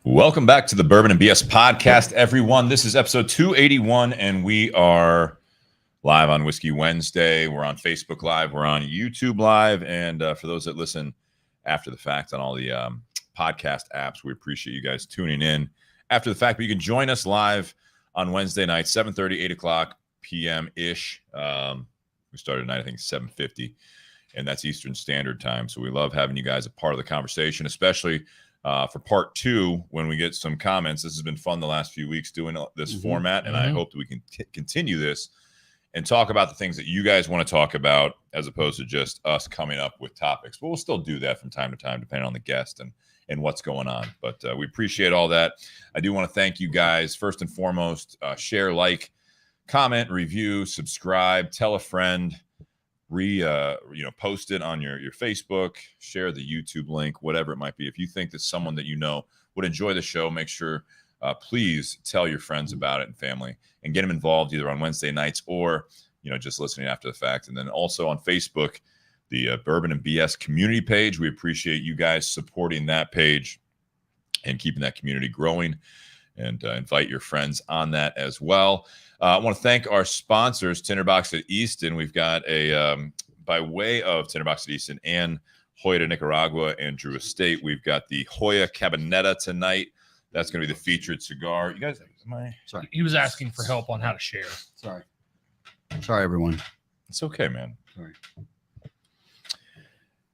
Welcome back to the Bourbon and BS podcast, everyone. This is episode 281, and we are live on Whiskey Wednesday. We're on Facebook Live. We're on YouTube Live. And for those that listen after the fact on all the podcast apps, we appreciate you guys tuning in after the fact. But you can join us live on Wednesday night, 7:30, 8 o'clock p.m.-ish. We started tonight, I think, 7:50, and that's Eastern Standard Time. So we love having you guys a part of the conversation, especially for part two, when we get some comments. This has been fun the last few weeks doing this format, and I hope that we can continue this and talk about the things that you guys want to talk about as opposed to just us coming up with topics. But we'll still do that from time to time, depending on the guest and what's going on. But we appreciate all that. I do want to thank you guys. First and foremost, share, like, comment, review, subscribe, tell a friend, post it on your Facebook, share the YouTube link, whatever it might be. If you think that someone that you know would enjoy the show, make sure please tell your friends about it and family, and get them involved either on Wednesday nights or just listening after the fact. And then also on Facebook, the Bourbon and BS community page. We appreciate you guys supporting that page and keeping that community growing, and invite your friends on that as well. I want to thank our sponsors, Tinder Box at Easton. We've got by way of Tinder Box at Easton and Joya de Nicaragua and Drew Estate, we've got the Joya Cabinetta tonight. That's going to be the featured cigar. You guys, Sorry. He was asking for help on how to share. Sorry, everyone. It's okay, man. Sorry.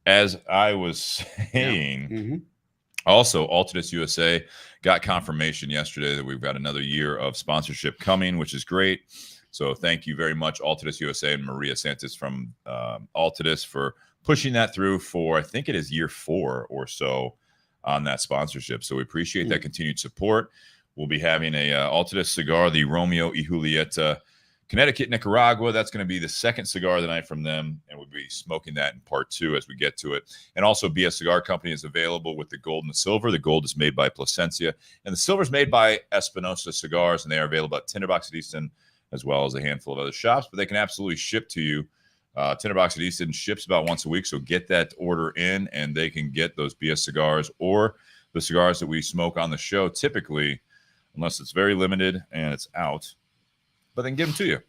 As I was saying, also, Altadis USA got confirmation yesterday that we've got another year of sponsorship coming, which is great. So thank you very much, Altadis USA and Maria Santos from Altadis, for pushing that through for, I think it is year 4 or so on that sponsorship. So we appreciate that continued support. We'll be having a Altadis cigar, the Romeo y Julieta, Connecticut, Nicaragua. That's going to be the second cigar of the night from them, and we'll be smoking that in part 2 as we get to it. And also, BS Cigar Company is available with the gold and the silver. The gold is made by Plasencia, and the silver is made by Espinosa Cigars, and they are available at Tinder Box at Easton, as well as a handful of other shops. But they can absolutely ship to you. Tinder Box at Easton ships about once a week, so get that order in, and they can get those BS cigars or the cigars that we smoke on the show, typically, unless it's very limited and it's out. But then give them to you.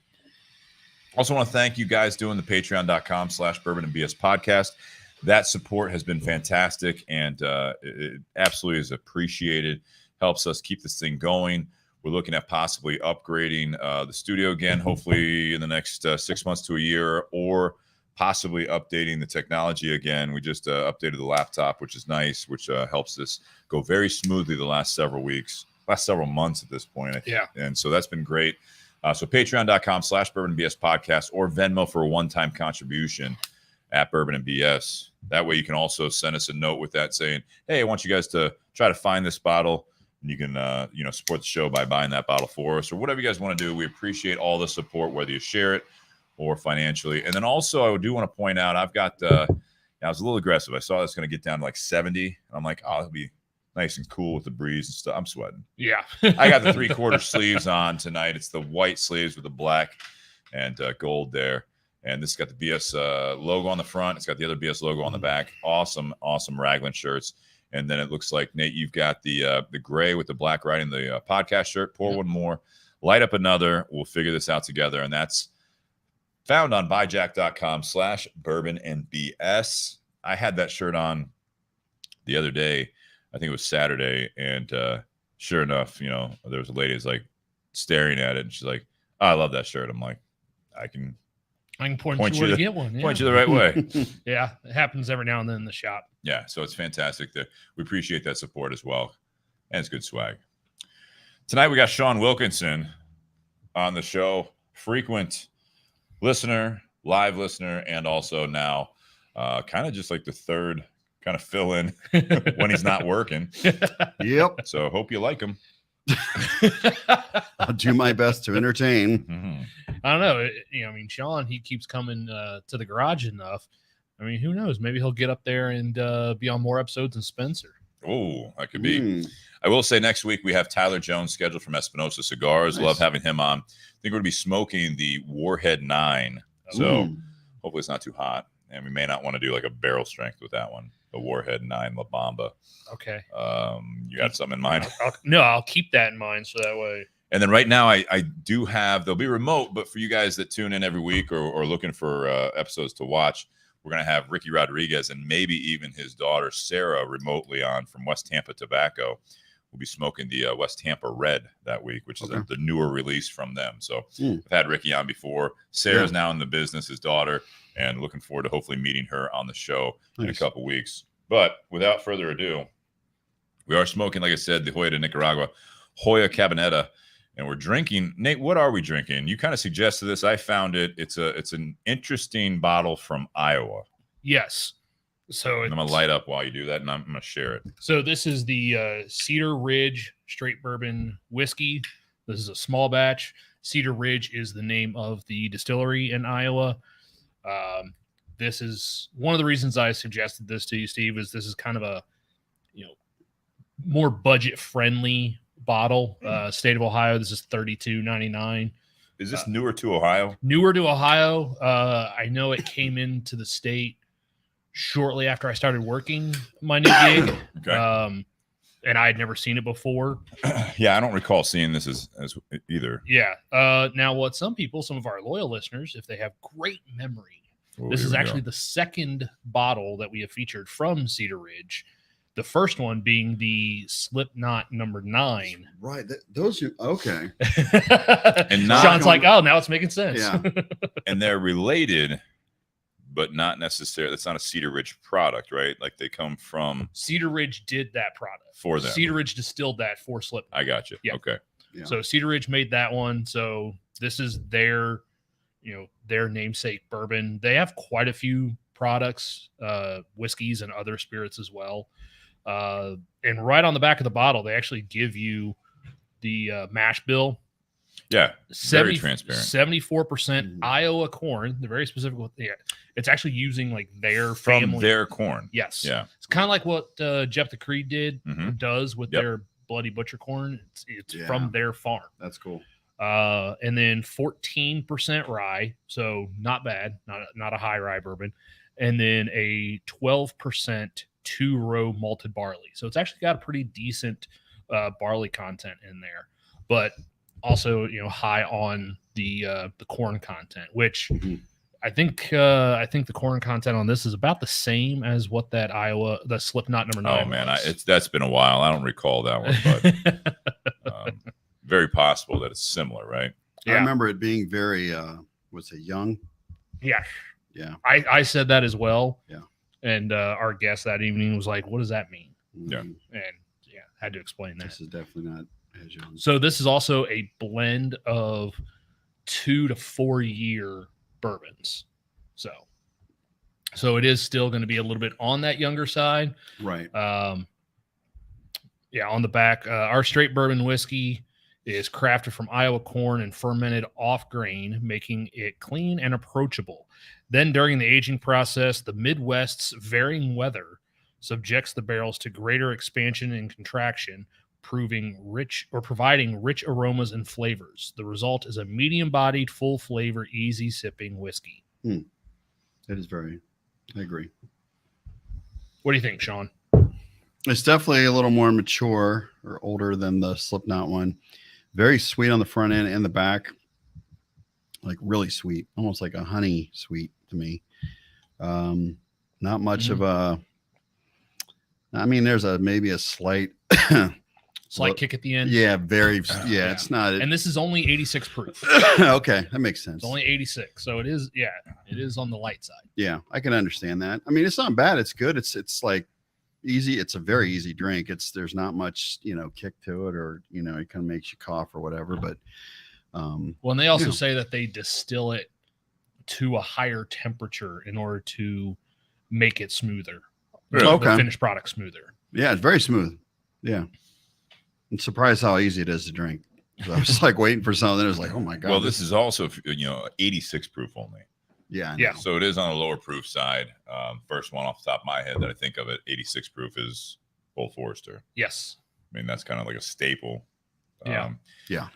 Also want to thank you guys doing the patreon.com/bourbon and BS podcast. That support has been fantastic, and it absolutely is appreciated. Helps us keep this thing going. We're looking at possibly upgrading the studio again, hopefully in the next 6 months to a year, or possibly updating the technology again. We just updated the laptop, which is nice, which helps this go very smoothly the last several months at this point. Yeah. And so that's been great. So patreon.com/bourbon and BS podcast, or Venmo for a one-time contribution at Bourbon and BS. That way you can also send us a note with that saying, hey, I want you guys to try to find this bottle, and you can support the show by buying that bottle for us, or whatever you guys want to do. We appreciate all the support, whether you share it or financially. And then also I do want to point out, I've got I was a little aggressive. I saw it's going to get down to like 70, and I'm like, oh, it'll be nice and cool with the breeze and stuff. I'm sweating. Yeah. I got the 3/4 sleeves on tonight. It's the white sleeves with the black and gold there. And this has got the BS logo on the front. It's got the other BS logo on the back. Awesome, awesome raglan shirts. And then it looks like, Nate, you've got the gray with the black writing, the podcast shirt. Pour one more. Light up another. We'll figure this out together. And that's found on buyjack.com/bourbon and BS. I had that shirt on the other day. I think it was Saturday, and sure enough, there was a lady who's like staring at it, and she's like, oh, I love that shirt. I'm like, I can point you to get one. Yeah. Point you the right way. Yeah, it happens every now and then in the shop. Yeah, so it's fantastic. We appreciate that support as well, and it's good swag. Tonight we got Sean Wilkinson on the show, frequent listener, live listener, and also now kind of just like the third kind of fill in when he's not working. Yep. So hope you like him. I'll do my best to entertain. I don't know. Sean, he keeps coming to the garage enough. I mean, who knows? Maybe he'll get up there and be on more episodes than Spencer. Oh, that could be. I will say next week we have Tyler Jones scheduled from Espinosa Cigars. Nice. Love having him on. I think we're going to be smoking the Warhead 9. So hopefully it's not too hot. And we may not want to do like a barrel strength with that one. the Warhead 9 La Bamba. Okay. You got something in mind? I'll keep that in mind so that way. And then right now I do have, they'll be remote, but for you guys that tune in every week or looking for episodes to watch, we're going to have Ricky Rodriguez and maybe even his daughter, Sarah, remotely on from West Tampa Tobacco. We'll be smoking the West Tampa Red that week, which is the newer release from them. So I've had Ricky on before. Sarah's now in the business, his daughter, and looking forward to hopefully meeting her on the show in a couple weeks. But without further ado, we are smoking, like I said, the Joya de Nicaragua, Joya Cabinetta. And we're drinking. Nate, what are we drinking? You kind of suggested this. I found it. It's an interesting bottle from Iowa. Yes. So I'm going to light up while you do that, and I'm going to share it. So this is the Cedar Ridge Straight Bourbon Whiskey. This is a small batch. Cedar Ridge is the name of the distillery in Iowa. This is one of the reasons I suggested this to you, Steve, is this is kind of a, more budget-friendly bottle. State of Ohio, this is $32.99. Is this newer to Ohio? Newer to Ohio. I know it came into the state shortly after I started working my new gig. Okay. And I had never seen it before. Yeah, I don't recall seeing this as either. Yeah. Now, what some of our loyal listeners, if they have great memory, this is actually the second bottle that we have featured from Cedar Ridge. The first one being the Slipknot number 9. Right. Those are okay. And Sean's like, oh, now it's making sense. Yeah. And they're related, but not necessarily. It's not a Cedar Ridge product, right? Like they come from Cedar Ridge did that product for them. Cedar Ridge distilled that for Slipknot. I got you. Yeah. Okay. Yeah. So Cedar Ridge made that one. So this is their, their namesake bourbon. They have quite a few products, whiskeys and other spirits as well. And right on the back of the bottle, they actually give you the mash bill. Yeah, very transparent. 74% Iowa corn. They're very specific with it's actually using like their from family. their corn. Yes. Yeah. It's kind of like what Jeff the Creed does with their Bloody Butcher corn. It's from their farm. That's cool. And then 14% rye, so not bad, not a high rye bourbon, and then a 12% 2-row malted barley. So it's actually got a pretty decent barley content in there, but also high on the corn content, which I think the corn content on this is about the same as what the Slipknot number 9. Oh man, that's been a while. I don't recall that one, but very possible that it's similar, right? Yeah. I remember it being very was it young? Yeah. Yeah. I said that as well. Yeah. And our guest that evening was like, what does that mean? Yeah. And had to explain that. This is definitely not as young. So this is also a blend of 2 to 4 year bourbons. So it is still going to be a little bit on that younger side. Right. On the back, our straight bourbon whiskey is crafted from Iowa corn and fermented off grain, making it clean and approachable. Then during the aging process, the Midwest's varying weather subjects the barrels to greater expansion and contraction, providing rich aromas and flavors. The result is a medium-bodied, full-flavor, easy sipping whiskey. It is I agree. What do you think, Sean? It's definitely a little more mature or older than the Slipknot one. Very sweet on the front end and the back. Like really sweet, almost like a honey sweet to me. Not much of a, I mean, there's maybe a slight kick at the end. Yeah, it's not. And this is only 86 proof. Okay, that makes sense. It's only 86. So it is on the light side. Yeah, I can understand that. I mean, it's not bad. It's good. It's like easy. It's a very easy drink. There's not much, kick to it, or, it kind of makes you cough or whatever, but and they also say that they distill it to a higher temperature in order to make it smoother. Really? The finished product smoother. Yeah, it's very smooth. Yeah. I'm surprised how easy it is to drink. So I was like waiting for something. It was like, oh my God. Well, this is also, 86 proof only. Yeah. Yeah. So it is on the lower proof side. First one off the top of my head that I think of it, 86 proof is Old Forester. Yes. I mean, that's kind of like a staple. Yeah. Yeah.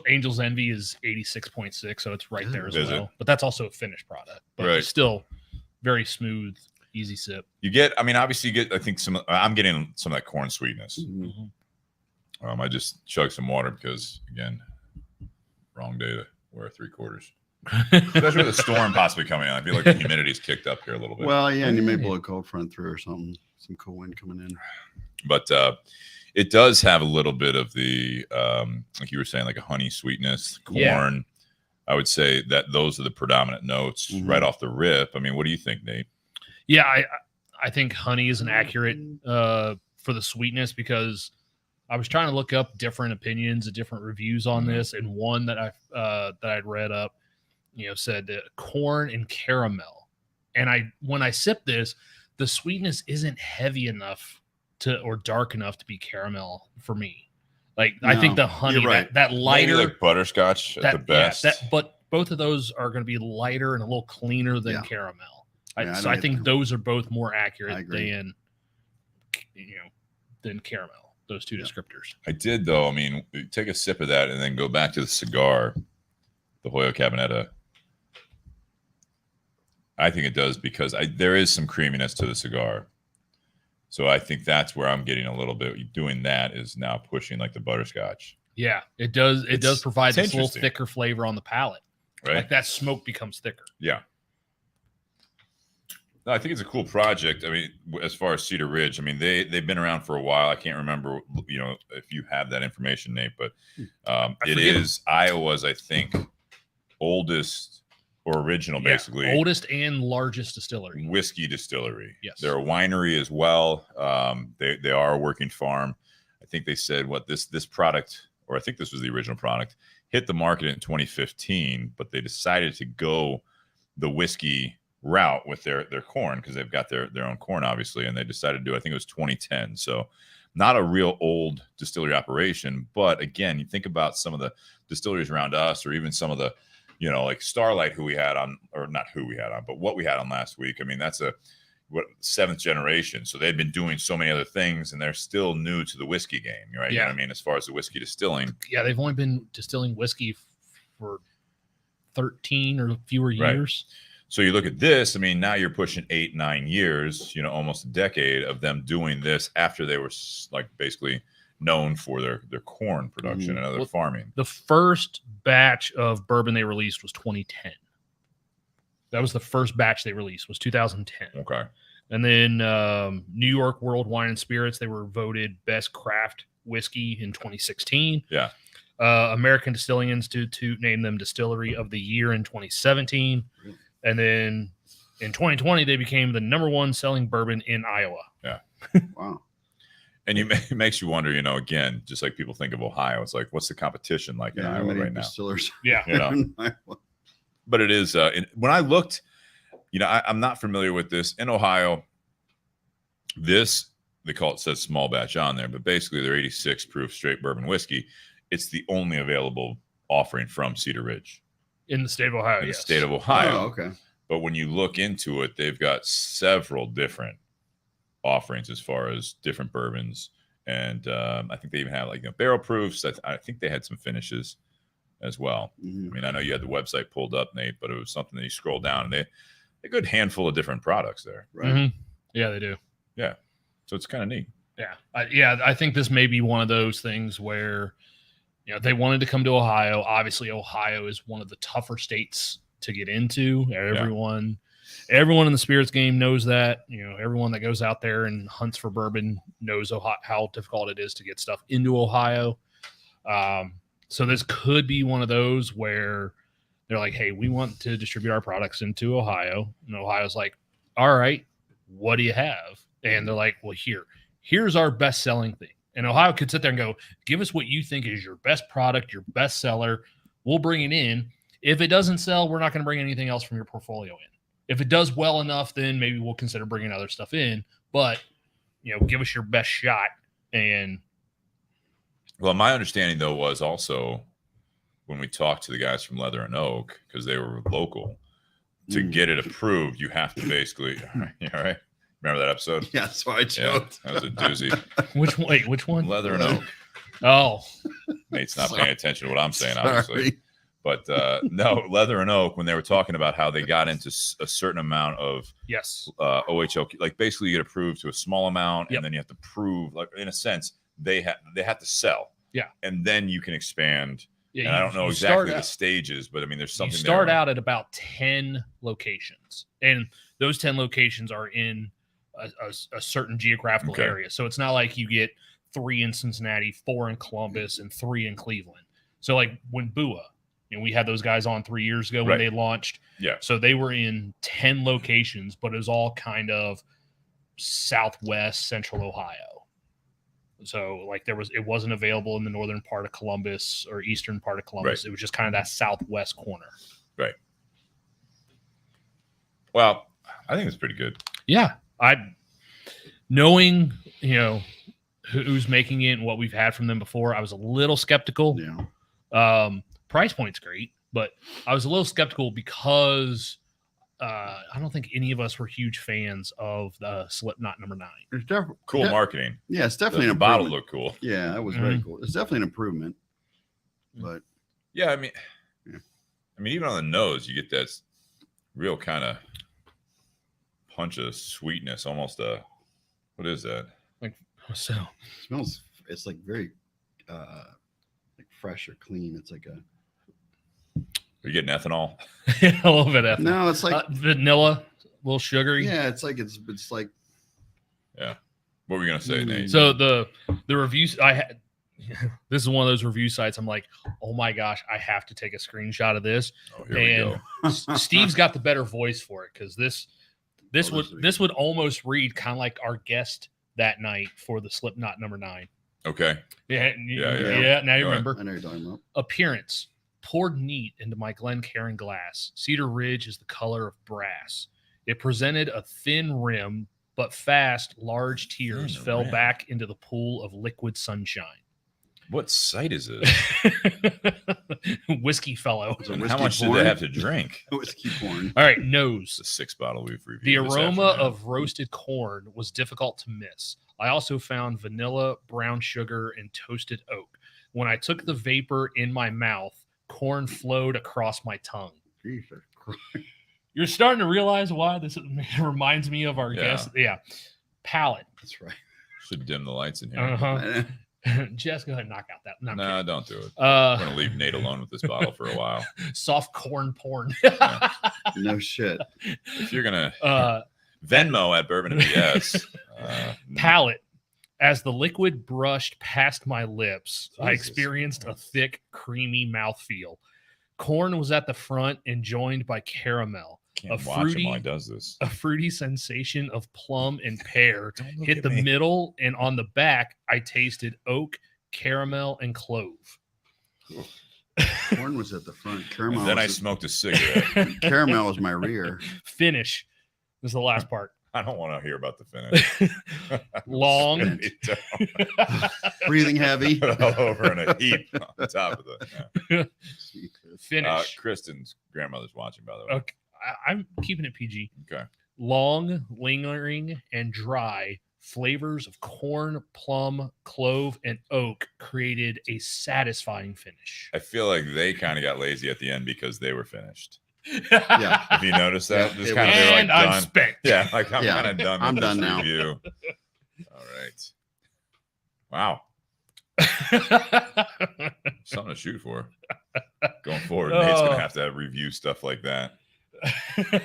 Angel's Envy is 86.6, so it's right there as Is well. it? But that's also a finished product. But Right. it's still very smooth. Easy sip. You get, I mean, obviously you get, I think I'm getting some of that corn sweetness. Mm-hmm. I just chugged some water because, again, wrong day to wear 3/4. Especially with the storm possibly coming in. I feel like the humidity's kicked up here a little bit. Well, yeah, and you may blow a cold front through or something. Some cool wind coming in. But it does have a little bit of the, like you were saying, like a honey sweetness, corn. Yeah. I would say that those are the predominant notes right off the rip. I mean, what do you think, Nate? Yeah, I think honey is an accurate for the sweetness, because I was trying to look up different opinions and different reviews on this, and one that I'd read up, said that corn and caramel. And when I sip this, the sweetness isn't heavy enough or dark enough to be caramel for me. Like, no, I think the honey, right. that lighter, maybe like butterscotch at the best. Yeah, but both of those are going to be lighter and a little cleaner than caramel. So I think those are both more accurate than caramel. Those two descriptors. I did, though. I mean, take a sip of that and then go back to the cigar, the Joya Cabinetta. I think it does, because there is some creaminess to the cigar. So I think that's where I'm getting a little bit. Doing that is now pushing like the butterscotch. Yeah, it does. It does provide this little thicker flavor on the palate. Right. Like that smoke becomes thicker. Yeah. No, I think it's a cool project. I mean, as far as Cedar Ridge, I mean, they've been around for a while. I can't remember, if you have that information, Nate, but it is Iowa's, I think, oldest or original, basically. Oldest and largest distillery. Whiskey distillery. Yes. They're a winery as well. They are a working farm. I think they said this product, or I think this was the original product, hit the market in 2015, but they decided to go the whiskey route with their corn, because they've got their own corn, obviously, and they decided to do, I think it was 2010. So not a real old distillery operation, but again, you think about some of the distilleries around us, or even some of the, like Starlight, who we had on, or not who we had on, but what we had on last week. I mean, that's seventh generation. So they've been doing so many other things, and they're still new to the whiskey game, right? Yeah. You know what I mean? As far as the whiskey distilling. Yeah, they've only been distilling whiskey for 13 or fewer years. Right. So you look at this, I mean, now you're pushing 8-9 years, almost a decade of them doing this after they were like basically known for their corn production and other farming. The first batch of bourbon they released was 2010. That was the first batch they released, was 2010. Okay. And then New York World Wine and Spirits, they were voted best craft whiskey in 2016. Yeah. American Distilling Institute named them Distillery of the Year in 2017. And then in 2020, they became the #1 selling bourbon in Iowa. Yeah. Wow. And it makes you wonder, again, just like people think of Ohio, it's like, what's the competition like in Iowa right now? Distillers. Yeah. But it is, when I looked, I'm not familiar with this. In Ohio, they says small batch on there, but basically they're 86 proof straight bourbon whiskey. It's the only available offering from Cedar Ridge. In the state of Ohio, in the state of Ohio. Oh, okay. But when you look into it, they've got several different offerings as far as different bourbons. And I think they even have barrel proofs. I think they had some finishes as well. Mm-hmm. I mean, I know you had the website pulled up, Nate, but it was something that you scroll down, and a good handful of different products there. Right. Mm-hmm. Yeah, they do. Yeah. So it's kind of neat. Yeah. I think this may be one of those things where, they wanted to come to Ohio. Obviously, Ohio is one of the tougher states to get into. Everyone in the spirits game knows that. Everyone that goes out there and hunts for bourbon knows how difficult it is to get stuff into Ohio. So this could be one of those where they're like, hey, we want to distribute our products into Ohio. And Ohio's like, all right, what do you have? And they're like, well, here's our best selling thing. And Ohio could sit there and go, give us what you think is your best product, your best seller. We'll bring it in. If it doesn't sell, we're not going to bring anything else from your portfolio in. If it does well enough, then maybe we'll consider bringing other stuff in. But, give us your best shot. And well, my understanding, though, was also when we talked to the guys from Leather and Oak, because they were local, to get it approved, you have to basically, all right? Remember that episode? Yeah, that's why I joked. Yeah, that was a doozy. Which one? Leather and Oak. Oh. Nate's not paying attention to what I'm saying, obviously. But no, leather and oak, when they were talking about how they got into a certain amount of OHL, like basically you get approved to a small amount, and then you have to prove, like in a sense, they have to sell. Yeah. And then you can expand. Yeah, and I don't know exactly the stages, but I mean, there's something. You start out at about 10 locations, and those 10 locations are in a certain geographical area. So it's not like you get 3 in Cincinnati, 4 in Columbus, and 3 in Cleveland. So like when Bua, we had those guys on 3 years ago when they launched. Yeah. So they were in 10 locations, but it was all kind of southwest central Ohio. So like it wasn't available in the northern part of Columbus or eastern part of Columbus. It was just kind of that southwest corner. Right. Well, I think it's pretty good. Yeah. Knowing, who's making it and what we've had from them before, I was a little skeptical. Yeah. Price point's great, but I was a little skeptical because I don't think any of us were huge fans of the Slipknot number 9. It's definitely cool marketing. Yeah, it's definitely the bottle looked cool. Yeah, that was very cool. It's definitely an improvement. But yeah, I mean, even on the nose, you get that real kind of punch of sweetness, almost what is that? Like so, it smells. It's like very like fresh or clean. It's like a. Are you getting ethanol? A little bit of ethanol. No, it's like vanilla, a little sugary. Yeah, it's like. Yeah. What were you gonna say, Nate? So the reviews I had. This is one of those review sites. I'm like, oh my gosh, I have to take a screenshot of this. Oh, here we go. Steve's got the better voice for it because this would almost read kind of like our guest that night for the Slipknot number 9. Okay. Yeah. Now you remember. I know you're talking about. Appearance. Poured neat into my Glencairn glass. Cedar Ridge is the color of brass. It presented a thin rim, but fast, large tears fell back into the pool of liquid sunshine. What site is it? Whiskey Fellow. How much did they have to drink? Whiskey porn. All right, nose. The 6 bottle we've reviewed. The aroma of roasted corn was difficult to miss. I also found vanilla, brown sugar, and toasted oak. When I took the vapor in my mouth, corn flowed across my tongue. Jesus Christ. You're starting to realize why this reminds me of our guest. Yeah. Palate. That's right. Should dim the lights in here. Uh-huh. Jess, go ahead and knock out that. No, don't do it. I'm going to leave Nate alone with this bottle for a while. Soft corn porn. No shit. If you're going to Venmo at Bourbon and BS. Palate. As the liquid brushed past my lips, Jesus. I experienced a thick, creamy mouthfeel. Corn was at the front and joined by caramel. Can't watch him while he does this. A fruity sensation of plum and pear hit the middle, and on the back, I tasted oak, caramel, and clove. Corn was at the front. Caramel. And then I smoked a cigarette. Caramel was my rear. Finish. This is the last part. I don't want to hear about the finish. Long. Breathing heavy. All over in a heap on top of the finish. Kristen's grandmother's watching, by the way. Okay. I'm keeping it PG. Okay. Long, lingering, and dry flavors of corn, plum, clove, and oak created a satisfying finish. I feel like they kind of got lazy at the end because they were finished. Yeah. Have you noticed that? Yeah, Just kind of, they're like, I'm done. spent. Yeah, like I'm kind of done with I'm this done now. review. All right. Wow. Something to shoot for. Going forward, Nate's going to have review stuff like that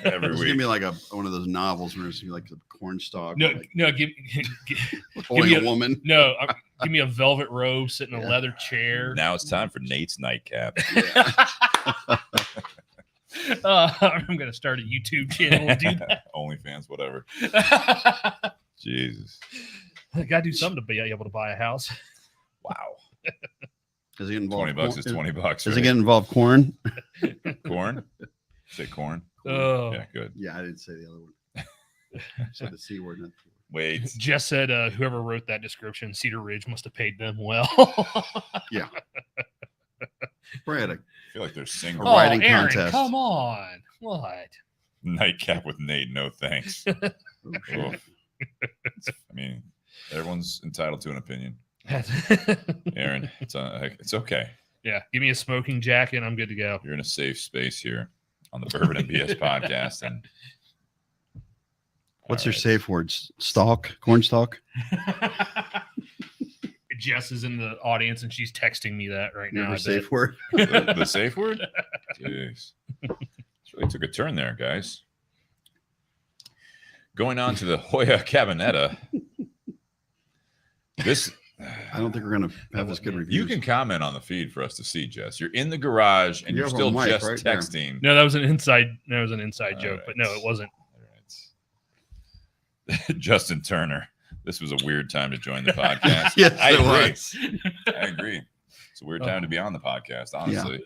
every It's week. gonna be like one of those novels where it's gonna be like the corn stalk. No, like, no, give holding me a woman. No, give me a velvet robe, sit in a leather chair. Now it's time for Nate's nightcap. I'm gonna start a YouTube channel and do that. OnlyFans, whatever. Jesus. I gotta do something to be able to buy a house. Wow. Does it get involved? $20 is $20. Does right? it get involved corn? Corn? Say corn? Oh. Yeah, good. Yeah, I didn't say the other one. I said the C word, not the C word. Wait. Jess said whoever wrote that description, Cedar Ridge, must have paid them well. Yeah. Probably had a I feel like they're singing writing Aaron, contest. come on. What? nightcap with Nate. No thanks. Oh, Oh. I mean, everyone's entitled to an opinion. Aaron, it's okay. Yeah, give me a smoking jacket. I'm good to go. You're in a safe space here on the Bourbon and BS podcast. And what's your safe words? Stalk, corn stalk. Jess is in the audience and she's texting me that right now. Safe word. The safe word. Jeez, this really took a turn there, guys. Going on to the Joya Cabinetta. This. I don't think we're going to have this good review. You can comment on the feed for us to see, Jess. You're in the garage and you're still just right texting. There. No, that was an inside joke, right. But no, it wasn't. Right. Justin Turner. This was a weird time to join the podcast. Yes, I agree. Was. I agree. It's a weird time to be on the podcast, honestly.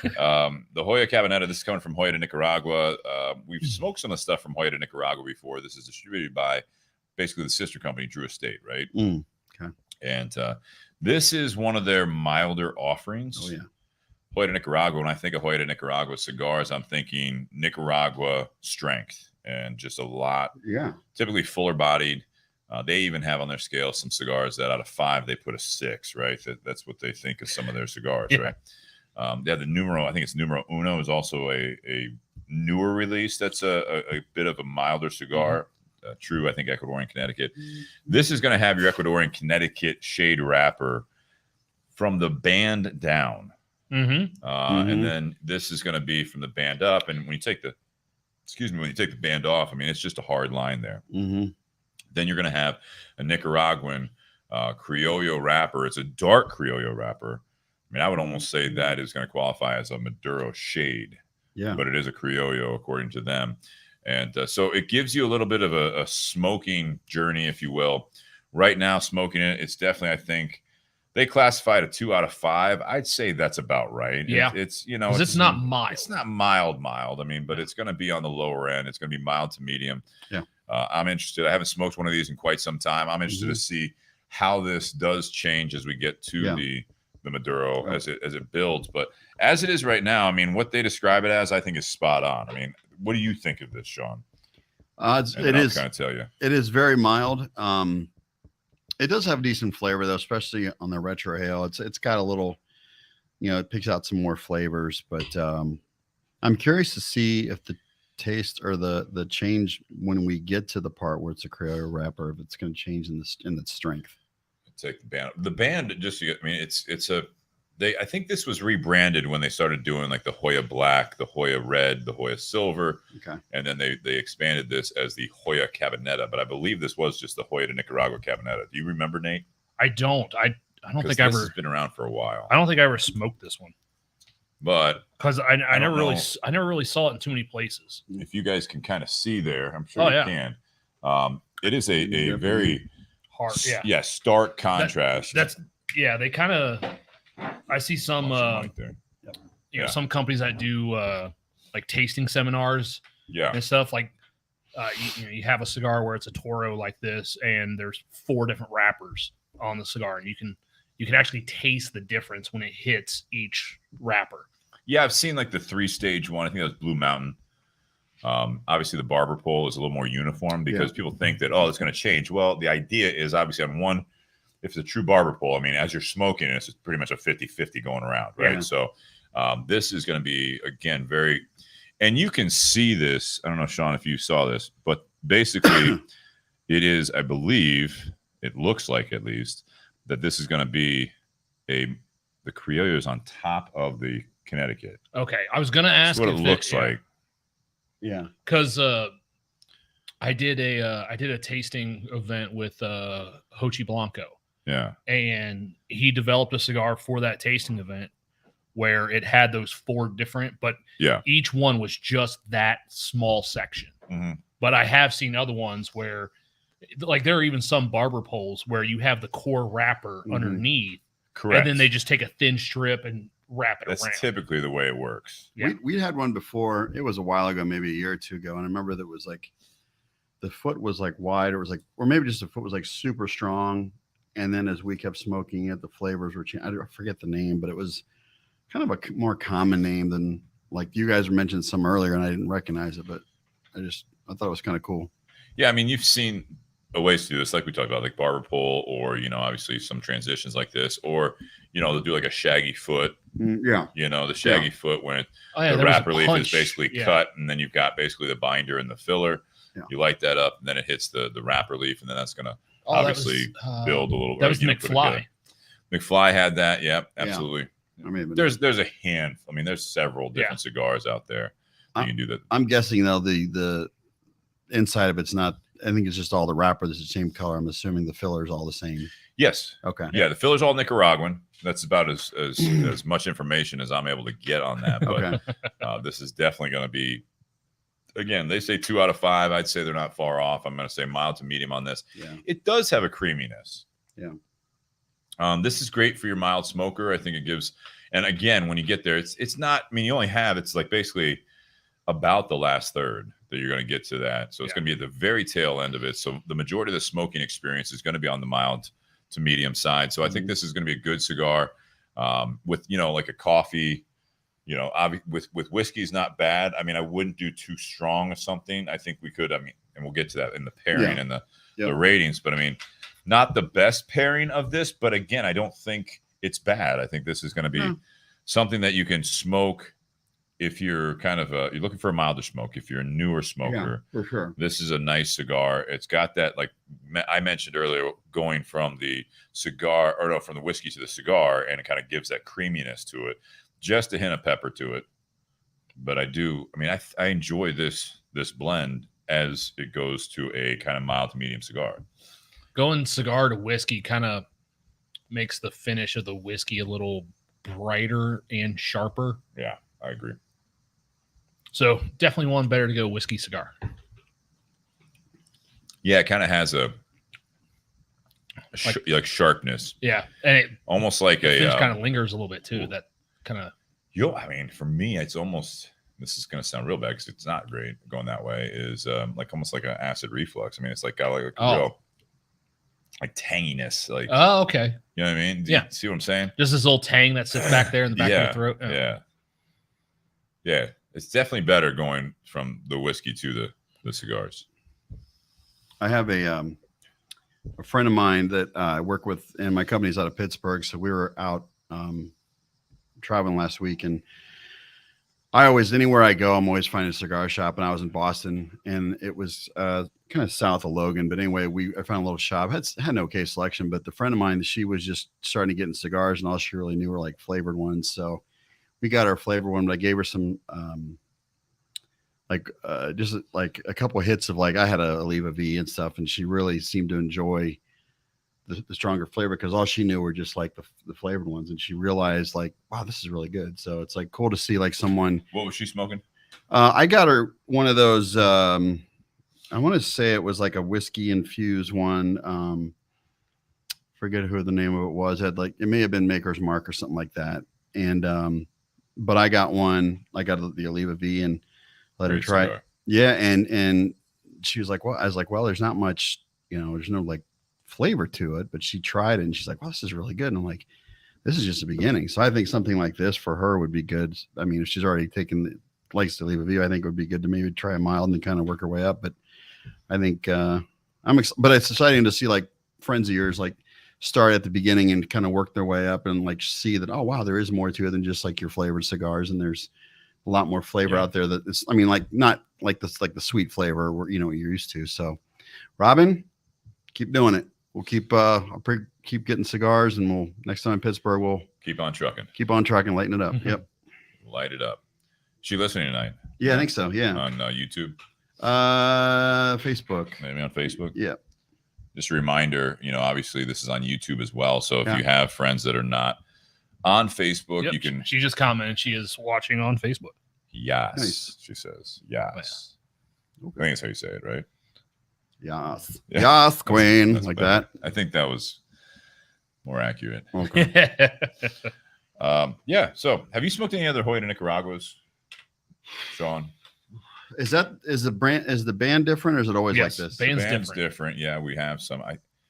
Yeah. The Joya Cabinetta, this is coming from Joya de Nicaragua. We've smoked some of the stuff from Joya de Nicaragua before. This is distributed by basically the sister company, Drew Estate, right? Okay. And this is one of their milder offerings. Oh, yeah. Joya de Nicaragua, when I think of Joya de Nicaragua cigars, I'm thinking Nicaragua strength and just a lot. Yeah. Typically fuller bodied. They even have on their scale some cigars that out of 5, they put a 6, right? That's what they think of some of their cigars, right? They have the Numero, I think it's Numero Uno is also a newer release. That's a bit of a milder cigar. True, I think Ecuadorian Connecticut. This is going to have your Ecuadorian Connecticut shade wrapper from the band down. And then this is going to be from the band up. And when you take the band off, I mean, it's just a hard line there. Then you're going to have a Nicaraguan Criollo wrapper. It's a dark Criollo wrapper. I mean, I would almost say that is going to qualify as a Maduro shade. Yeah. But it is a Criollo according to them. And so it gives you a little bit of a smoking journey, if you will. Right now, smoking it, it's definitely, I think, they classified a 2 out of 5. I'd say that's about right. Yeah. It's it's not mild. It's not mild. I mean, but it's going to be on the lower end. It's going to be mild to medium. Yeah. I'm interested. I haven't smoked one of these in quite some time. I'm interested to see how this does change as we get to the Maduro as it builds. But as it is right now, I mean, what they describe it as, I think, is spot on. I mean, what do you think of this, Sean? It is kind of tell you. It is very mild. It does have decent flavor though, especially on the retro ale. It's got a little, it picks out some more flavors. But I'm curious to see if the taste or the change when we get to the part where it's a Criollo wrapper, if it's going to change in its strength. Take the band. The band just, I mean, I think this was rebranded when they started doing like the Joya Black, the Joya Red, the Joya Silver. Okay. And then they expanded this as the Joya Cabinetta, but I believe this was just the Joya de Nicaragua Cabinetta. Do you remember, Nate? I don't. I don't think I ever. This has been around for a while. I don't think I ever smoked this one. But because I never really saw it in too many places. If you guys can kind of see there, I'm sure you can. It is a very hard, stark contrast. They kind of. I see some some companies that do like tasting seminars and stuff like you have a cigar where it's a Toro like this and there's 4 different wrappers on the cigar and you can actually taste the difference when it hits each wrapper. Yeah, I've seen like the 3-stage one. I think that was Blue Mountain. Obviously the barber pole is a little more uniform because people think that it's going to change. Well, the idea is obviously on one, if it's a true barber pole, I mean, as you're smoking, it's pretty much a 50-50 going around, right? Yeah. So this is going to be, again, very – and you can see this. I don't know, Sean, if you saw this, but basically it is, I believe, it looks like at least, that this is going to be the Criollo is on top of the Connecticut. Okay. I was going to ask what it looks like. Yeah. Because I did a tasting event with Hochi Blanco. Yeah. And he developed a cigar for that tasting event where it had those 4 different, but each one was just that small section. But I have seen other ones where like there are even some barber poles where you have the core wrapper underneath. Correct. And then they just take a thin strip and wrap it around. That's typically the way it works. Yeah. We had one before. It was a while ago, maybe a year or 2 ago. And I remember that was like, the foot was like wide, or was like, or maybe just the foot was like super strong. And then as we kept smoking it, the flavors were changing. I forget the name, but it was kind of a more common name than like you guys mentioned some earlier, and I didn't recognize it, but I thought it was kind of cool. Yeah, I mean, you've seen ways to do this, like we talked about, like barber pole, or obviously some transitions like this, or they'll do like a shaggy foot Yeah. You know, the shaggy foot when the there was a wrapper leaf is punch. basically cut, and then you've got basically the binder and the filler. Yeah. You light that up, and then it hits the wrapper leaf, and then that's going to Oh, obviously build a little. That was you know, McFly. McFly had that. Yep, absolutely. I mean, there's a hand. I mean, there's several different cigars out there. You can do that. I'm guessing though the inside of it's not. I think it's just all the wrapper that's the same color. I'm assuming the filler is all the same. Yes. Okay. Yeah, the filler's all Nicaraguan. That's about as much information as I'm able to get on that. But this is definitely going to be. Again, they say 2 out of 5. I'd say they're not far off. I'm going to say mild to medium on this. Yeah. It does have a creaminess. Yeah. This is great for your mild smoker. I think it gives. And again, when you get there, it's not. I mean, you only have. It's like basically about the last third that you're going to get to that. So it's going to be at the very tail end of it. So the majority of the smoking experience is going to be on the mild to medium side. So I think this is going to be a good cigar with, you know, like a coffee, you know, with whiskey is not bad. I mean, I wouldn't do too strong or something. I think we could, I mean, and we'll get to that in the pairing and the ratings, but I mean, not the best pairing of this, but again, I don't think it's bad. I think this is going to be something that you can smoke if you're kind of you're looking for a milder smoke. If you're a newer smoker, for sure, this is a nice cigar. It's got that, like I mentioned earlier, going from the cigar or no, from the whiskey to the cigar, and it kind of gives that creaminess to it, just a hint of pepper to it. But I mean, I enjoy this blend as it goes to a kind of mild to medium cigar. Going cigar to whiskey kind of makes the finish of the whiskey a little brighter and sharper. Yeah, I agree. So definitely one better to go whiskey cigar. Yeah, it kind of has a like sharpness. Yeah, and it almost like a kind of lingers a little bit too. That kind of. I mean, for me, it's almost. This is going to sound real bad because it's not great going that way. Is like almost like an acid reflux. I mean, it's like got like a real like tanginess. Like okay. You know what I mean? Do you see what I'm saying? Just this little tang that sits back there in the back of your throat. Yeah. It's definitely better going from the whiskey to the cigars. I have a friend of mine that I work with, and my company's out of Pittsburgh. So we were out traveling last week, and I always, anywhere I go, I'm always finding a cigar shop. And I was in Boston, and it was kind of south of Logan. But anyway, I found a little shop. Had an okay selection, but the friend of mine, she was just starting to get in cigars, and all she really knew were like flavored ones. So we got our flavored one, but I gave her some just like a couple of hits of like I had a Oliva V and stuff, and she really seemed to enjoy the stronger flavor because all she knew were just like the flavored ones, and she realized like, wow, this is really good. So it's like cool to see like someone. What was she smoking? I got her one of those. I want to say it was like a whiskey infused one. Forget who the name of it was. Had like it may have been Maker's Mark or something like that. And but I got one. I got the Oliva V and let her try it. Yeah, and she was like, well, I was like, well, there's not much, there's no like flavor to it, but she tried it and she's like, well, this is really good. And I'm like, this is just the beginning. So I think something like this for her would be good. I mean, if she's already taken likes to leave a view, I think it would be good to maybe try a mild and kind of work her way up. But I think but it's exciting to see like friends of yours like start at the beginning and kind of work their way up and like see that, oh wow, there is more to it than just like your flavored cigars, and there's a lot more flavor out there that is, I mean, like not like this, like the sweet flavor where you're used to. So Robin, keep doing it. We'll keep keep getting cigars, and we'll next time in Pittsburgh we'll keep on trucking, lighten it up. Mm-hmm. Yep. Light it up. She listening tonight? Yeah, I think so. Yeah. On YouTube. Facebook. Maybe on Facebook. Yeah. Just a reminder, obviously this is on YouTube as well. So if you have friends that are not on Facebook, you can. She just commented she is watching on Facebook. Yes. Nice. She says yes. Okay. I think that's how you say it, right? Yes. Yeah. Yes, Queen. That's like better. that. I think that was more accurate. Okay. Yeah. So have you smoked any other Joya de Nicaraguas, Sean? Is the band different, or is it always like this? Band's The band's different. different. Yeah, we have some.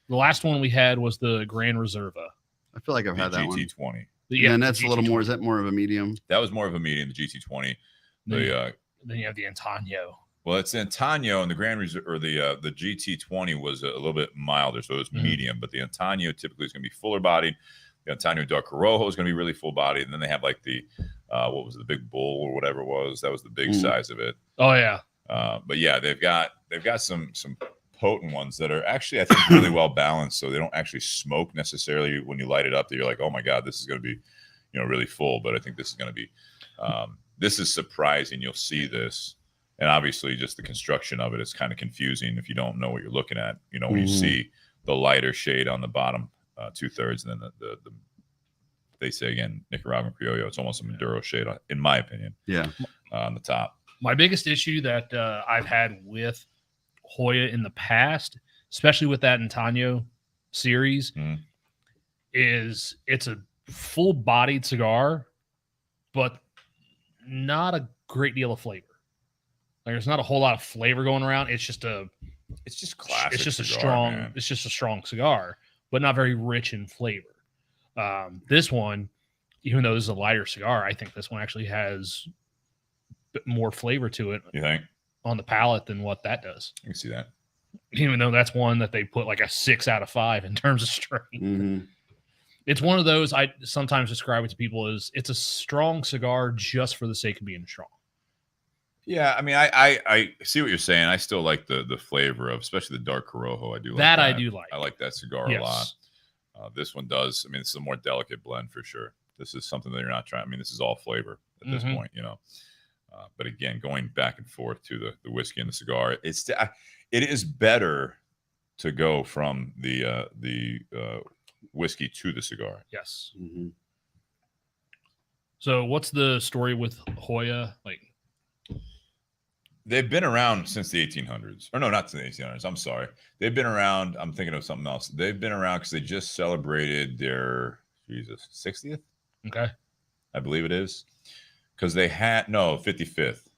The last one we had was the Grand Reserva. I feel like I've had that one. GT20. Yeah, and that's a little more. Is that more of a medium? That was more of a medium, the GT20. Then you have the Antonio. Well, it's Antonio, and the Grand Reserve, or the GT20 was a little bit milder, so it was medium. But the Antonio typically is going to be fuller bodied. Antonio Dark Corojo is going to be really full bodied, and then they have like the what was it, the Big Bull or whatever it was. That was the big size of it. Oh yeah. But yeah, they've got some potent ones that are actually, I think, really well balanced, so they don't actually smoke necessarily when you light it up. That you're like, oh my god, this is going to be, really full. But I think this is going to be, this is surprising. You'll see this, and obviously, just the construction of it is kind of confusing if you don't know what you're looking at. When you see the lighter shade on the bottom 2/3, and then the they say again Nicaraguan Criollo. It's almost a Maduro shade, in my opinion. Yeah, on the top. My biggest issue that I've had with Joya in the past, especially with that Antonio series, is it's a full-bodied cigar, but not a great deal of flavor. Like, there's not a whole lot of flavor going around. It's just classic. It's just cigar, a strong. Man. It's just a strong cigar, but not very rich in flavor. This one, even though this is a lighter cigar, I think this one actually has a bit more flavor to it. You think? On the palate than what that does. You can see that. Even though that's one that they put like a 6 out of 5 in terms of strength. It's one of those I sometimes describe it to people as it's a strong cigar just for the sake of being strong. Yeah, I mean, I see what you're saying. I still like the flavor of, especially the Dark Corojo. I do like that. I do like. I like that cigar a lot. This one does. I mean, it's a more delicate blend for sure. This is something that you're not trying. I mean, this is all flavor at this point, But again, going back and forth to the whiskey and the cigar, it is better to go from the whiskey to the cigar. Yes. So, what's the story with Joya? Like, they've been around since the 1800s. Or no, not since the 1800s. I'm sorry. They've been around. I'm thinking of something else. They've been around because they just celebrated their 60th. Okay. I believe it is. Because they had 55th.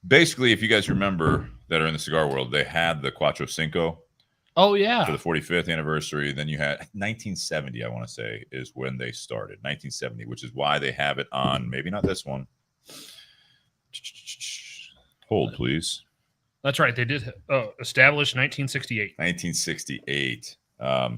Basically, if you guys remember that are in the cigar world, they had the Cuatro Cinco. Oh yeah. For the 45th anniversary. Then you had 1970, I want to say, is when they started. 1970, which is why they have it on, maybe not this one. Hold, please. That's right. They did established 1968. 1968. I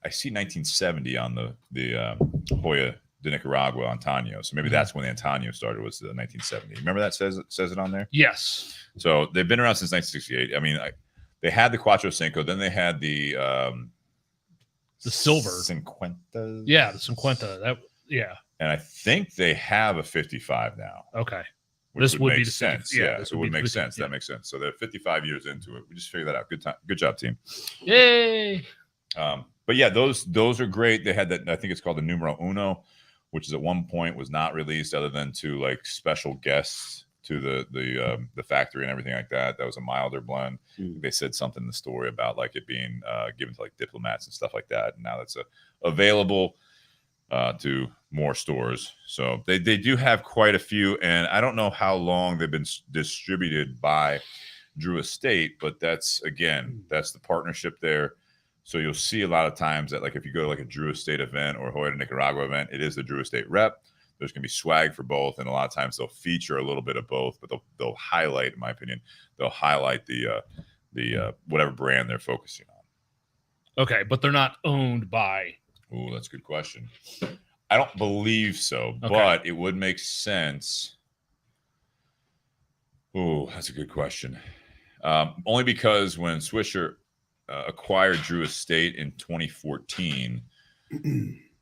see 1970 on the Joya de Nicaragua Antonio. So maybe that's when the Antonio started, was the 1970. Remember that says it on there? Yes. So they've been around since 1968. I mean, they had the Cuatro Cinco, then they had the silver Cinquenta. Yeah, the Cinquenta. And I think they have a 55 now. Okay. This would make sense. It would make sense. Yeah. That makes sense. So they're 55 years into it. We just figured that out. Good job, team. Yay. But yeah, those are great. They had that. I think it's called the Numero Uno, which is at one point was not released other than to like special guests to the factory and everything like that. That was a milder blend. They said something in the story about like it being given to like diplomats and stuff like that. And now that's available to more stores. So they do have quite a few, and I don't know how long they've been distributed by Drew Estate, but that's the partnership there. So you'll see a lot of times that, like, if you go to like a Drew Estate event or a Joya de Nicaragua event, it is the Drew Estate rep. There's going to be swag for both, and a lot of times they'll feature a little bit of both, but they'll highlight, in my opinion, the whatever brand they're focusing on. Okay, but they're not owned by. Oh, that's a good question. I don't believe so, but it would make sense. Oh, that's a good question. Only because when Swisher acquired Drew Estate in 2014,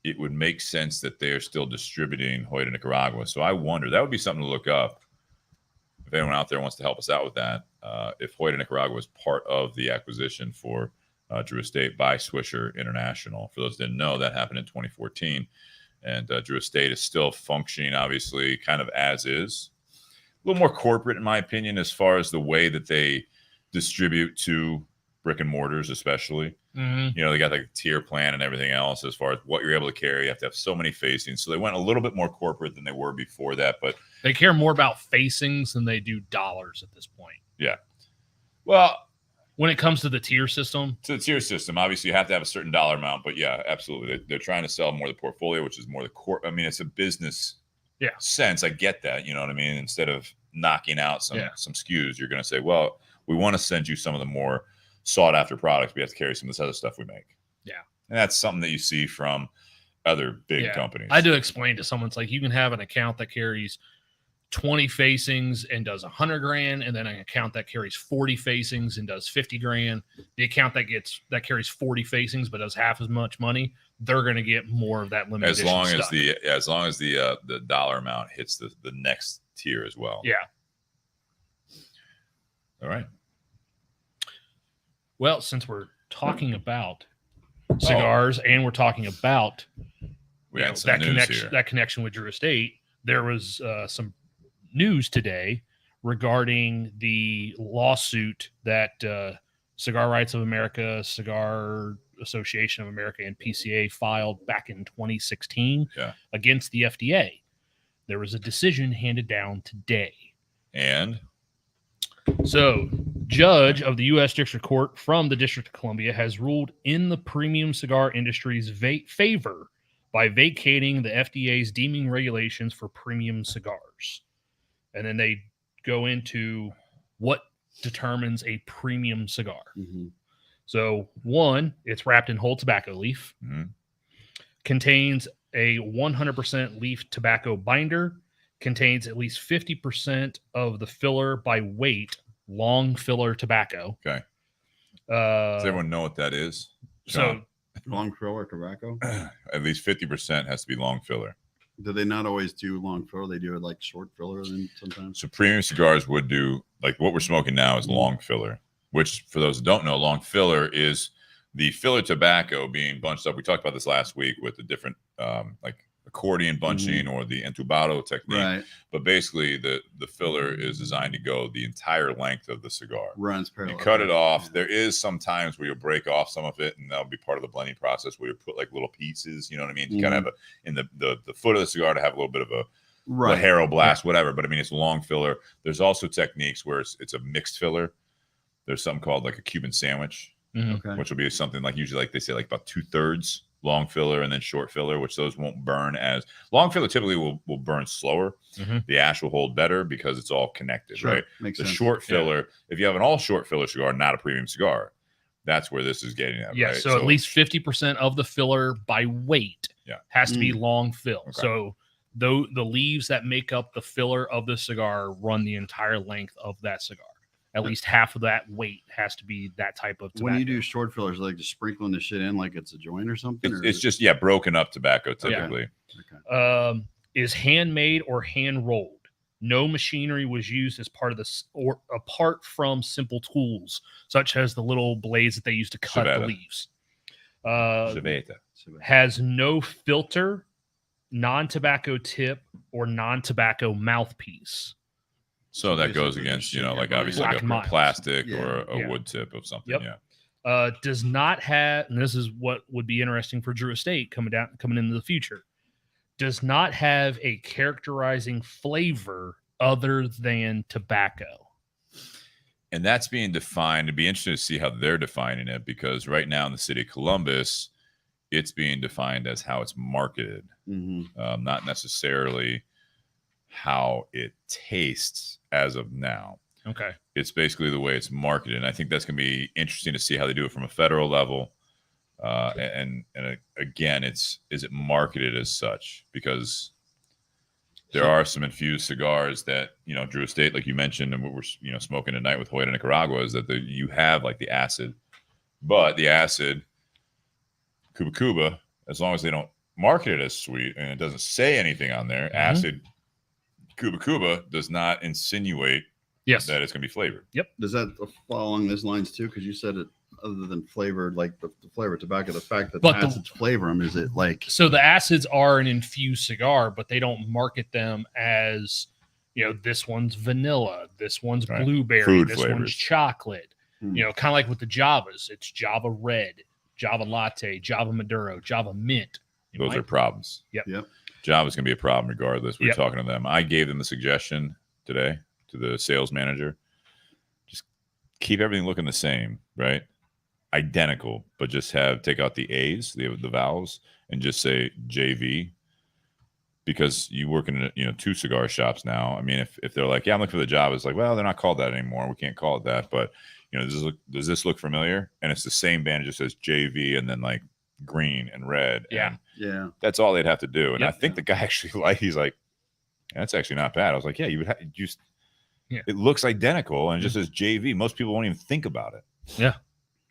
it would make sense that they are still distributing Joya de Nicaragua. So I wonder, that would be something to look up. If anyone out there wants to help us out with that, if Joya de Nicaragua was part of the acquisition for Drew Estate by Swisher International. For those who didn't know, that happened in 2014. And Drew Estate is still functioning, obviously, kind of as is. A little more corporate, in my opinion, as far as the way that they distribute to brick and mortars, especially. They got like a tier plan and everything else as far as what you're able to carry. You have to have so many facings. So they went a little bit more corporate than they were before that. But they care more about facings than they do dollars at this point. Yeah. Well, when it comes to the tier system. To the tier system, obviously you have to have a certain dollar amount, but yeah, absolutely. They're trying to sell more of the portfolio, which is more the core. I mean, it's a business sense. I get that. You know what I mean? Instead of knocking out some SKUs, you're going to say, well, we want to send you some of the more sought after products. We have to carry some of this other stuff we make. Yeah. And that's something that you see from other big companies. I had to explain to someone, it's like you can have an account that carries 20 facings and does 100 grand, and then an account that carries 40 facings and does 50 grand. The account that carries 40 facings but does half as much money, they're going to get more of that limited edition stuff. As long as the dollar amount hits the next tier as well. Yeah. All right. Well, since we're talking about cigars and we're talking about that connection with Drew Estate, there was some news today regarding the lawsuit that Cigar Rights of America, Cigar Association of America, and PCA filed back in 2016 against the FDA. There was a decision handed down today. And so, judge of the U.S. District Court from the District of Columbia has ruled in the premium cigar industry's favor by vacating the FDA's deeming regulations for premium cigars. And then they go into what determines a premium cigar. Mm-hmm. So, one, it's wrapped in whole tobacco leaf, contains a 100% leaf tobacco binder, contains at least 50% of the filler by weight, long filler tobacco. Okay. Does everyone know what that is? So, long filler tobacco? At least 50% has to be long filler. Do they not always do long filler? They do it like short filler then sometimes? So premium cigars would do, like what we're smoking now is long filler, which for those who don't know, long filler is the filler tobacco being bunched up. We talked about this last week with the different like accordion bunching or the entubado technique. Right. But basically the filler is designed to go the entire length of the cigar. Runs parallel. You cut it off. Yeah. There is some times where you'll break off some of it, and that'll be part of the blending process where you put like little pieces, you know what I mean? You kind of have in the foot of the cigar to have a little bit of a harrow blast, whatever. But I mean, it's long filler. There's also techniques where it's a mixed filler. There's something called like a Cuban sandwich, which will be something like usually like they say like about 2/3 long filler and then short filler, which those won't burn as long filler typically will burn slower. The ash will hold better because it's all connected, right? Makes the sense. Short filler, if you have an all short filler cigar, not a premium cigar, that's where this is getting at. Yeah. Right? So at least 50% of the filler by weight has to be long fill. Okay. So the leaves that make up the filler of the cigar run the entire length of that cigar. At least half of that weight has to be that type of tobacco. When you do short fillers, like just sprinkling the shit in like it's a joint or something? It's just, broken up tobacco typically. Okay. Is handmade or hand rolled. No machinery was used as part of this or apart from simple tools, such as the little blades that they use to cut the leaves. Has no filter, non-tobacco tip, or non-tobacco mouthpiece. So that goes against, like obviously like a plastic or a wood tip of something. Does not have, and this is what would be interesting for Drew Estate coming into the future, does not have a characterizing flavor other than tobacco. And that's being defined. It'd be interesting to see how they're defining it, because right now in the city of Columbus, it's being defined as how it's marketed, not necessarily how it tastes as of now. Okay. It's basically the way it's marketed. And I think that's going to be interesting to see how they do it from a federal level. And again, is it marketed as such? Because there are some infused cigars that, Drew Estate, like you mentioned, and what we're, smoking tonight with Joya de Nicaragua, is that you have like the acid, but the acid Cuba, as long as they don't market it as sweet and it doesn't say anything on there, acid Cuba does not insinuate that it's going to be flavored. Yep. Does that fall along those lines too? Because you said it, other than flavored, like the flavor of tobacco, the fact that the acids flavor them, is it like? So the acids are an infused cigar, but they don't market them as, this one's vanilla, this one's blueberry, Food this flavors. One's chocolate. Kind of like with the Javas, it's Java Red, Java Latte, Java Maduro, Java Mint. Those are problems. Yep. Java's going to be a problem regardless. We're talking to them. I gave them the suggestion today to the sales manager. Just keep everything looking the same, right? Identical, but just take out the A's, the vowels, and just say JV. Because you work in, 2 cigar shops now. I mean, if they're like, I'm looking for the Java, it's like, well, they're not called that anymore. We can't call it that. But, does this look familiar? And it's the same band. It just says JV and then like green and red. Yeah. And that's all they'd have to do. And Yep. I think the guy actually he's like, that's actually not bad. I was like, yeah, you would just, it looks identical and it just says JV. Most people won't even think about it. Yeah.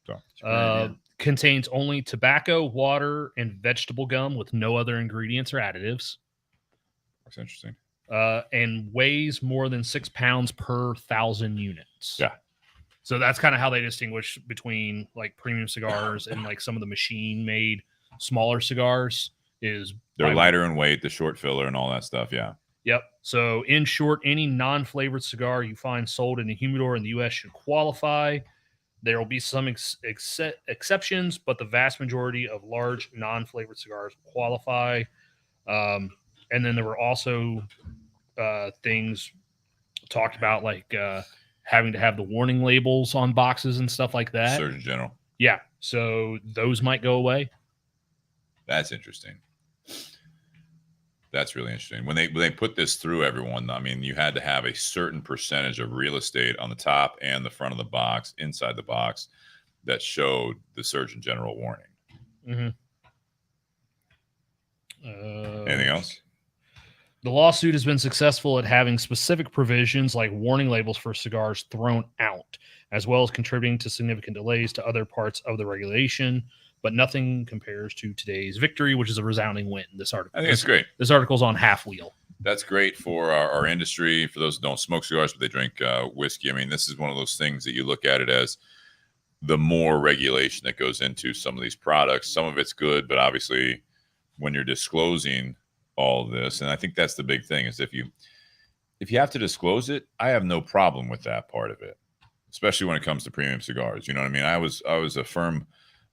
So contains only tobacco, water, and vegetable gum with no other ingredients or additives. that's interesting. And weighs more than 6 pounds per 1,000 units. Yeah. So that's kind of how they distinguish between like premium cigars and like some of the machine made smaller cigars is they're lighter in weight, the short filler and all that stuff. Yeah. Yep. So in short, any non-flavored cigar you find sold in a humidor in the U.S. should qualify. There will be some exceptions, but the vast majority of large non-flavored cigars qualify. And then there were also things talked about like having to have the warning labels on boxes and stuff like that. Surgeon General. Yeah. So those might go away. That's interesting. That's really interesting. When they put this through everyone, I mean, you had to have a certain percentage of real estate on the top and the front of the box, inside the box, that showed the Surgeon General warning. Mm-hmm. Anything else? The lawsuit has been successful at having specific provisions like warning labels for cigars thrown out, as well as contributing to significant delays to other parts of the regulation. But nothing compares to today's victory, which is a resounding win. This article, I think it's great. This article's on Half Wheel. That's great for our industry. For those who don't smoke cigars, but they drink whiskey. I mean, this is one of those things that you look at it as the more regulation that goes into some of these products. Some of it's good, but obviously when you're disclosing all of this, and I think that's the big thing, is if you have to disclose it, I have no problem with that part of it, especially when it comes to premium cigars. You know what I mean? I was a firm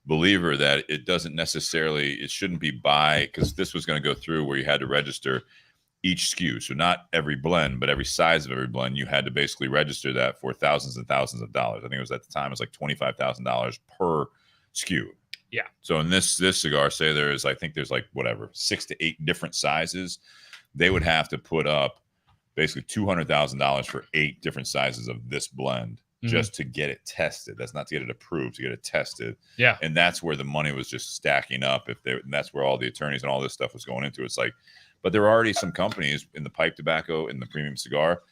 believer that it shouldn't be because this was going to go through where you had to register each SKU. So not every blend, but every size of every blend, you had to basically register that for thousands and thousands of dollars. I think it was at the time, it was like $25,000 per SKU. Yeah. So in this cigar, say there's like whatever, 6 to 8 different sizes. They would have to put up basically $200,000 for 8 different sizes of this blend. Just to get it tested. That's not to get it approved, to get it tested. Yeah. And that's where the money was just stacking up. And that's where all the attorneys and all this stuff was going into. It's like, but there were already some companies in the pipe tobacco, in the premium cigar,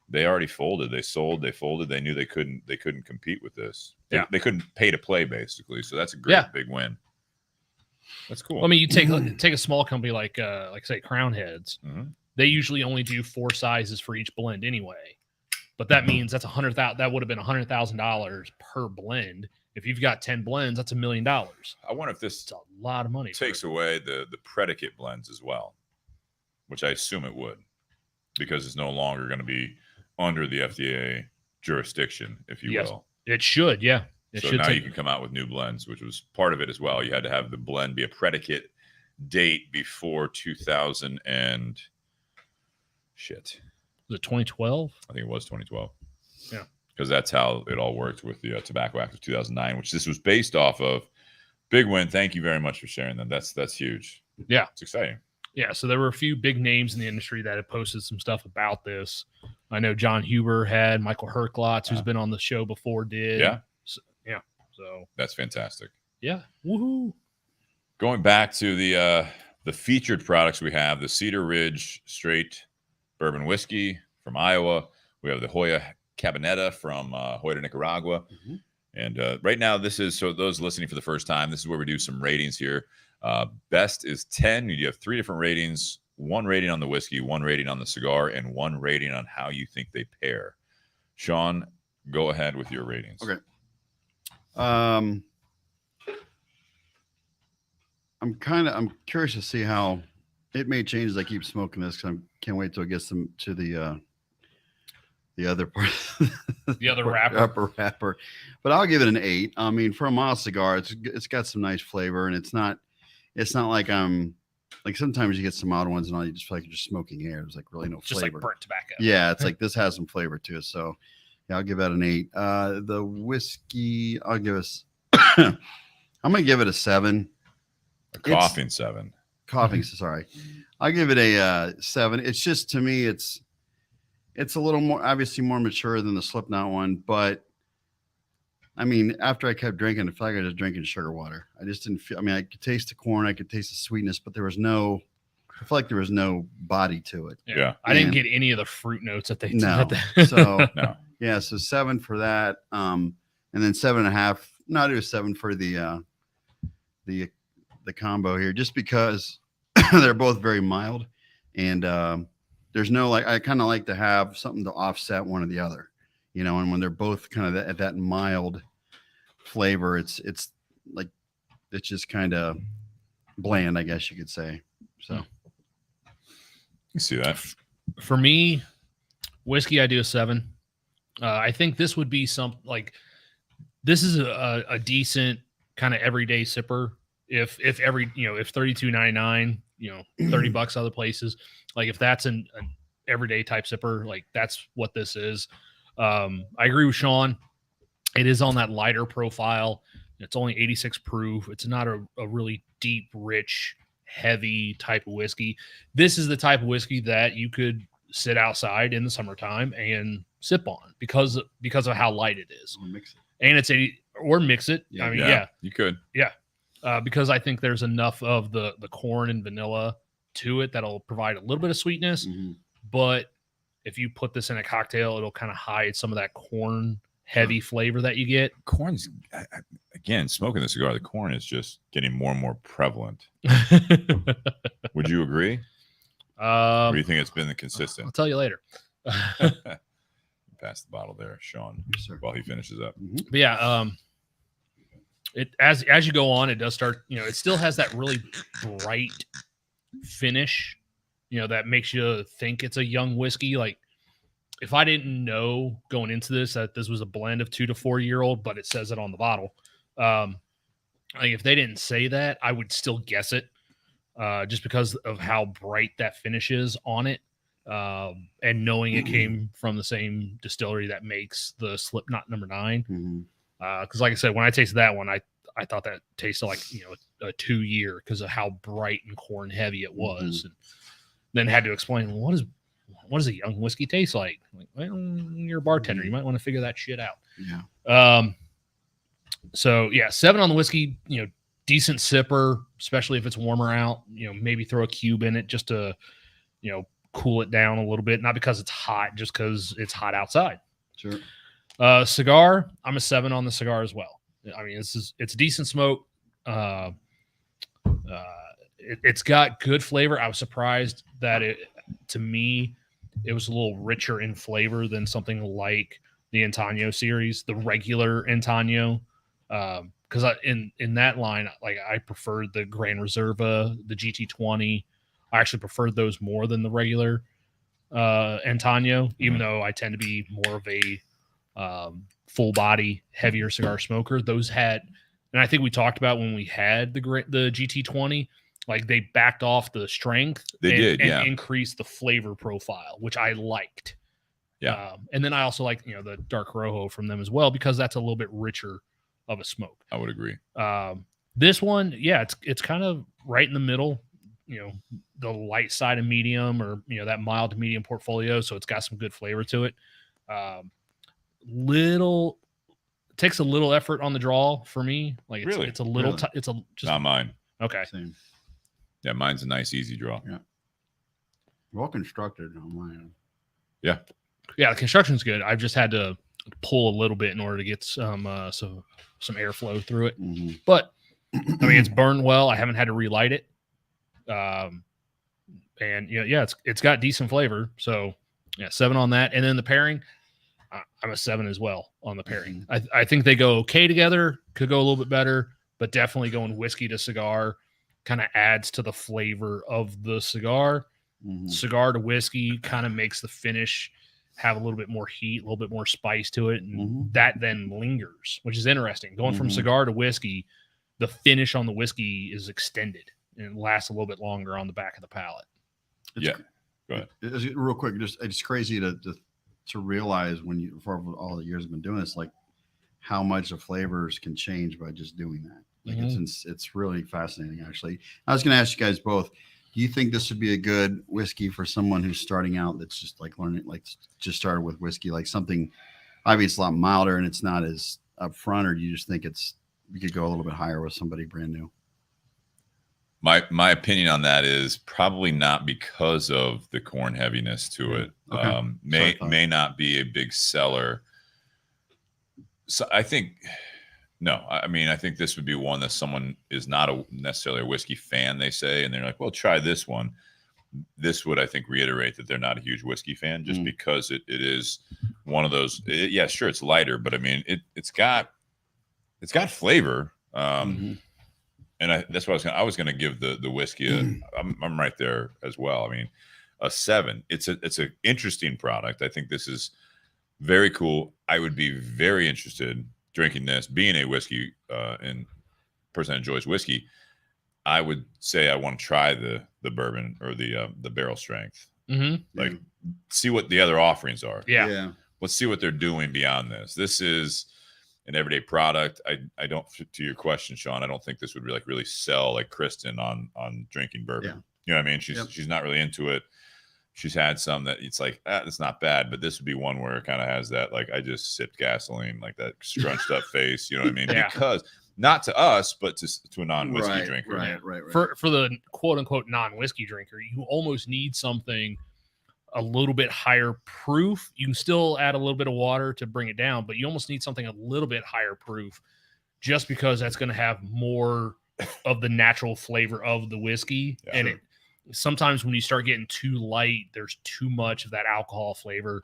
they already folded. They sold, they folded. They knew they couldn't compete with this. They couldn't pay to play, basically. So that's a great big win. That's cool. Well, I mean, you take a small company like say Crown Heads. Mm-hmm. They usually only do 4 sizes for each blend anyway. But that means that's $100,000. That would have been $100,000 per blend. If you've got 10 blends, that's $1 million. I wonder if this it's a lot of money. Takes away the predicate blends as well, which I assume it would, because it's no longer going to be under the FDA jurisdiction, if you will. It should, yeah. So now you can come out with new blends, which was part of it as well. You had to have the blend be a predicate date before 2000 and shit. Was it 2012? I think it was 2012. Yeah. Because that's how it all worked with the Tobacco Act of 2009, which this was based off of. Big win. Thank you very much for sharing that. That's huge. Yeah. It's exciting. Yeah. So there were a few big names in the industry that had posted some stuff about this. I know John Huber had, Michael Herklotz, who's been on the show before, did. Yeah. So that's fantastic. Yeah. Woohoo. Going back to the featured products we have, the Cedar Ridge Straight Bourbon Whiskey from Iowa. We have the Joya Cabinetta from Joya de Nicaragua. Mm-hmm. And right now, this is, so those listening for the first time, this is where we do some ratings here. Best is 10. You have 3 different ratings, 1 rating on the whiskey, 1 rating on the cigar, and 1 rating on how you think they pair. Sean, go ahead with your ratings. Okay. I'm curious to see how it may change as I keep smoking this, because I can't wait till it gets them to the other part, the other wrapper, upper wrapper. But I'll give it an 8. I mean, for a mild cigar, it's got some nice flavor, and it's not like like sometimes you get some mild ones and all you just feel like you're just smoking air. There's like really no just flavor. Like burnt tobacco. Yeah, it's like this has some flavor to it. So yeah, I'll give that an 8. The whiskey, I'll give us. I'm gonna give it a 7. A coughing 7. Coughing, sorry. I'll give it a 7. It's just, to me, it's a little more, obviously more mature than the Slipknot one, but I mean, after I kept drinking, I felt like I was just drinking sugar water. I just didn't feel. I mean, I could taste the corn, I could taste the sweetness, but there was no. I felt like there was no body to it. Yeah. I didn't get any of the fruit notes that they No. did. So No. yeah, so 7 for that, and then 7.5. No, I do a 7 for the combo here, just because they're both very mild, and there's no like. I kind of like to have something to offset one or the other, you know. And when they're both kind of at that mild flavor, it's like it's just kind of bland, I guess you could say. So You see that? For me, whiskey, I do a 7. I think this would be this is a decent kind of everyday sipper. If $32.99, $30 other places, like if that's an everyday type sipper, like that's what this is. I agree with Sean. It is on that lighter profile. It's only 86 proof. It's not a really deep, rich, heavy type of whiskey. This is the type of whiskey that you could sit outside in the summertime and sip on because of how light it is. I'll mix it. And it's or mix it. Yeah. I mean, Yeah, you could. Yeah. Because I think there's enough of the corn and vanilla to it that'll provide a little bit of sweetness. Mm-hmm. But if you put this in a cocktail, it'll kind of hide some of that corn heavy flavor that you get. Corn's again, smoking the cigar, the corn is just getting more and more prevalent. Would you agree? Or do you think it's been consistent? I'll tell you later. Pass the bottle there, Sean, Yes, sir. while he finishes up. Mm-hmm. But yeah, it as you go on, it does start. It still has that really bright finish. That makes you think it's a young whiskey. Like if I didn't know going into this that this was a blend of 2 to 4 year old, but it says it on the bottle. Like if they didn't say that, I would still guess it, just because of how bright that finish is on it. And knowing it came from the same distillery that makes the Slipknot No. 9. Mm-hmm. Because like I said, when I tasted that one, I thought that tasted like a 2 year because of how bright and corn heavy it was, and then had to explain, well, what does a young whiskey taste like? Well, you're a bartender, you might want to figure that shit out. Yeah. So yeah, 7 on the whiskey. Decent sipper, especially if it's warmer out. Maybe throw a cube in it just to cool it down a little bit, not because it's hot, just because it's hot outside. Sure. Cigar, I'm a 7 on the cigar as well. I mean, it's decent smoke. It's got good flavor. I was surprised that to me, it was a little richer in flavor than something like the Antonio series, the regular Antonio. Because in that line, like I preferred the Gran Reserva, the GT20. I actually preferred those more than the regular Antonio, even though I tend to be more of a full body, heavier cigar smoker. Those had, and I think we talked about when we had the GT20, like they backed off the strength. And increased the flavor profile, which I liked. Yeah. And then I also like, the dark Rojo from them as well, because that's a little bit richer of a smoke. I would agree. This one, yeah, it's kind of right in the middle, the light side of medium, or, that mild to medium portfolio. So it's got some good flavor to it. Takes a little effort on the draw for me. Like Really? It's a little, Really? it's just Not mine. okay. Same. Yeah, mine's a nice, easy draw. Yeah. Well constructed on mine. Yeah, the construction's good. I've just had to pull a little bit in order to get some airflow through it. Mm-hmm. But I mean, it's burned well. I haven't had to relight it. And it's got decent flavor. So yeah, 7 on that. And then the pairing, I'm a 7 as well on the pairing. I think they go okay together. Could go a little bit better, but definitely going whiskey to cigar kind of adds to the flavor of the cigar. Mm-hmm. Cigar to whiskey kind of makes the finish have a little bit more heat, a little bit more spice to it, and that then lingers, which is interesting. Going from cigar to whiskey, the finish on the whiskey is extended and it lasts a little bit longer on the back of the palate. Go ahead. It's real quick. It's crazy to realize for all the years I've been doing this, like how much the flavors can change by just doing that. Like it's really fascinating, actually. I was going to ask you guys both, do you think this would be a good whiskey for someone who's starting out, that's just like learning, like just started with whiskey, like something, obviously a lot milder and it's not as up front, or do you just think you could go a little bit higher with somebody brand new? My opinion on that is probably not because of the corn heaviness to it. Okay. May not be a big seller. So I think no. I mean, I think this would be one that someone is not necessarily a whiskey fan, they say, and they're like, well, try this one. This would, I think, reiterate that they're not a huge whiskey fan, just because it is one of those. Yeah, sure, it's lighter, but I mean, it's got flavor. And that's what I was gonna give the whiskey. I'm right there as well. I mean, a 7. It's an interesting product. I think this is very cool. I would be very interested drinking this. Being a whiskey and person that enjoys whiskey, I would say I want to try the bourbon or the barrel strength. Like, see what the other offerings are. Yeah. Let's see what they're doing beyond this. This is an everyday product. I don't, to your question, Sean, I don't think this would really sell like Kristen on drinking bourbon. Yeah. You know what I mean? She's not really into it. She's had some that it's like, that's not bad, but this would be one where it kind of has that, like, I just sipped gasoline, like that scrunched up face. You know what I mean? Yeah. Because not to us, but to a non-whiskey drinker. Right. For the quote unquote non-whiskey drinker, you almost need something a little bit higher proof. You can still add a little bit of water to bring it down, but you almost need something a little bit higher proof, just because that's going to have more of the natural flavor of the whiskey. Yeah, and sure. Sometimes when you start getting too light, there's too much of that alcohol flavor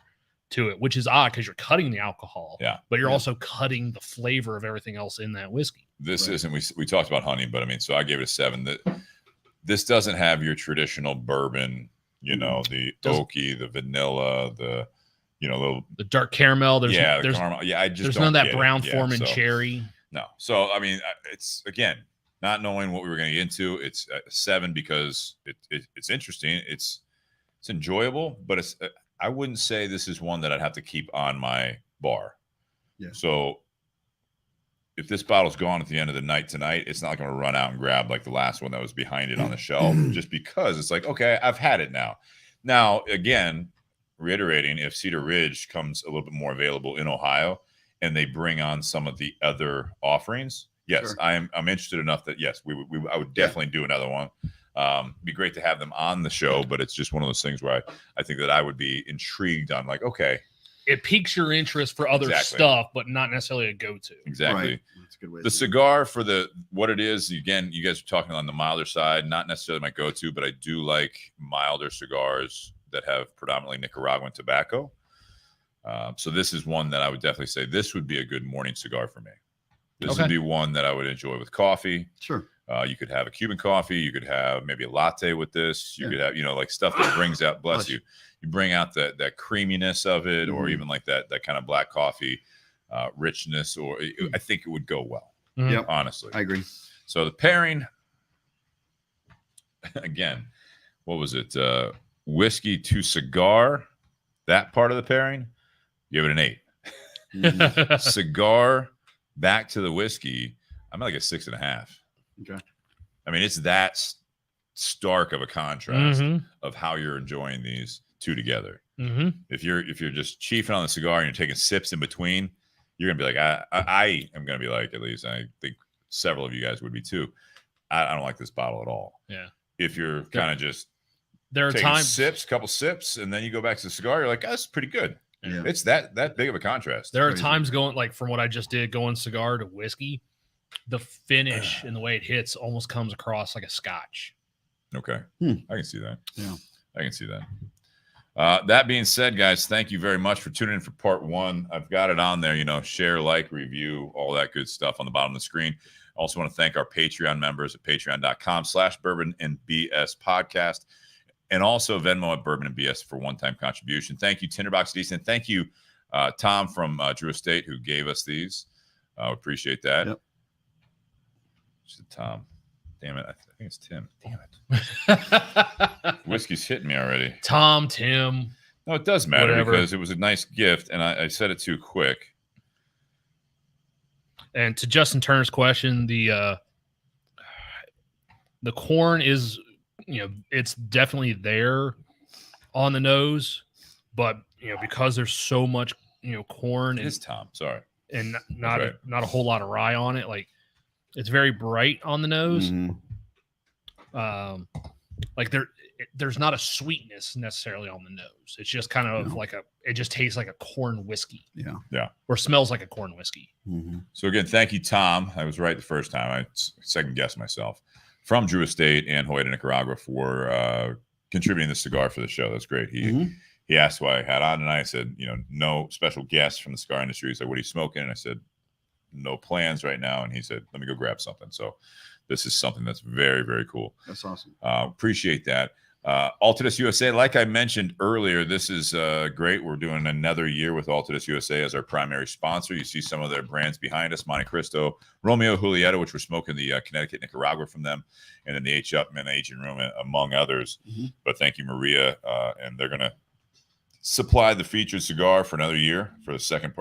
to it, which is odd because you're cutting the alcohol, but you're also cutting the flavor of everything else in that whiskey. This isn't, we talked about honey, but I mean, so I gave it a 7. This doesn't have your traditional bourbon, the oaky, the vanilla, the dark caramel. There's caramel. Yeah, there's none of that brown form and cherry. No. So, I mean, it's, again, not knowing what we were going to get into, it's a 7 because it's interesting. It's enjoyable, but I wouldn't say this is one that I'd have to keep on my bar. Yeah. So if this bottle's gone at the end of the night tonight, it's not going to run out and grab like the last one that was behind it on the shelf, just because it's like, okay, I've had it now. Now, again, reiterating, if Cedar Ridge comes a little bit more available in Ohio and they bring on some of the other offerings, yes, sure. I'm interested enough that, yes, I would definitely do another one. Be great to have them on the show, but it's just one of those things where I think that I would be intrigued on, like, okay, it piques your interest for other stuff, but not necessarily a go-to. Exactly. Right. That's a good way. The cigar, for what it is, again, you guys are talking on the milder side, not necessarily my go-to, but I do like milder cigars that have predominantly Nicaraguan tobacco. So this is one that I would definitely say this would be a good morning cigar for me. This would be one that I would enjoy with coffee. Sure. You could have a Cuban coffee. You could have maybe a latte with this. You could have, like stuff that brings out, bless you. You bring out that creaminess of it, or even like that kind of black coffee richness, or I think it would go well. Yeah, honestly. I agree. So the pairing, again, what was it? Whiskey to cigar, that part of the pairing, give it an 8. Cigar back to the whiskey, I'm like a 6.5. Okay. I mean, it's that stark of a contrast of how you're enjoying these two together. If you're just chiefing on the cigar and you're taking sips in between, you're gonna be like, I am gonna be like, at least I think several of you guys would be too. I don't like this bottle at all. Yeah. If you're kind of just there are times couple sips, and then you go back to the cigar, you're like, oh, that's pretty good. Yeah. It's that big of a contrast. There are times going, like, from what I just did, going cigar to whiskey, the finish and the way it hits almost comes across like a scotch. Okay. I can see that. Yeah. I can see that. That being said, guys, thank you very much for tuning in for part 1. I've got it on there, share, like, review, all that good stuff on the bottom of the screen. I also want to thank our Patreon members at patreon.com/bourbon and BS podcast, and also Venmo at Bourbon and BS for one-time contribution. Thank you, Tinder Box at Easton. Thank you, Tom from Drew Estate, who gave us these. Appreciate that. Yep. Tom. Damn it. I think it's Tim. Damn it. Whiskey's hitting me already. Tim. No, it does matter Whatever. Because it was a nice gift, and I said it too quick. And to Justin Turner's question, the corn is, it's definitely there on the nose, but because there's so much, corn. It is Tom. Sorry. and not a whole lot of rye on it. Like it's very bright on the nose. Like there's not a sweetness necessarily on the nose. It's just kind of it just tastes like a corn whiskey. Yeah. Or smells like a corn whiskey. So again, thank you, Tom. I was right the first time. I second guessed myself. From Drew Estate and Joya de Nicaragua for contributing the cigar for the show. That's great. He asked why I had on, and I said, no special guests from the cigar industry. He said, what are you smoking? And I said, no plans right now. And he said, let me go grab something. So this is something that's very, very cool. That's awesome. Appreciate that. Altadis USA, like I mentioned earlier, this is great. We're doing another year with Altadis USA as our primary sponsor. You see some of their brands behind us, Monte Cristo, Romeo Julieta, which we're smoking the Connecticut Nicaragua from them, and then the H. Upman Aging Room, among others. But thank you, Maria. And they're going to supply the featured cigar for another year for the second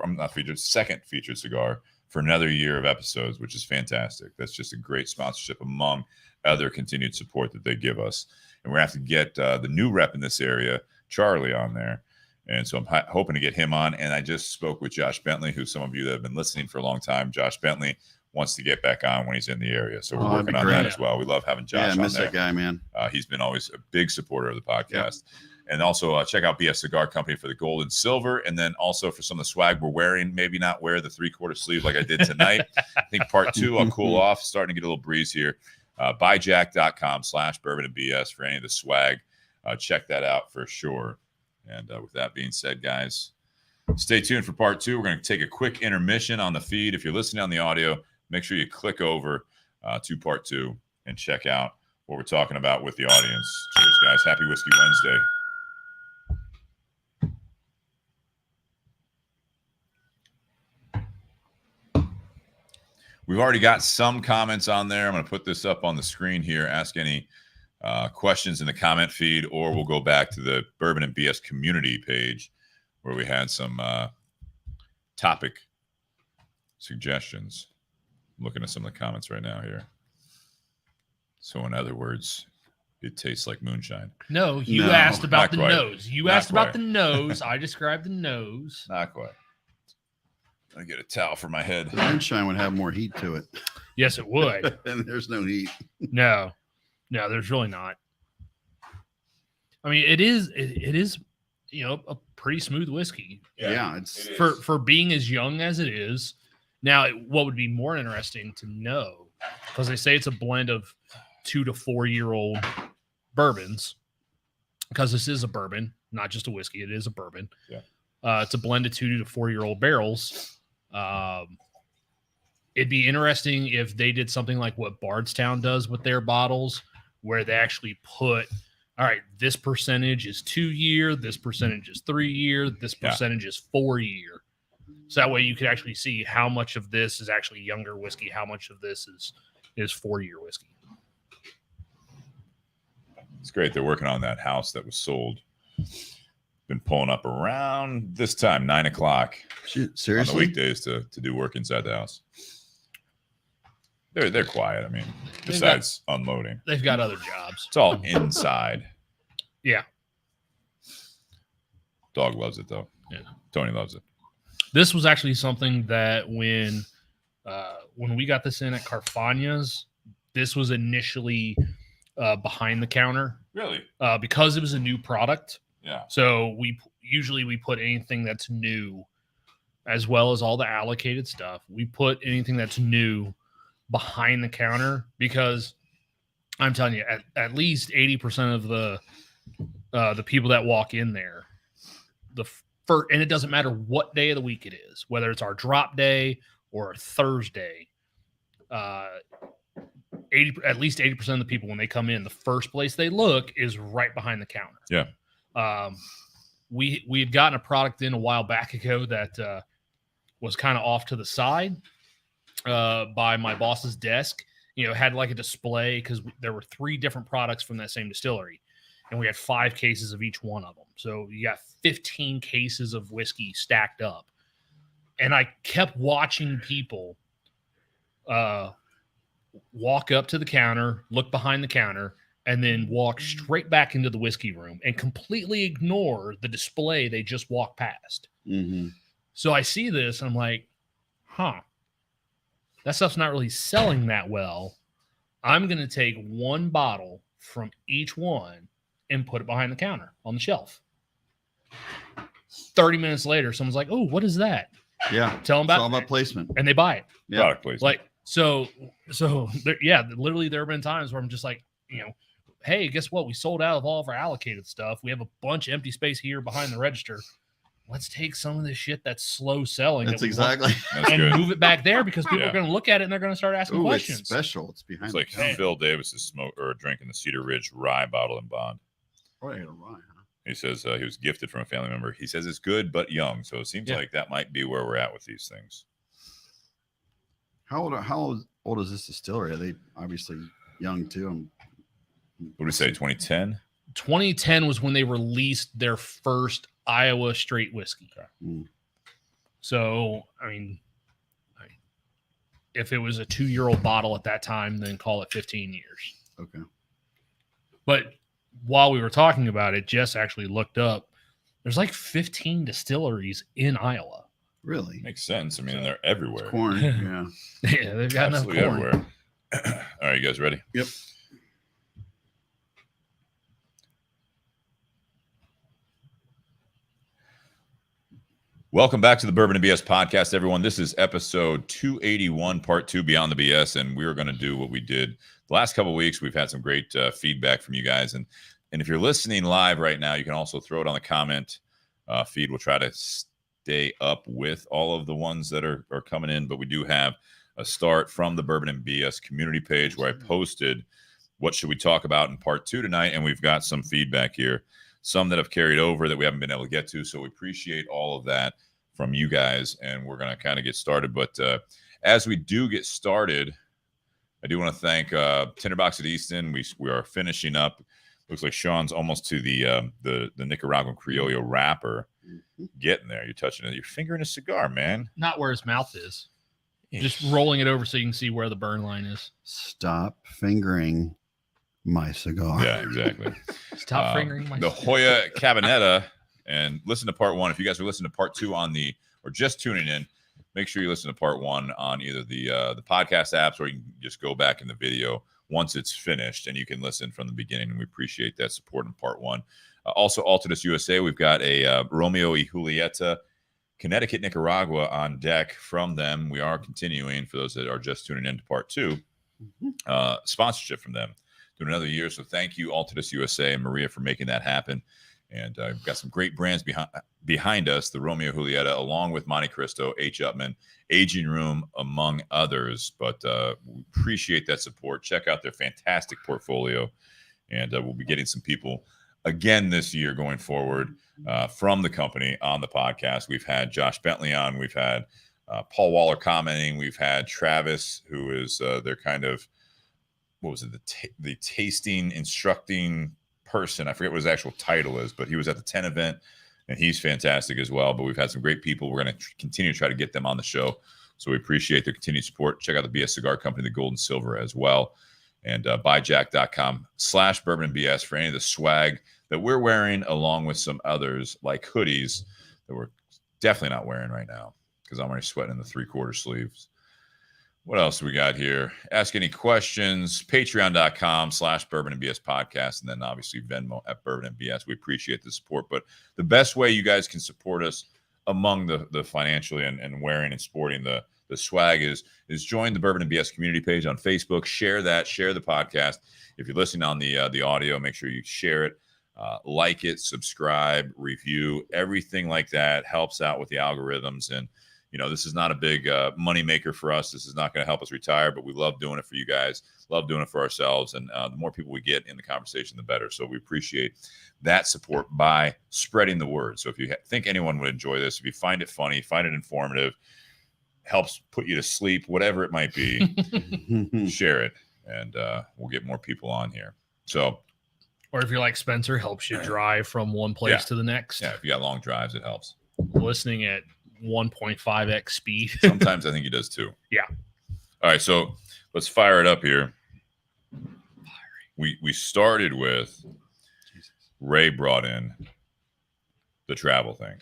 featured cigar for another year of episodes, which is fantastic. That's just a great sponsorship among other continued support that they give us. And we're going to have to get the new rep in this area, Charlie, on there. And so I'm hoping to get him on. And I just spoke with Josh Bentley, who some of you that have been listening for a long time, Josh Bentley wants to get back on when he's in the area. So we're working on that as well. We love having Josh on there. I miss that guy, man. He's been always a big supporter of the podcast. And also check out BS Cigar Company for the gold and silver. And then also for some of the swag we're wearing, maybe not wear the 3/4 sleeve like I did tonight. I think part 2, I'll cool off, starting to get a little breeze here. Buyjack.com/bourbon and BS for any of the swag. Check that out for sure. And with that being said, guys, stay tuned for part 2. We're going to take a quick intermission on the feed. If you're listening on the audio, make sure you click over to part 2 and check out what we're talking about with the audience. Cheers, guys. Happy Whiskey Wednesday. We've already got some comments on there. I'm going to put this up on the screen here. Ask any questions in the comment feed, or we'll go back to the Bourbon and BS community page where we had some topic suggestions. I'm looking at some of the comments right now here. So in other words, it tastes like moonshine. No, you asked about the quite. Nose. You asked about the nose. I described the nose. Not quite. I get a towel for my head. The moonshine would have more heat to it. Yes, it would. And there's no heat. No, there's really not. I mean, it is, a pretty smooth whiskey. Yeah, it's for being as young as it is. Now, what would be more interesting to know, because they say it's a blend of 2 to 4 year old bourbons, because this is a bourbon, not just a whiskey. It is a bourbon. Yeah. It's a blend of 2 to 4 year old barrels. It'd be interesting if they did something like what Bardstown does with their bottles, where they actually put, all right, this percentage is 2 year, this percentage is 3 year, this percentage is 4 year. So that way you could actually see how much of this is actually younger whiskey, how much of this is 4 year whiskey. It's great. They're working on that house that was sold. Been pulling up around this time, 9 o'clock. Seriously? On the weekdays to do work inside the house. They're quiet. I mean, besides unloading. They've got other jobs. It's all inside. Yeah. Dog loves it, though. Yeah. Tony loves it. This was actually something that when we got this in at Carfagna's, this was initially behind the counter. Really? Because it was a new product. Yeah. So we put anything that's new, as well as all the allocated stuff. We put anything that's new behind the counter, because I'm telling you, at least 80% of the people that walk in there, and it doesn't matter what day of the week it is, whether it's our drop day or a Thursday, at least 80% of the people, when they come in, the first place they look is right behind the counter. Yeah. We had gotten a product in a while back ago that was kind of off to the side by my boss's desk. Had like a display, because there were 3 different products from that same distillery, and we had 5 cases of each one of them. So you got 15 cases of whiskey stacked up. And I kept watching people walk up to the counter, look behind the counter, and then walk straight back into the whiskey room and completely ignore the display they just walked past. Mm-hmm. So I see this, and I'm like, that stuff's not really selling that well. I'm going to take one bottle from each one and put it behind the counter on the shelf. 30 minutes later, someone's like, "Oh, what is that?" Yeah. Tell them It's all about about placement. and they buy it. Yeah. Product placement. Like, literally there have been times where I'm just like, hey, guess what? We sold out of all of our allocated stuff. We have a bunch of empty space here behind the register. Let's take some of this shit that's slow selling. That's that we exactly. That's and good. move it back there because people Yeah. are going to look at it and they're going to start asking Ooh, questions. it's special. It's behind It's the like counter. Phil Davis is drinking the Cedar Ridge rye bottle in Bond. Oh, I got a rye, huh? He says he was gifted from a family member. He says it's good but young, so it seems like that might be where we're at with these things. How old is this distillery? Are they obviously young too? What do we say? 2010. 2010 was when they released their first Iowa straight whiskey. Mm. So, I mean, if it was a 2-year-old bottle at that time, then call it 15 years. Okay. But while we were talking about it, Jess actually looked up. There's like 15 distilleries in Iowa. Really? Makes sense. I mean, they're everywhere. It's corn. Yeah. Yeah, they've got Absolutely enough corn. everywhere. All right, you guys ready? Yep. Welcome back to the Bourbon and BS podcast, everyone. This is episode 281, part 2, Beyond the BS, and we're going to do what we did the last couple of weeks. We've had some great feedback from you guys, and if you're listening live right now, you can also throw it on the comment feed. We'll try to stay up with all of the ones that are coming in, but we do have a start from the Bourbon and BS community page where I posted what should we talk about in part 2 tonight, and we've got some feedback here, some that have carried over that we haven't been able to get to, so we appreciate all of that from you guys, and we're going to kind of get started. But as we do get started, I do want to thank Tinder Box at Easton. We are finishing up. Looks like Sean's almost to the Nicaraguan Criollo wrapper. Getting there. You're touching it. You're fingering a cigar, man. Not where his mouth is. Just rolling it over so you can see where the burn line is. Stop fingering my cigar. Yeah, exactly. Stop fingering my the Joya Cabinetta. And listen to part 1. If you guys are listening to part 2 or just tuning in, make sure you listen to part 1 on either the podcast apps, or you can just go back in the video once it's finished and you can listen from the beginning. And we appreciate that support in part 1. Also, Altadis USA, we've got a Romeo y Julieta, Connecticut, Nicaragua on deck from them. We are continuing, for those that are just tuning in to part 2, sponsorship from them through another year. So thank you, Altadis USA and Maria, for making that happen. And we've got some great brands behind us, the Romeo Julieta, along with Monte Cristo, H. Upman, Aging Room, among others. But we appreciate that support. Check out their fantastic portfolio. And we'll be getting some people again this year going forward from the company on the podcast. We've had Josh Bentley on. We've had Paul Waller commenting. We've had Travis, who is their kind of, what was it, the tasting, instructing person. I forget what his actual title is, but he was at the 10 event, and he's fantastic as well. But we've had some great people. We're going to continue to try to get them on the show. So we appreciate their continued support. Check out the BS Cigar Company, the Gold and Silver as well. And buyjack.com/bourbonandbs for any of the swag that we're wearing, along with some others like hoodies that we're definitely not wearing right now because I'm already sweating in the 3/4 sleeves. What else we got here? Ask any questions. Patreon.com/bourbonandbs podcast. And then obviously Venmo at Bourbon and BS. We appreciate the support. But the best way you guys can support us among the financially and wearing and sporting the swag is join the Bourbon and BS community page on Facebook. Share that. Share the podcast. If you're listening on the audio, make sure you share it. Like it, subscribe, review. Everything like that helps out with the algorithms. And this is not a big money maker for us. This is not going to help us retire, but we love doing it for you guys, love doing it for ourselves. And the more people we get in the conversation, the better. So we appreciate that support by spreading the word. So if you think anyone would enjoy this, if you find it funny, find it informative, helps put you to sleep, whatever it might be, share it. And we'll get more people on here. So, or if you're like Spencer, helps you drive from one place to the next. Yeah, if you got long drives, it helps. Listening at 1.5x speed. Sometimes I think he does too. Yeah. All right, so let's fire it up here. We started with Ray brought in the travel thing.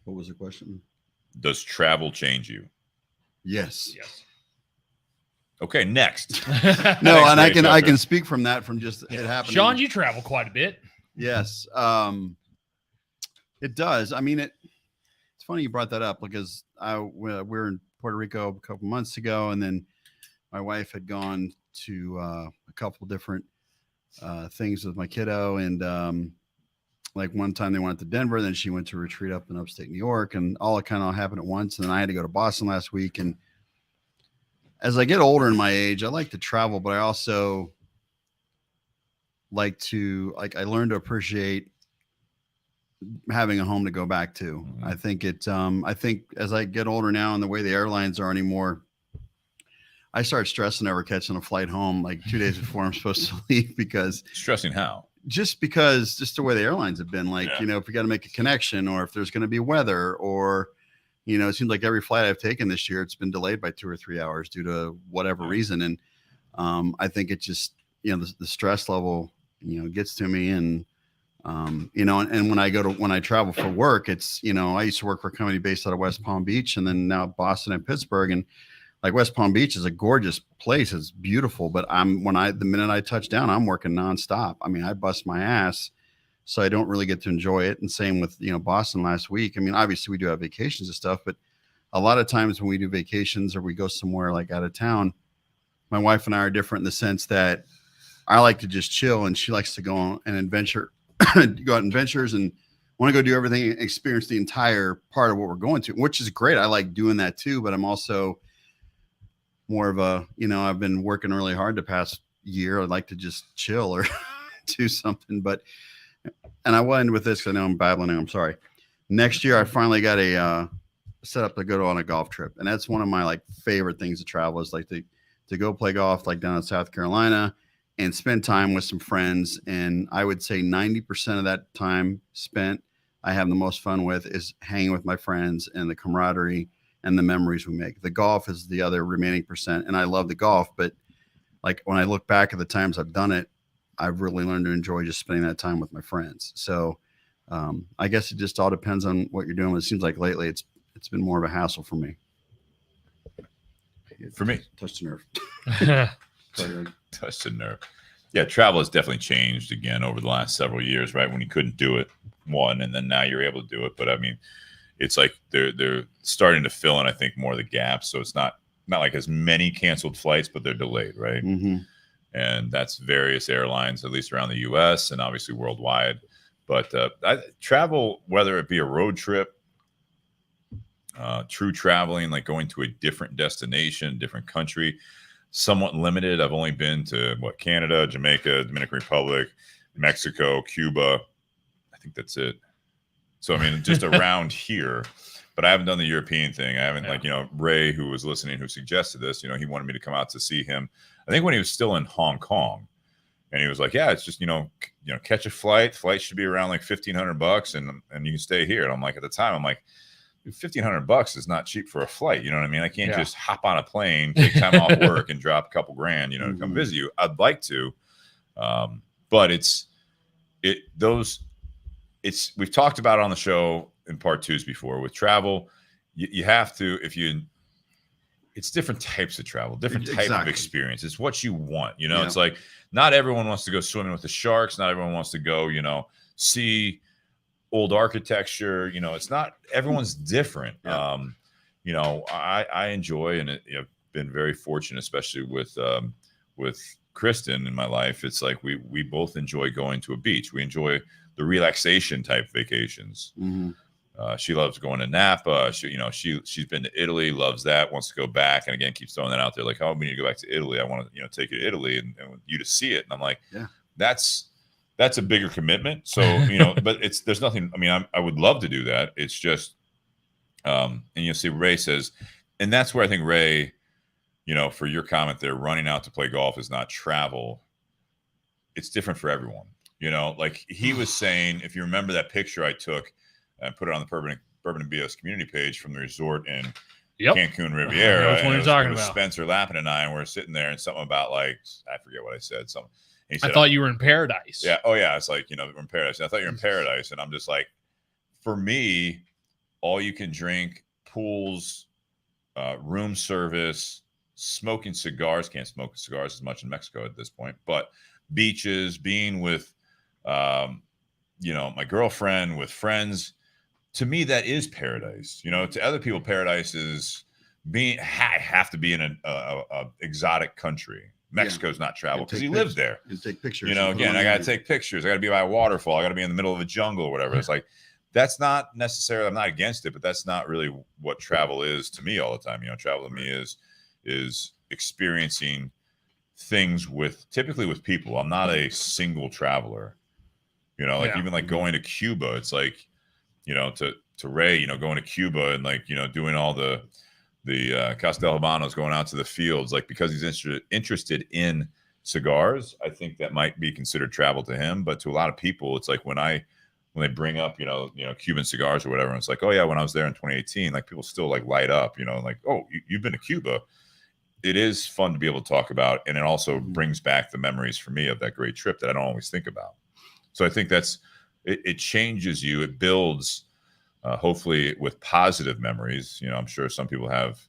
What was the question? Does travel change you? Yes. Okay, next. No, Thanks, and Ray I Tucker. can speak from that, from just it happening. Sean, you travel quite a bit. Yes. It does. I mean, it's funny you brought that up, because we were in Puerto Rico a couple months ago, and then my wife had gone to a couple different things with my kiddo, and like one time they went to Denver, then she went to a retreat up in upstate New York, and all it kind of happened at once. And then I had to go to Boston last week. And as I get older in my age, I like to travel, but I also like to, I learn to appreciate having a home to go back to. I think I think as I get older now, and the way the airlines are anymore, I start stressing over catching a flight home like 2 days before I'm supposed to leave, because Stressing how? just the way the airlines have been, like, if we got to make a connection, or if there's going to be weather, or, it seems like every flight I've taken this year, it's been delayed by 2 or 3 hours due to whatever reason. And I think it just, the stress level, gets to me. And, and when I travel for work, it's, I used to work for a company based out of West Palm Beach, and then now Boston and Pittsburgh. And like West Palm Beach is a gorgeous place. It's beautiful, but the minute I touch down, I'm working nonstop. I mean, I bust my ass, so I don't really get to enjoy it. And same with, Boston last week. I mean, obviously we do have vacations and stuff, but a lot of times when we do vacations or we go somewhere like out of town, my wife and I are different in the sense that I like to just chill, and she likes to go on an adventure, go out on adventures, and want to go do everything, experience the entire part of what we're going to, which is great. I like doing that too, but I'm also more of a, I've been working really hard the past year. I'd like to just chill or do something, and I will end with this, because I know I'm babbling. I'm sorry. Next year, I finally got a set up to go on a golf trip. And that's one of my favorite things to travel, is to go play golf, like down in South Carolina, and spend time with some friends. And I would say 90% of that time spent, I have the most fun with, is hanging with my friends and the camaraderie and the memories we make. The golf is the other remaining percent. And I love the golf, but when I look back at the times I've done it, I've really learned to enjoy just spending that time with my friends. So I guess it just all depends on what you're doing. It seems like lately it's been more of a hassle for me. Touched a nerve. Touched a nerve. Yeah, travel has definitely changed again over the last several years, right? When you couldn't do it, and then now you're able to do it. But I mean, it's like they're starting to fill in, I think, more of the gaps. So it's not like as many canceled flights, but they're delayed, right? Mm-hmm. And that's various airlines, at least around the U.S. and obviously worldwide. But I travel, whether it be a road trip, true traveling, like going to a different destination, different country, somewhat limited. I've only been to Canada, Jamaica, Dominican Republic, Mexico, Cuba. I think that's it. So, I mean, just around here, but I haven't done the European thing. I haven't Ray, who was listening, who suggested this, he wanted me to come out to see him. I think when he was still in Hong Kong, and he was like, yeah, it's just, catch a flight. Flight should be around like $1,500 and you can stay here. And I'm like, at the time, I'm like, $1,500 is not cheap for a flight. You know what I mean? I can't just hop on a plane, take time off work, and drop a couple grand, to come visit you. I'd like to, but we've talked about it on the show in part 2s before. With travel, you have to, it's different types of travel, different type of experience. It's what you want. It's like, not everyone wants to go swimming with the sharks. Not everyone wants to go, see old architecture. It's not, everyone's different. I enjoy, and I've been very fortunate, especially with Kristen in my life. It's like we both enjoy going to a beach. We enjoy the relaxation type vacations. Mm-hmm. She loves going to Napa. She's been to Italy, loves that, wants to go back, and again keeps throwing that out there. Like, oh, we need to go back to Italy. I want to, take you to Italy and you to see it. And I'm like, yeah, that's a bigger commitment. So but there's nothing. I mean, I would love to do that. It's just, and you'll see Ray says, and that's where I think Ray, for your comment there, running out to play golf is not travel. It's different for everyone. Like he was saying, if you remember that picture I took and put it on the Bourbon and BS community page from the resort in Cancun Riviera. Which one you're talking about? Spencer Lappin and I, and we're sitting there, and something about I forget what I said. Something. He said, I thought you were in paradise. Yeah. Oh yeah. It's like, we're in paradise. And I thought you were in paradise. And I'm just like, for me, all you can drink, pools, room service, smoking cigars. Can't smoke cigars as much in Mexico at this point, but beaches, being with, my girlfriend, with friends. To me, that is paradise. To other people, paradise is have to be in an exotic country. Mexico's not travel because he lives there. And take pictures. Again, I got to take pictures. I got to be by a waterfall. I got to be in the middle of a jungle or whatever. It's like, that's not necessarily, I'm not against it, but that's not really what travel is to me all the time. Travel to me is experiencing things typically with people. I'm not a single traveler. Even like going to Cuba, it's like, to Ray, going to Cuba and like, doing all the Castelhabanos, going out to the fields, like, because he's interested in cigars. I think that might be considered travel to him, but to a lot of people, it's like when they bring up, Cuban cigars or whatever, and it's like, oh yeah, when I was there in 2018, like people still like light up, like, oh, you've been to Cuba. It is fun to be able to talk about, and it also brings back the memories for me of that great trip that I don't always think about. So I think it changes you. It builds, hopefully with positive memories. I'm sure some people have,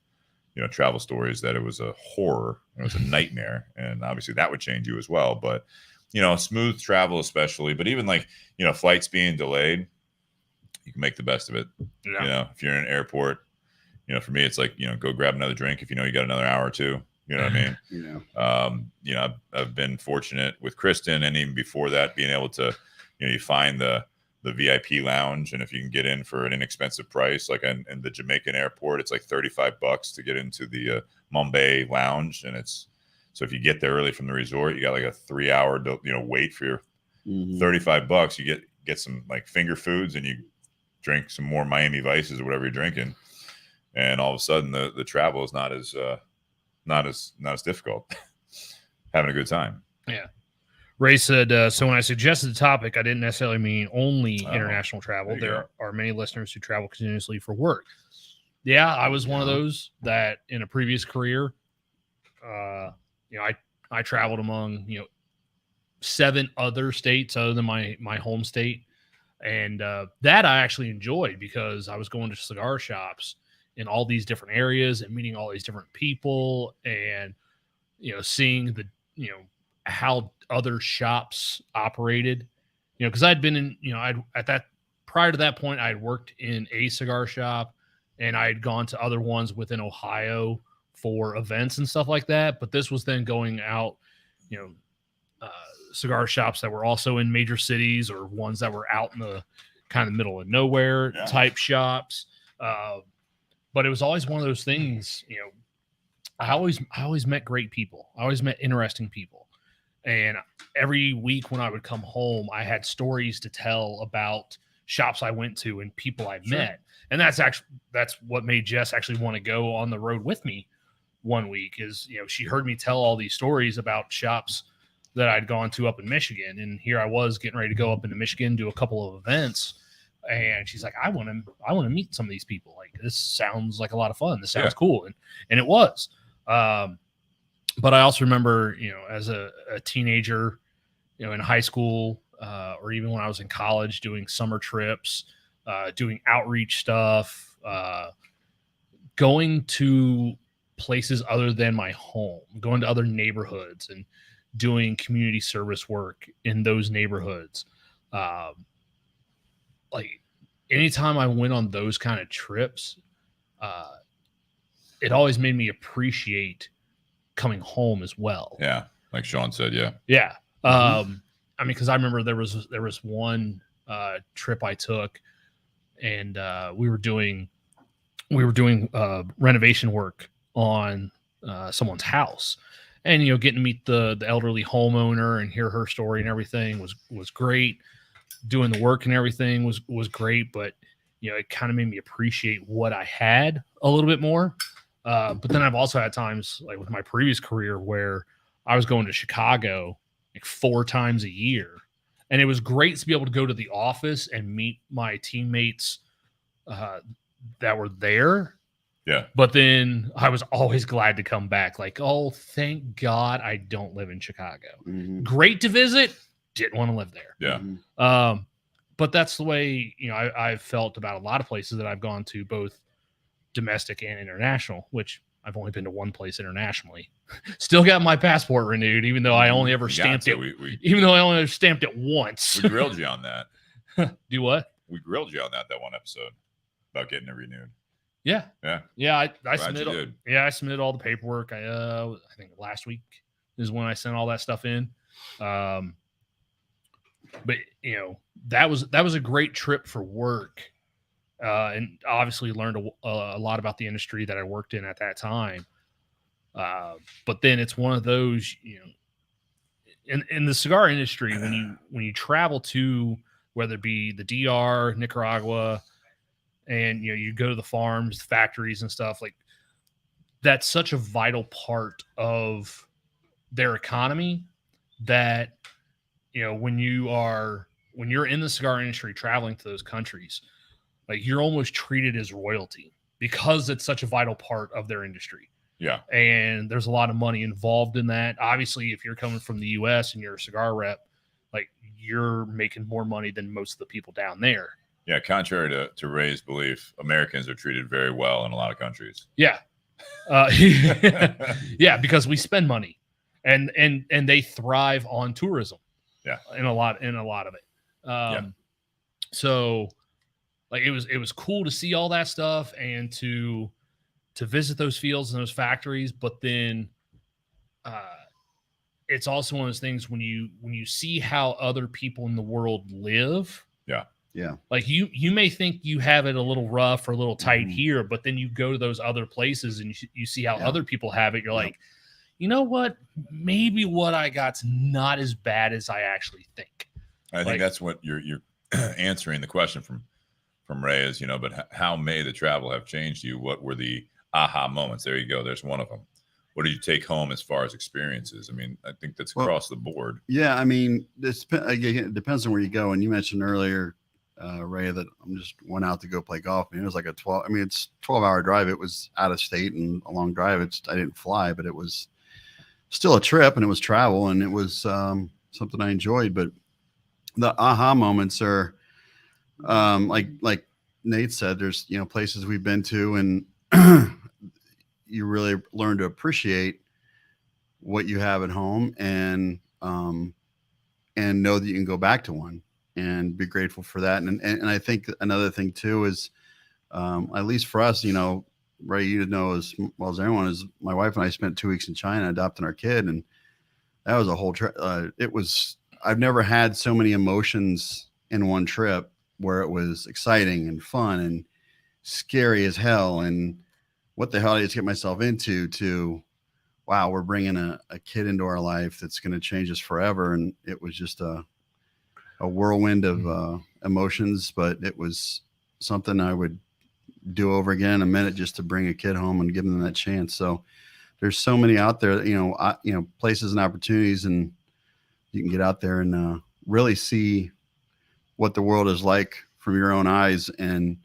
travel stories that it was a horror, it was a nightmare, and obviously that would change you as well. But, smooth travel especially, but even like, flights being delayed, you can make the best of it. Yeah. If you're in an airport, for me, it's like, go grab another drink if you got another hour or two. You know what I mean? I've been fortunate with Kristen, and even before that, being able to, you find the VIP lounge, and if you can get in for an inexpensive price, like in the Jamaican airport, it's like $35 to get into the Mumbai lounge, and so if you get there early from the resort, you got like a 3-hour wait for your $35. You get some like finger foods, and you drink some more Miami Vices or whatever you're drinking, and all of a sudden the travel is not as difficult. Having a good time. Yeah. Ray said, so when I suggested the topic, I didn't necessarily mean only international travel. There are many listeners who travel continuously for work. Yeah, I was one of those that in a previous career, I traveled among, 7 other states other than my home state. And that I actually enjoyed because I was going to cigar shops in all these different areas and meeting all these different people and, seeing how other shops operated, because I'd been in, prior to that point, I'd worked in a cigar shop and I'd gone to other ones within Ohio for events and stuff like that. But this was then going out, cigar shops that were also in major cities or ones that were out in the kind of middle of nowhere type shops. But it was always one of those things, I always met great people. I always met interesting people. And every week when I would come home, I had stories to tell about shops I went to and people I met. And that's what made Jess actually want to go on the road with me one week is, she heard me tell all these stories about shops that I'd gone to up in Michigan. And here I was getting ready to go up into Michigan, do a couple of events. And she's like, I want to meet some of these people. Like, this sounds like a lot of fun. This sounds cool. And it was. But I also remember, as a teenager, in high school, or even when I was in college, doing summer trips, doing outreach stuff, going to places other than my home, going to other neighborhoods and doing community service work in those neighborhoods. Like anytime I went on those kind of trips, it always made me appreciate coming home as well. Yeah. Like Sean said. Yeah. Yeah. I mean, cause I remember there was one trip I took and we were doing renovation work on someone's house and, getting to meet the elderly homeowner and hear her story and everything was great. Doing the work and everything was great, but it kind of made me appreciate what I had a little bit more. But then I've also had times like with my previous career where I was going to Chicago like 4 times a year. And it was great to be able to go to the office and meet my teammates that were there. Yeah. But then I was always glad to come back. Like, oh, thank God I don't live in Chicago. Mm-hmm. Great to visit. Didn't want to live there. Yeah. But that's the way, I've felt about a lot of places that I've gone to, both domestic and international, which I've only been to one place internationally. Still got my passport renewed, even though I only ever stamped it. Even though I only ever stamped it once. We grilled you on that. Do what? We grilled you on that one episode about getting it renewed. Yeah. I submitted. I submitted all the paperwork. I think last week is when I sent all that stuff in. But that was a great trip for work, and obviously learned a lot about the industry that I worked in at that time. But then it's one of those, in the cigar industry, when you travel to, whether it be the DR, Nicaragua, and you go to the farms, factories and stuff, like that's such a vital part of their economy that when you're in the cigar industry traveling to those countries, like you're almost treated as royalty because it's such a vital part of their industry. Yeah. And there's a lot of money involved in that. Obviously, if you're coming from the US and you're a cigar rep, like you're making more money than most of the people down there. Yeah, contrary to Ray's belief, Americans are treated very well in a lot of countries. Yeah. Yeah, because we spend money and they thrive on tourism. Yeah. In a lot of it. So like it was cool to see all that stuff and to visit those fields and those factories, but then it's also one of those things when you see how other people in the world live. Yeah. Like you may think you have it a little rough or a little tight here, but then you go to those other places and you see how other people have it. You're like, you know what? Maybe what I got's not as bad as I actually think. I think that's what you're answering the question from Ray is, but how may the travel have changed you? What were the aha moments? There you go. There's one of them. What did you take home as far as experiences? I mean, I think that's across the board. Yeah. I mean, it depends on where you go. And you mentioned earlier, Ray, that I'm just went out to go play golf. And it was like it's 12-hour drive. It was out of state and a long drive. I didn't fly, but it was still a trip and it was travel and it was something I enjoyed. But the aha moments are like Nate said, there's, places we've been to and you really learn to appreciate what you have at home and know that you can go back to one and be grateful for that. And I think another thing too is, at least for us, Ray, you know as well as everyone, is my wife and I spent 2 weeks in China adopting our kid, and that was a whole trip. I've never had so many emotions in one trip where it was exciting and fun and scary as hell and what the hell did I just get myself into, to wow, we're bringing a kid into our life that's going to change us forever. And it was just a whirlwind of emotions, but it was something I would do over again in a minute just to bring a kid home and give them that chance. So there's so many out there, places and opportunities, and you can get out there and really see what the world is like from your own eyes, and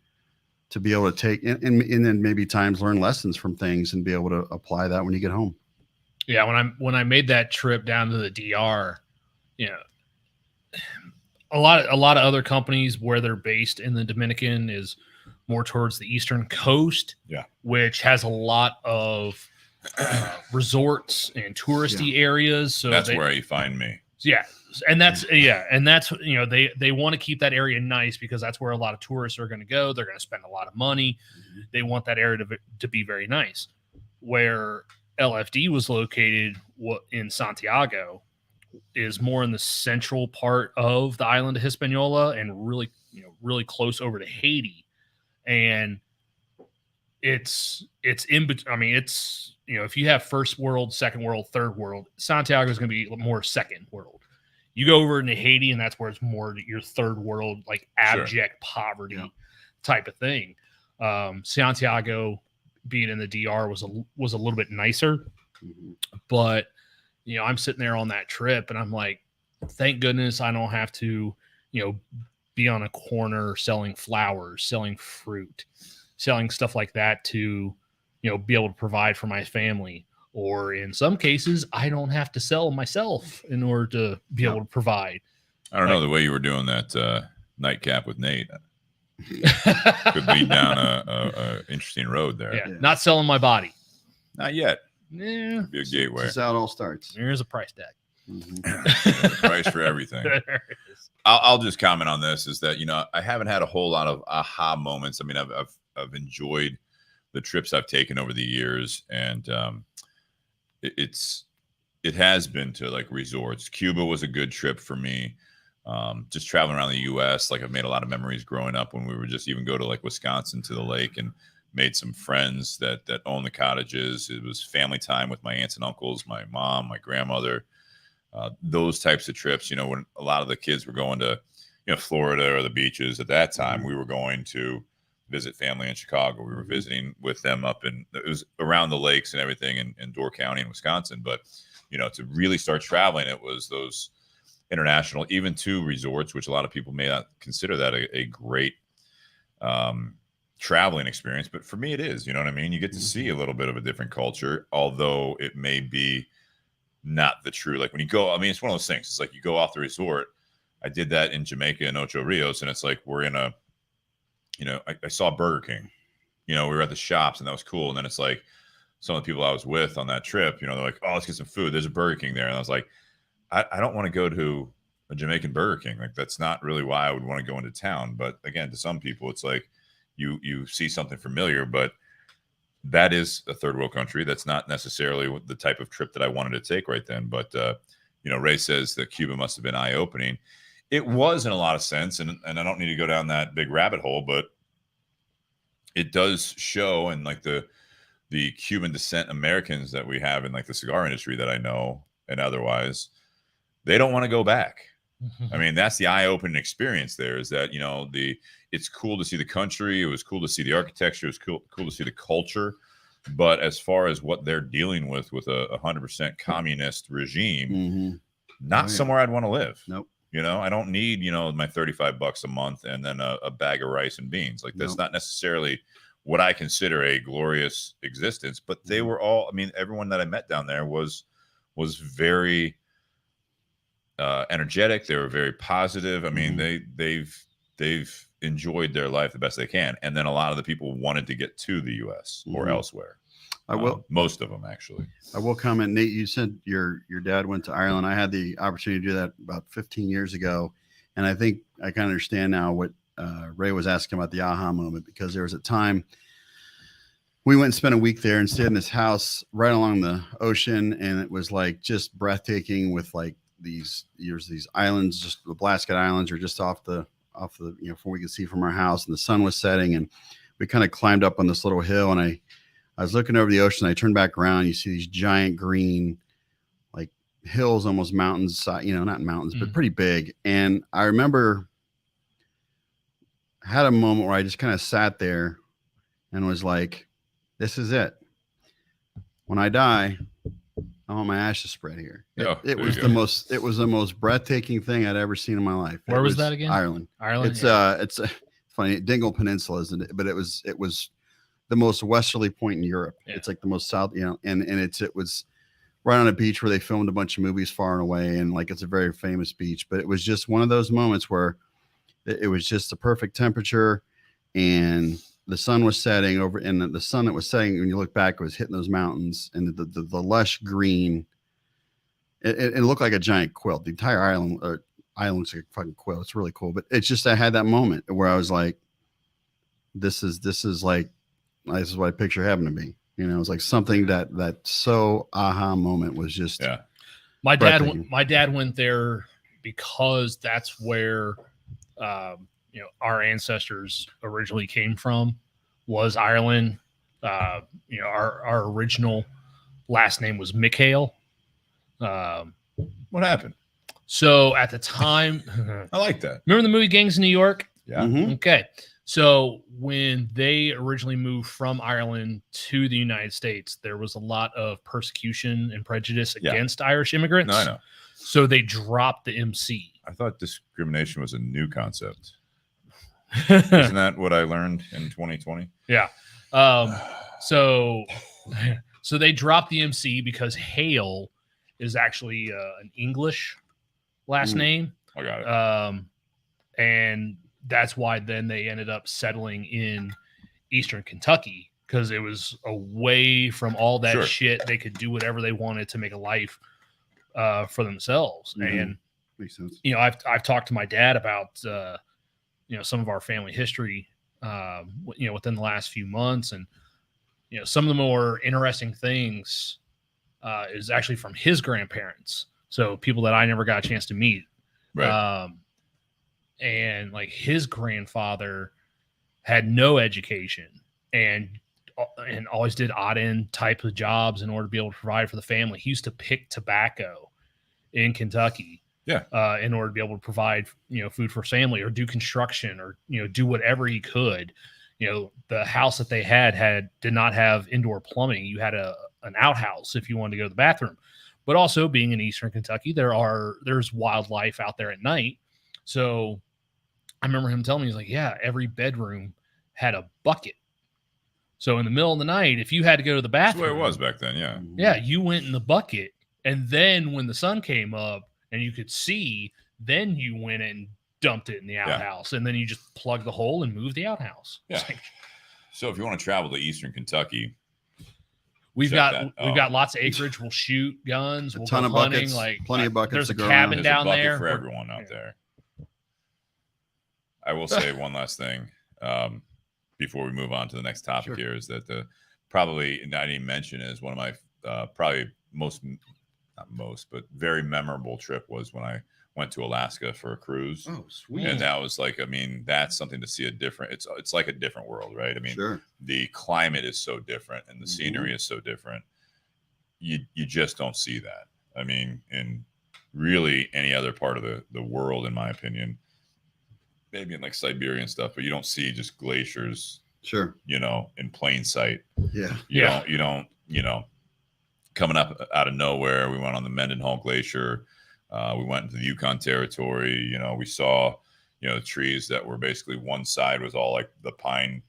to be able to take and then maybe times learn lessons from things and be able to apply that when you get home. Yeah. When I made that trip down to the DR, a lot of other companies where they're based in the Dominican is more towards the eastern coast, which has a lot of resorts and touristy areas. So that's where you find me. Yeah. And that's they want to keep that area nice because that's where a lot of tourists are going to go. They're going to spend a lot of money. They want that area to be very nice. Where LFD was located in Santiago is more in the central part of the island of Hispaniola and really close over to Haiti. And it's in between. I mean, it's, if you have first world, second world, third world, Santiago is going to be more second world. You go over into Haiti, and that's where it's more your third world, like abject poverty type of thing. Santiago, being in the DR, was a little bit nicer, but I'm sitting there on that trip, and I'm like, thank goodness I don't have to, be on a corner selling flowers, selling fruit, selling stuff like that to, be able to provide for my family. Or in some cases, I don't have to sell myself in order to be able to provide. I don't know the way you were doing that nightcap with Nate. Could lead down a interesting road there. Yeah. Not selling my body. Not yet. Yeah. Could be a gateway. This is how it all starts. There's a price tag. The price for everything. I'll just comment on this is that, I haven't had a whole lot of aha moments. I mean, I've enjoyed the trips I've taken over the years, and it has been to like resorts. Cuba was a good trip for me. Just traveling around the U.S. Like I've made a lot of memories growing up when we would just even go to like Wisconsin to the lake and made some friends that own the cottages. It was family time with my aunts and uncles, my mom, my grandmother. Those types of trips, when a lot of the kids were going to, Florida or the beaches at that time, we were going to visit family in Chicago. We were visiting with them it was around the lakes and everything in Door County in Wisconsin. But, to really start traveling, it was those international, even to resorts, which a lot of people may not consider that a great traveling experience. But for me, it is, you know what I mean? You get to see a little bit of a different culture, although it may be not the true, like when you go, I mean, it's one of those things. It's like you go off the resort. I did that in Jamaica and Ocho Rios, and it's like we're in a, I saw Burger King. We were at the shops, and that was cool. And then it's like some of the people I was with on that trip, they're like, oh, let's get some food. There's a Burger King there. And I was like, I don't want to go to a Jamaican Burger King. Like, that's not really why I would want to go into town. But again, to some people, it's like you see something familiar, but that is a third world country. That's not necessarily the type of trip that I wanted to take right then. But, Ray says that Cuba must have been eye-opening. It was in a lot of sense, and I don't need to go down that big rabbit hole, but it does show, and like the Cuban descent Americans that we have in like the cigar industry that I know and otherwise, they don't want to go back. I mean, that's the eye-opening experience there, is that, it's cool to see the country. It was cool to see the architecture. It was cool to see the culture. But as far as what they're dealing with a 100% communist regime, not somewhere I'd want to live. Nope. I don't need, my $35 a month and then a bag of rice and beans. Like, that's not necessarily what I consider a glorious existence. But they were all, I mean, everyone that I met down there was very energetic. They were very positive. I mean, they've enjoyed their life the best they can. And then a lot of the people wanted to get to the U.S. or elsewhere. I will. Most of them, actually. I will comment. Nate, you said your dad went to Ireland. I had the opportunity to do that about 15 years ago. And I think I kind of understand now what Ray was asking about the aha moment, because there was a time we went and spent a week there and stayed in this house right along the ocean. And it was like just breathtaking with like these islands, just the Blasket Islands are just off the, from we could see from our house, and the sun was setting, and we kind of climbed up on this little hill, and I was looking over the ocean. I turned back around. You see these giant green, like hills, almost mountains, not mountains, but pretty big. And I remember had a moment where I just kind of sat there and was like, this is it. When I die, I want my ashes spread here. It was the most breathtaking thing I'd ever seen in my life. Where was that again? Ireland. It's funny, Dingle Peninsula, isn't it? But it was the most westerly point in Europe. Yeah. It's like the most south, and it was right on a beach where they filmed a bunch of movies far and away, and like it's a very famous beach. But it was just one of those moments where it was just the perfect temperature, and the sun was setting over, and the sun that was setting, when you look back, was hitting those mountains, and the lush green. It looked like a giant quilt. The entire island looks like a fucking quilt. It's really cool. But it's just, I had that moment where I was like, this is what I picture heaven to be. It was like something that so aha moment was just. Yeah. My dad went there because that's where, our ancestors originally came from, was Ireland. Our original last name was Mikhail. What happened? So at the time, I like that. Remember the movie Gangs of New York? Yeah. Mm-hmm. Okay. So when they originally moved from Ireland to the United States, there was a lot of persecution and prejudice against Irish immigrants. No, I know. So they dropped the MC. I thought discrimination was a new concept. Isn't that what I learned in 2020? Yeah. So they dropped the MC because Hale is actually an English last name. I got it. And that's why then they ended up settling in Eastern Kentucky, because it was away from all that Sure. shit. They could do whatever they wanted to make a life for themselves. Mhm. And Makes sense. you know, I've talked to my dad about you know, some of our family history, you know, within the last few months, and you know, some of the more interesting things is actually from his grandparents. So people that I never got a chance to meet. Right. And like his grandfather had no education and always did odd end type of jobs in order to be able to provide for the family. He used to pick tobacco in Kentucky, in order to be able to provide, you know, food for his family, or do construction, or, you know, do whatever he could. You know, the house that they did not have indoor plumbing. You had an outhouse if you wanted to go to the bathroom. But also, being in Eastern Kentucky, there's wildlife out there at night. So I remember him telling me, he's like, yeah, every bedroom had a bucket. So in the middle of the night, if you had to go to the That's bathroom, the way it was back then. Yeah. yeah, you went in the bucket. And then when the sun came up and you could see, then you went and dumped it in the outhouse. And then you just plug the hole and move the outhouse. Yeah. Like, So if you want to travel to Eastern Kentucky, we've check got lots of acreage. We'll shoot guns. We'll ton go of hunting. buckets, Like plenty of buckets there's to a go cabin around. there's down a bucket there for everyone out there. I will say one last thing before we move on to the next topic here, is that probably, and I didn't mention, is one of my probably not most, but very memorable trip was when I went to Alaska for a cruise. Oh, sweet. And that was like, I mean, that's something to see it's like a different world, right? I mean, the climate is so different and the scenery is so different. You just don't see that. I mean, in really any other part of the world, in my opinion, maybe in like Siberia and stuff, but you don't see just glaciers, you know, in plain sight. Yeah. You don't, you know, coming up out of nowhere. We went on the Mendenhall Glacier. We went into the Yukon Territory. You know, we saw, you know, the trees that were basically, one side was all like the pine,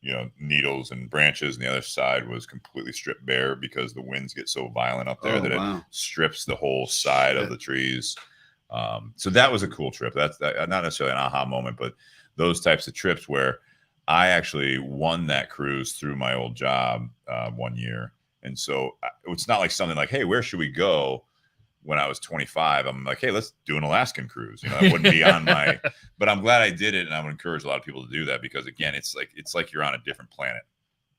you know, needles and branches, and the other side was completely stripped bare because the winds get so violent up there it strips the whole side of the trees. So that was a cool trip. That's not necessarily an aha moment, but those types of trips where I actually won that cruise through my old job one year. And so it's not like something like, hey, where should we go? When I was 25, I'm like, hey, let's do an Alaskan cruise. You know, it wouldn't be on my, but I'm glad I did it. And I would encourage a lot of people to do that, because again, it's like you're on a different planet.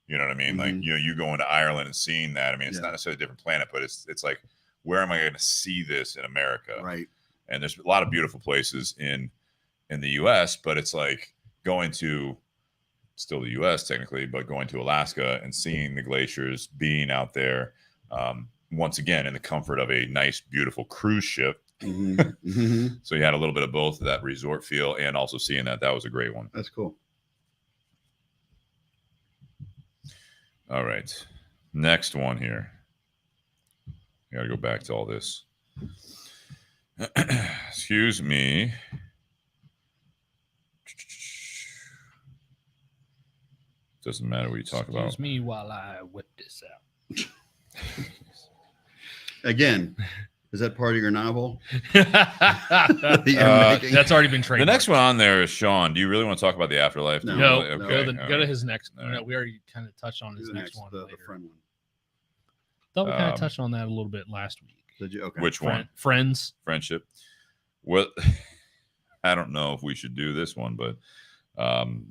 You know what I mean? Like, you know, you going to Ireland and seeing that. I mean, it's not necessarily a different planet, but it's like, where am I going to see this in America? Right. And there's a lot of beautiful places in the US, but it's like going to still the US technically, but going to Alaska and seeing the glaciers, being out there, once again, in the comfort of a nice, beautiful cruise ship. So you had a little bit of both, that resort feel and also seeing that. That was a great one. That's cool. All right. Next one here. I got to go back to all this. Excuse me. Doesn't matter what you talk about. Excuse me while I whip this out. Again, is that part of your novel? That's already been trademarked. The next one on there is Sean. Do you really want to talk about the afterlife? No. Okay. Go to his next. No, we already kind of touched on his next one. The friend one. Thought we kind of touched on that a little bit last week. Did you? Okay. Which one? Friendship. Well, I don't know if we should do this one, but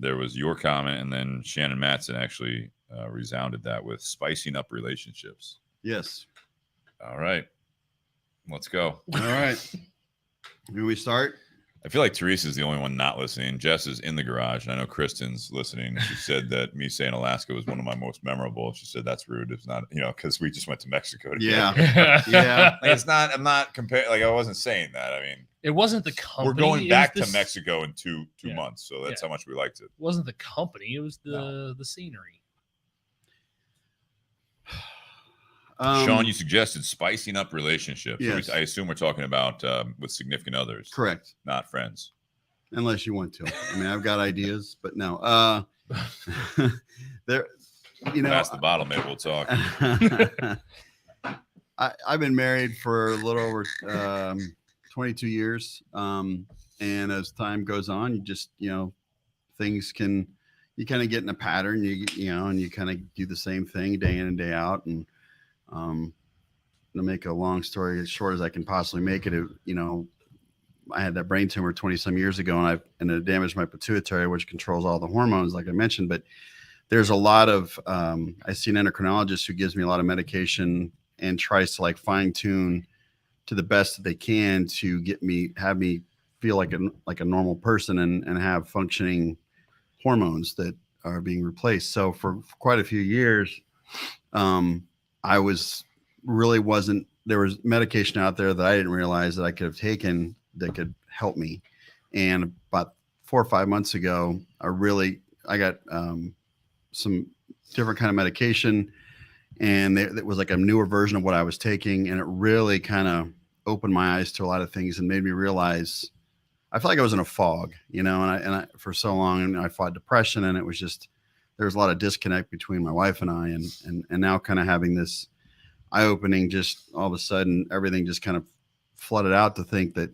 there was your comment, and then Shannon Matson actually resounded that with spicing up relationships. Yes. All right. Let's go. All right. Can we start? I feel like Teresa's the only one not listening. Jess is in the garage, and I know Kristen's listening. She said that me saying Alaska was one of my most memorable. She said that's rude. It's not, you know, because we just went to Mexico together. Yeah. Like, it's not. I'm not comparing. Like, I wasn't saying that. I mean, it wasn't the company. We're going back to Mexico in two months, so that's how much we liked it. It wasn't the company. It was the scenery. Sean, you suggested spicing up relationships. Yes. So I assume we're talking about with significant others. Correct. Not friends. Unless you want to. I mean, I've got ideas, but no. There, you know. Pass the bottle, maybe we'll talk. I've been married for a little over 22 years. And as time goes on, you just, things you kind of get in a pattern, and you kind of do the same thing day in and day out. And to make a long story as short as I can possibly make it, I had that brain tumor 20 some years ago, and it damaged my pituitary, which controls all the hormones, like I mentioned. But there's a lot of, I see an endocrinologist who gives me a lot of medication and tries to like fine tune to the best that they can to have me feel like a normal person and have functioning hormones that are being replaced. So for quite a few years, I there was medication out there that I didn't realize that I could have taken that could help me. And about 4 or 5 months ago, I got some different kind of medication, and it was like a newer version of what I was taking. And it really kind of opened my eyes to a lot of things and made me realize I felt like I was in a fog, and I for so long, I fought depression, and it was just, there was a lot of disconnect between my wife and I, and now kind of having this eye opening, just all of a sudden, everything just kind of flooded out to think that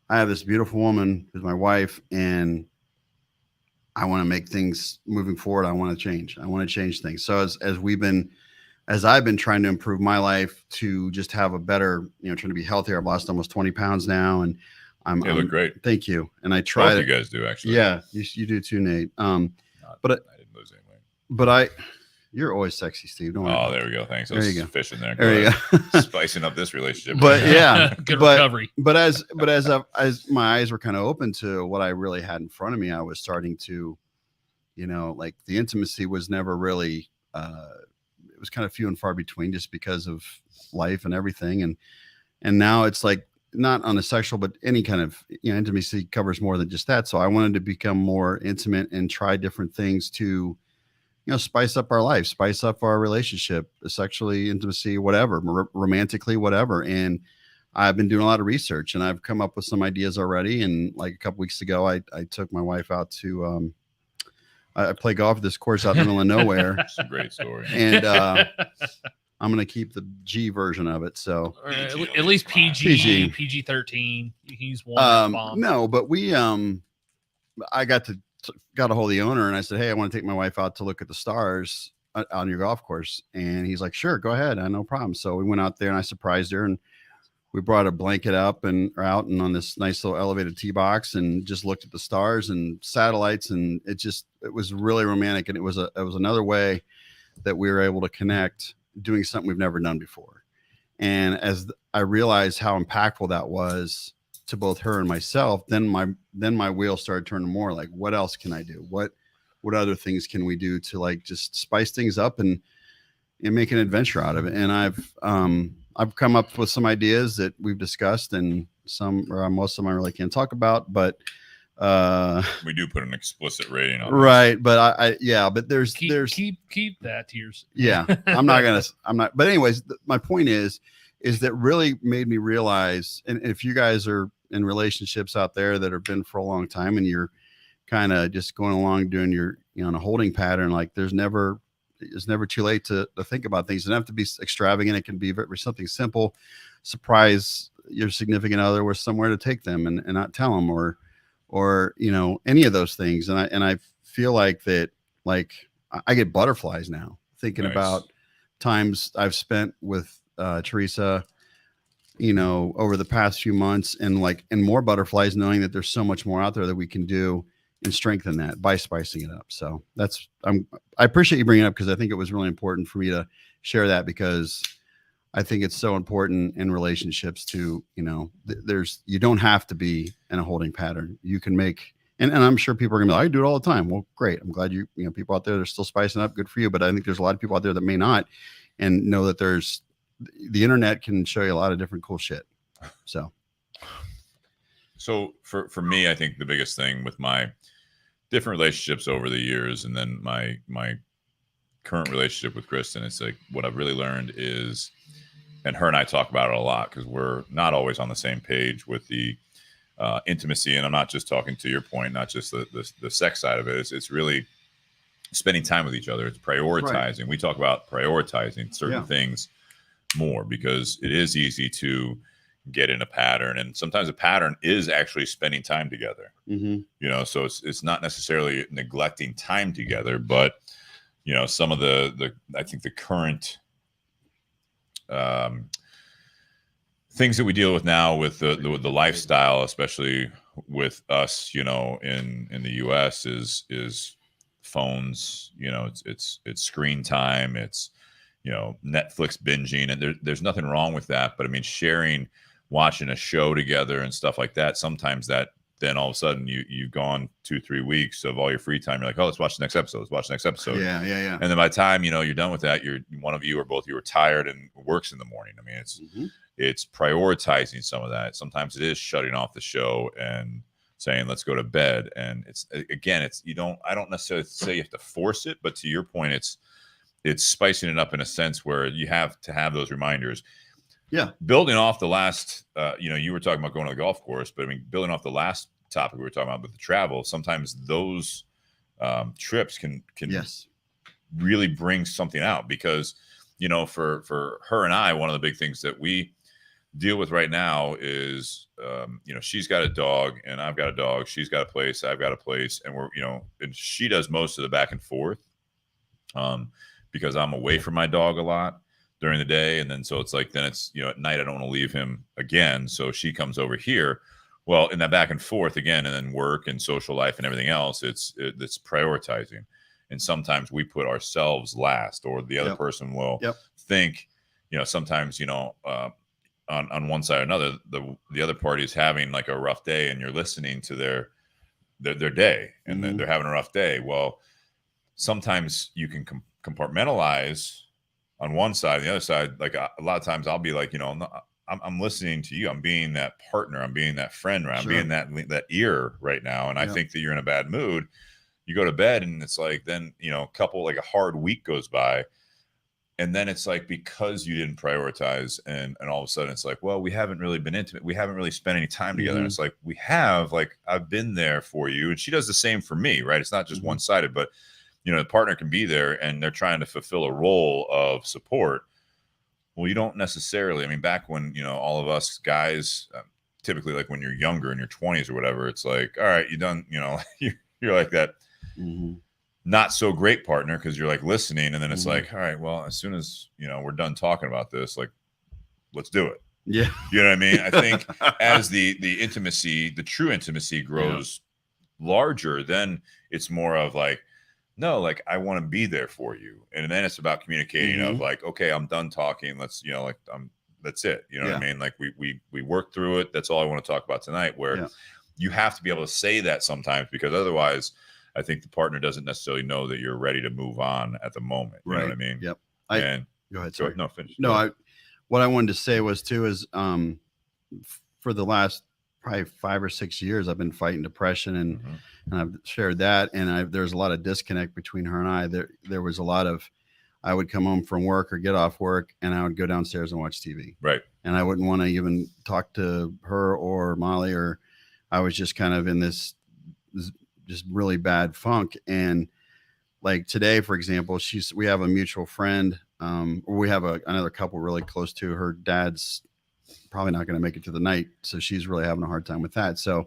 I have this beautiful woman who's my wife, and I want to make things moving forward. I want to change things. So as I've been trying to improve my life to just have a better, trying to be healthier. I've lost almost 20 pounds now, and you look great. Thank you. And I try. Both you guys do, actually. Yeah, you do too, Nate. But I didn't lose any weight. But you're always sexy, Steve. Don't worry. Oh, there we go. Thanks. There you go. Fishing there. There you go. Spicing up this relationship. But yeah, good recovery. But as my eyes were kind of open to what I really had in front of me, I was starting to, like the intimacy was never really. It was kind of few and far between, just because of life and everything, and now it's like, not on a sexual, but any kind of intimacy covers more than just that. So I wanted to become more intimate and try different things to, spice up our life, spice up our relationship, sexually, intimacy, whatever, romantically, whatever. And I've been doing a lot of research, and I've come up with some ideas already. And like a couple weeks ago, I took my wife out to, I play golf at this course out in the middle of nowhere. It's a great story. And I'm going to keep the G version of it. So at least PG 13. He's one bomb. No, but I got a hold of the owner, and I said, hey, I want to take my wife out to look at the stars on your golf course. And he's like, sure, go ahead. No problem. So we went out there, and I surprised her, and we brought a blanket out and on this nice little elevated tee box, and just looked at the stars and satellites. And it was really romantic. And it was another way that we were able to connect, doing something we've never done before. And as I realized how impactful that was to both her and myself, then my wheels started turning more like, what else can I do? What other things can we do to like just spice things up and make an adventure out of it? And I've come up with some ideas that we've discussed, and most of them I really can't talk about, but we do put an explicit rating on right this. But but there's keep that to yourself. Yeah, I'm not, but anyways, my point is that really made me realize, and if you guys are in relationships out there that have been for a long time, and you're kind of just going along doing your, in a holding pattern, like it's never too late to think about things. It doesn't have to be extravagant. It can be something simple. Surprise your significant other with somewhere to take them and not tell them, or any of those things. And I feel like that, like I get butterflies now thinking about times I've spent with Teresa, over the past few months, and more butterflies knowing that there's so much more out there that we can do and strengthen that by spicing it up. So I appreciate you bringing it up, because I think it was really important for me to share that, because I think it's so important in relationships to, you don't have to be in a holding pattern. You can make, and I'm sure people are gonna be like, I do it all the time. Well, great. I'm glad people out there that are still spicing up. Good for you. But I think there's a lot of people out there that may not, and know that the internet can show you a lot of different cool shit. So for me, I think the biggest thing with my different relationships over the years, and then my current relationship with Kristen, it's like what I've really learned is, and her and I talk about it a lot, because we're not always on the same page with the intimacy. And I'm not just talking to your point, not just the sex side of it. It's really spending time with each other. It's prioritizing. Right. We talk about prioritizing certain things more, because it is easy to get in a pattern. And sometimes a pattern is actually spending time together, Mm-hmm. you know, so it's not necessarily neglecting time together, but, you know, some of the I think the current things that we deal with now with the lifestyle, especially with us, you know, in the US is phones, you know, it's screen time, it's, you know, Netflix binging, and there's nothing wrong with that. But I mean, watching a show together and stuff like that, sometimes that then all of a sudden you've gone 2-3 weeks of all your free time. You're like, oh, let's watch the next episode. Let's watch the next episode. Yeah. And then by the time, you know, you're done with that, one of you or both of you are tired and works in the morning. I mean, it's prioritizing some of that. Sometimes it is shutting off the show and saying, let's go to bed. And I don't necessarily say you have to force it, but to your point, it's spicing it up in a sense where you have to have those reminders. Yeah. Building off the last, you know, you were talking about going to the golf course, but I mean, building off the last topic we were talking about with the travel, sometimes those trips can yes. really bring something out, because, you know, for her and I, one of the big things that we deal with right now is, you know, she's got a dog and I've got a dog. She's got a place, I've got a place, and we're, you know, and she does most of the back and forth, because I'm away from my dog a lot during the day. And then, so it's like, then it's, you know, at night, I don't want to leave him again. So she comes over here. Well, in that back and forth again, and then work and social life and everything else, it's prioritizing. And sometimes we put ourselves last, or the other person will think, you know, sometimes, you know, on one side or another, the other party is having like a rough day, and you're listening to their day, and they're having a rough day. Well, sometimes you can compartmentalize on one side, and the other side. Like a lot of times I'll be like, you know, I'm listening to you. I'm being that partner. I'm being that friend. Right? I'm being that ear right now. And I think that you're in a bad mood. You go to bed, and it's like, then, you know, a hard week goes by. And then it's like, because you didn't prioritize, and all of a sudden it's like, well, we haven't really been intimate. We haven't really spent any time together. And it's like, we have, like, I've been there for you. And she does the same for me, right? It's not just one-sided, but, you know, the partner can be there and they're trying to fulfill a role of support. Well, you don't necessarily, I mean, back when, you know, all of us guys, typically like when you're younger in your 20s or whatever, it's like, all right, you done, you know, you're like that not so great partner, because you're like listening, and then it's like, all right, well, as soon as, you know, we're done talking about this, like, let's do it. Yeah. You know what I mean? I think as the intimacy, the true intimacy grows larger, then it's more of like, no, like, I want to be there for you. And then it's about communicating of like, okay, I'm done talking. Let's, you know, like, that's it. You know what I mean? Like, we work through it. That's all I want to talk about tonight, where you have to be able to say that sometimes, because otherwise I think the partner doesn't necessarily know that you're ready to move on at the moment. You know what I mean? Yep. Go ahead. Sorry. No, finish. No, what I wanted to say was too, is for the last probably 5 or 6 years, I've been fighting depression, and I've shared that. And there's a lot of disconnect between her and I. There was a lot of, I would come home from work or get off work, and I would go downstairs and watch TV. Right. And I wouldn't want to even talk to her or Molly, or I was just kind of in this just really bad funk. And like today, for example, we have a mutual friend, or we have another couple really close to her dad's probably not going to make it to the night. So she's really having a hard time with that. So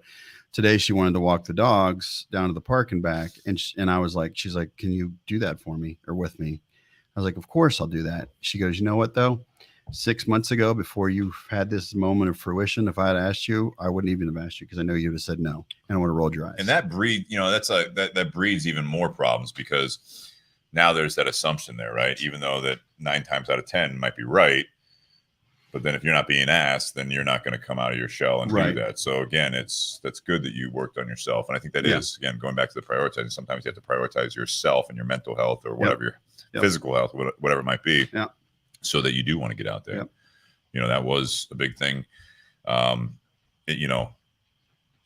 today she wanted to walk the dogs down to the park and back. And I was like, she's like, can you do that for me or with me? I was like, of course I'll do that. She goes, you know what though? 6 months ago, before you had this moment of fruition, if I had asked you, I wouldn't even have asked you, because I know you'd have said no, and I would have rolled your eyes. And that breed, you know, that breeds even more problems, because now there's that assumption there, right? Even though that 9 times out of 10 might be right, but then if you're not being asked, then you're not going to come out of your shell and do that. So again, that's good that you worked on yourself, and I think that is, again, going back to the prioritizing. Sometimes you have to prioritize yourself and your mental health, or whatever your physical health, whatever it might be. Yeah. So that you do want to get out there. You know, that was a big thing. You know,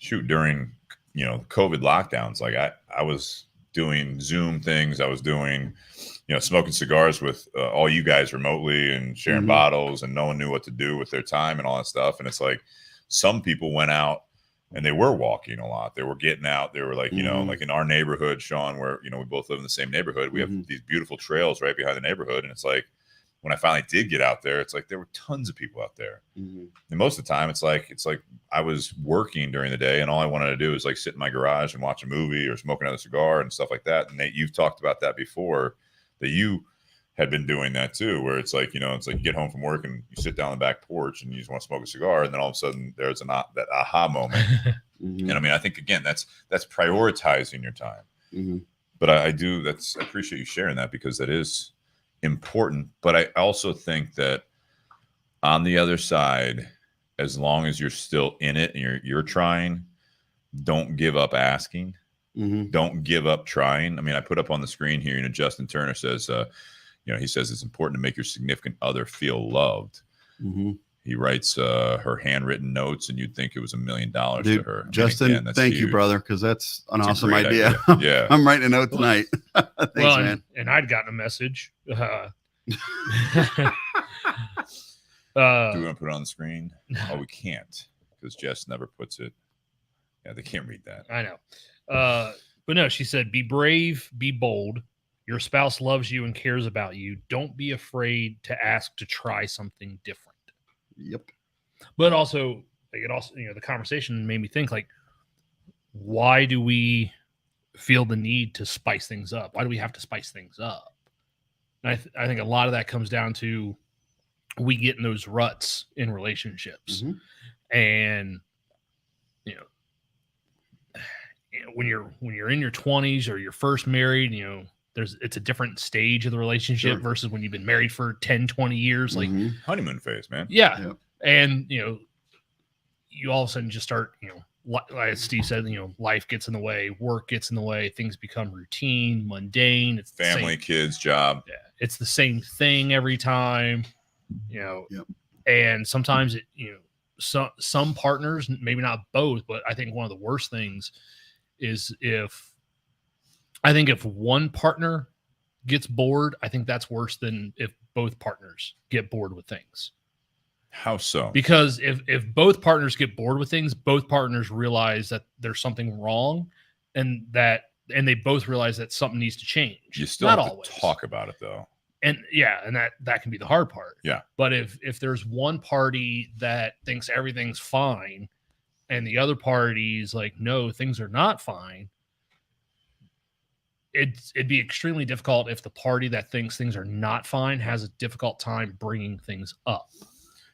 during, you know, COVID lockdowns, like I was doing Zoom things. I was doing, you know, smoking cigars with all you guys remotely, and sharing bottles, and no one knew what to do with their time and all that stuff. And it's like, some people went out and they were walking a lot. They were getting out. They were like, you know, like in our neighborhood, Sean, where, you know, we both live in the same neighborhood. We have these beautiful trails right behind the neighborhood. And it's like, when I finally did get out there, it's like there were tons of people out there. Mm-hmm. And most of the time it's like I was working during the day and all I wanted to do is like sit in my garage and watch a movie or smoke another cigar and stuff like that. And Nate, you've talked about that before, that you had been doing that too, where it's like, it's like you get home from work and you sit down on the back porch and you just want to smoke a cigar. And then all of a sudden there's that aha moment. Mm-hmm. And I mean, I think again, that's prioritizing your time. Mm-hmm. But I appreciate you sharing that, because that is important. But I also think that on the other side, as long as you're still in it and you're trying, don't give up asking. Mm-hmm. Don't give up trying. I mean, I put up on the screen here, Justin Turner says, he says it's important to make your significant other feel loved. Mm-hmm. He writes her handwritten notes, and you'd think it was $1 million to her. Justin, again, thank you, huge. brother, because that's an It's a awesome great idea. Yeah. I'm writing a note tonight. Thanks, man. And I'd gotten a message. Do we want to put it on the screen? Oh, we can't, because Jess never puts it. Yeah, they can't read that. I know. But no, she said, be brave, be bold. Your spouse loves you and cares about you. Don't be afraid to ask to try something different. Yep. But also, the conversation made me think, like, why do we feel the need to spice things up? Why do we have to spice things up? And I think a lot of that comes down to we get in those ruts in relationships. Mm-hmm. And, when you're in your 20s or you're first married, it's a different stage of the relationship versus when you've been married for 10, 20 years. Like honeymoon phase, man. Yeah. Yep. And, you all of a sudden just start, like Steve said, life gets in the way, work gets in the way, things become routine, mundane. It's family, kids, job. Yeah. It's the same thing every time, Yep. and sometimes some partners, maybe not both, but I think one of the worst things is if one partner gets bored, I think that's worse than if both partners get bored with things. How so? Because if both partners get bored with things, both partners realize that there's something wrong, and they both realize that something needs to change. You still not have always to talk about it, though. And that can be the hard part. Yeah. But if there's one party that thinks everything's fine and the other party's like, no, things are not fine, it'd be extremely difficult if the party that thinks things are not fine has a difficult time bringing things up,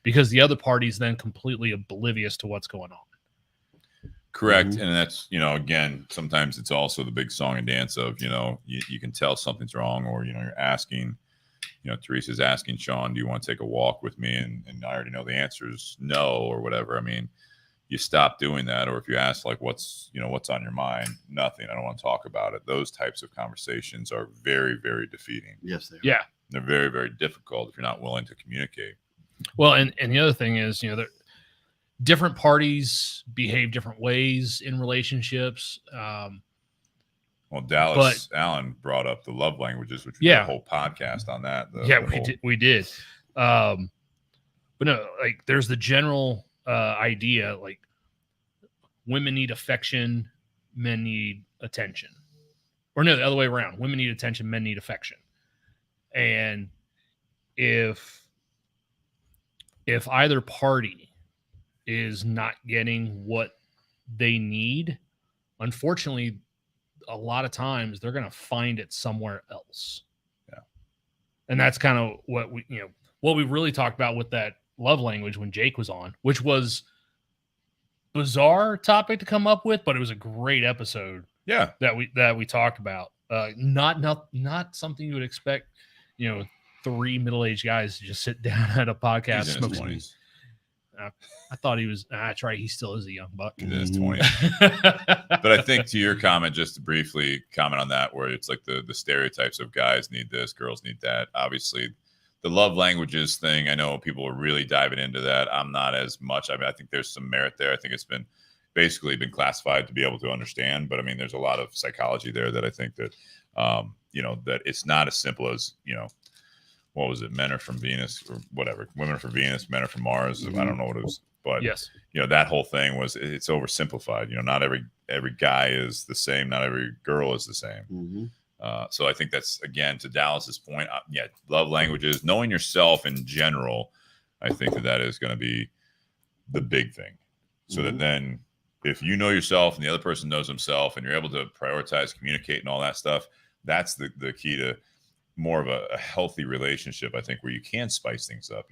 because the other party's then completely oblivious to what's going on. Correct. Mm-hmm. And that's, again, sometimes it's also the big song and dance of, you can tell something's wrong, or, you're asking, Teresa's asking Sean, do you want to take a walk with me? And I already know the answer is no, or whatever. I mean, you stop doing that. Or if you ask, like, what's on your mind? Nothing. I don't want to talk about it. Those types of conversations are very, very defeating. Yes, they are. Yeah. They're very, very difficult if you're not willing to communicate. Well, and the other thing is, different parties behave different ways in relationships. Well, Dallas Allen brought up the love languages, which we did a whole podcast on that. We did. But no, like, there's the general idea, like, women need affection, men need attention. Or no, the other way around. Women need attention, men need affection. And if either party is not getting what they need, unfortunately, a lot of times they're going to find it somewhere else. Yeah. And that's kind of what we really talked about with that love language when Jake was on, which was bizarre topic to come up with, but it was a great episode. Yeah. That we talked about. Not something you would expect, 3 middle-aged guys to just sit down at a podcast smoking. I thought he was. That's right. He still is a young buck. He is 20. But I think, to your comment, just to briefly comment on that, where it's like the stereotypes of guys need this, girls need that. Obviously, the love languages thing, I know people are really diving into that. I'm not as much. I mean, I think there's some merit there. I think it's been classified to be able to understand. But I mean, there's a lot of psychology there that I think that, that it's not as simple as, what was it? Men are from Venus, or whatever. Women are from Venus, men are from Mars. I don't know what it was, but yes, that whole thing it's oversimplified. Not every guy is the same. Not every girl is the same. Mm-hmm. So I think that's, again, to Dallas's point, love languages, knowing yourself in general. I think that is going to be the big thing. So that then if you know yourself and the other person knows himself and you're able to prioritize, communicate and all that stuff, that's the key to more of a healthy relationship, I think, where you can spice things up.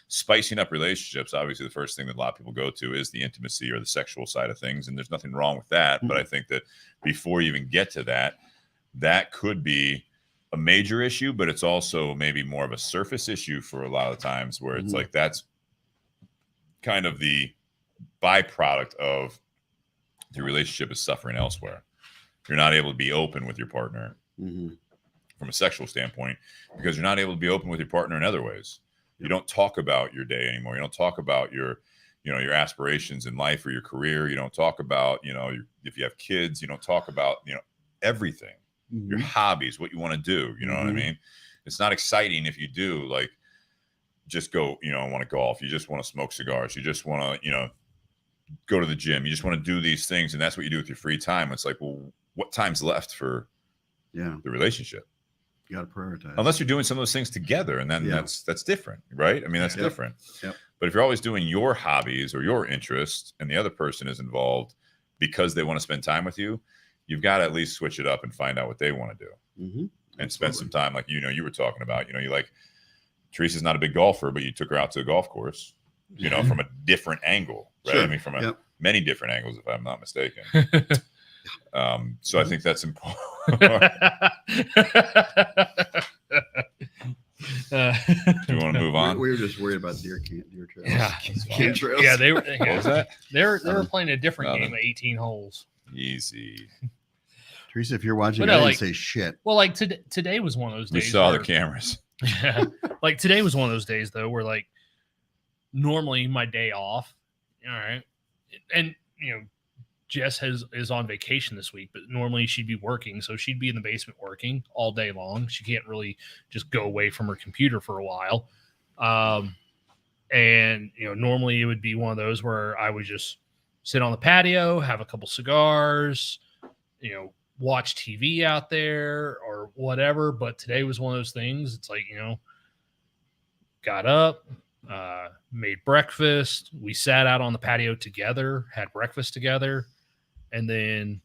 Spicing up relationships, obviously the first thing that a lot of people go to is the intimacy or the sexual side of things. And there's nothing wrong with that. But I think that before you even get to that, that could be a major issue, but it's also maybe more of a surface issue for a lot of times where it's like, that's kind of the byproduct of the relationship is suffering elsewhere. You're not able to be open with your partner from a sexual standpoint because you're not able to be open with your partner in other ways. You don't talk about your day anymore. You don't talk about your aspirations in life or your career. You don't talk about, if you have kids, you don't talk about, everything, your hobbies, what you want to do. You know what I mean? It's not exciting if you do like just go, want to golf. You just want to smoke cigars. You just want to, go to the gym. You just want to do these things. And that's what you do with your free time. It's like, well, what time's left for the relationship? You got to prioritize. Unless you're doing some of those things together. And then that's different, right? I mean, that's different. Yep. But if you're always doing your hobbies or your interests and the other person is involved because they want to spend time with you, you've got to at least switch it up and find out what they want to do and spend some time. Like, you were talking about, you like, Teresa's not a big golfer, but you took her out to a golf course, from a different angle, right? Sure. I mean, from many different angles, if I'm not mistaken. So I think that's important. Do you want to move on? We were just worried about deer trails. Camp trails. Yeah, they were. What was that? They were playing a different game of 18 holes. Easy. Teresa, if you're watching, I didn't say shit. Well, like today was one of those days. We saw the cameras. Yeah. Like today was one of those days though, where like normally my day off, all right, and Jess is on vacation this week, but normally she'd be working, so she'd be in the basement working all day long. She can't really just go away from her computer for a while. And normally it would be one of those where I would just sit on the patio, have a couple cigars, watch TV out there or whatever. But today was one of those things. It's like, got up, made breakfast. We sat out on the patio together, had breakfast together, and then,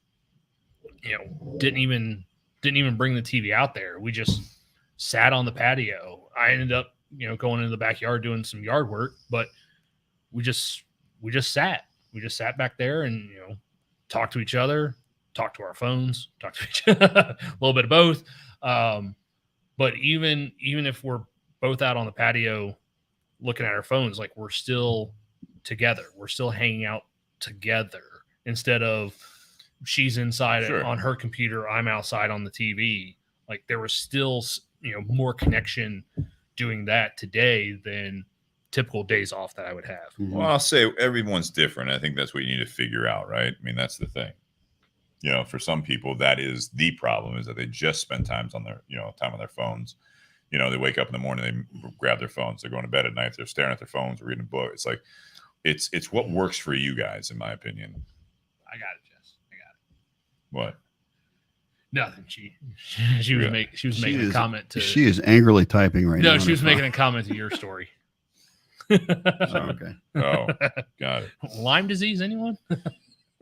didn't even bring the TV out there. We just sat on the patio. I ended up, going into the backyard doing some yard work, but we just sat. We just sat back there and, talked to each other, talked to our phones, talked to each other, a little bit of both. But even if we're both out on the patio looking at our phones, like we're still together. We're still hanging out together instead of she's inside on her computer, I'm outside on the TV. Like there was still, more connection doing that today than typical days off that I would have. Well, I'll say everyone's different. I think that's what you need to figure out, right? I mean, that's the thing. For some people, that is the problem, is that they just spend time on their phones. They wake up in the morning, they grab their phones, they're going to bed at night, they're staring at their phones, reading a book. It's like, it's what works for you guys, in my opinion. I got it, Jess. I got it. What? Nothing. She was making a comment to. She is angrily typing right now. No, she was making a comment to your story. Okay. Oh, got it. Lyme disease, anyone?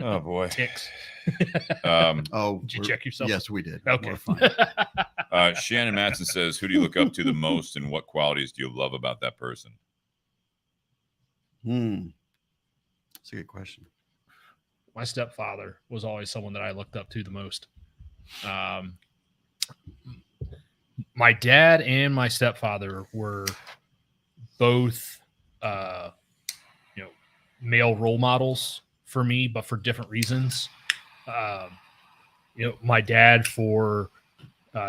Oh boy. Ticks. Did you check yourself? Yes, we did. Okay. We're fine. Shannon Matson says, who do you look up to the most and what qualities do you love about that person? That's a good question. My stepfather was always someone that I looked up to the most. My dad and my stepfather were both, male role models for me, but for different reasons. My dad for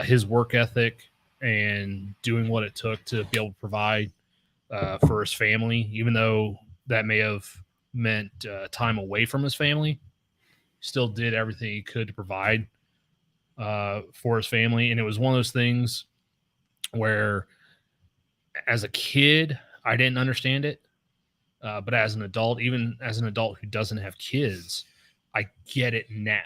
his work ethic and doing what it took to be able to provide for his family, even though that may have meant time away from his family, still did everything he could to provide for his family. And it was one of those things where as a kid, I didn't understand it. But as an adult, even as an adult who doesn't have kids, I get it now.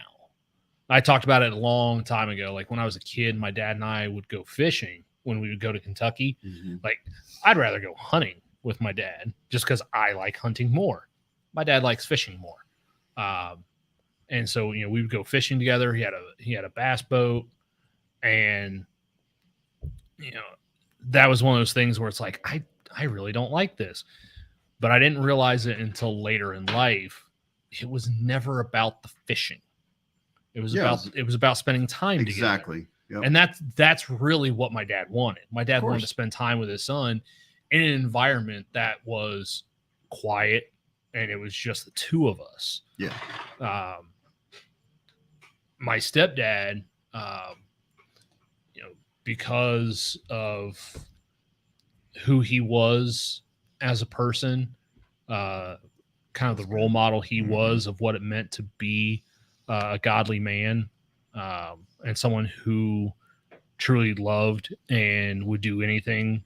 I talked about it a long time ago. Like when I was a kid, my dad and I would go fishing when we would go to Kentucky. Mm-hmm. Like I'd rather go hunting with my dad just because I like hunting more. My dad likes fishing more. And so, you know, we would go fishing together. He had a bass boat, and, you know, that was one of those things where it's like, I really don't like this, but I didn't realize it until later in life. It was never about the fishing. It was about spending time together. Exactly. Yep. And that's really what my dad wanted. My dad wanted to spend time with his son in an environment that was quiet, and it was just the two of us. Yeah. My stepdad, you know, because of who he was as a person, kind of the role model he was of what it meant to be a godly man, and someone who truly loved and would do anything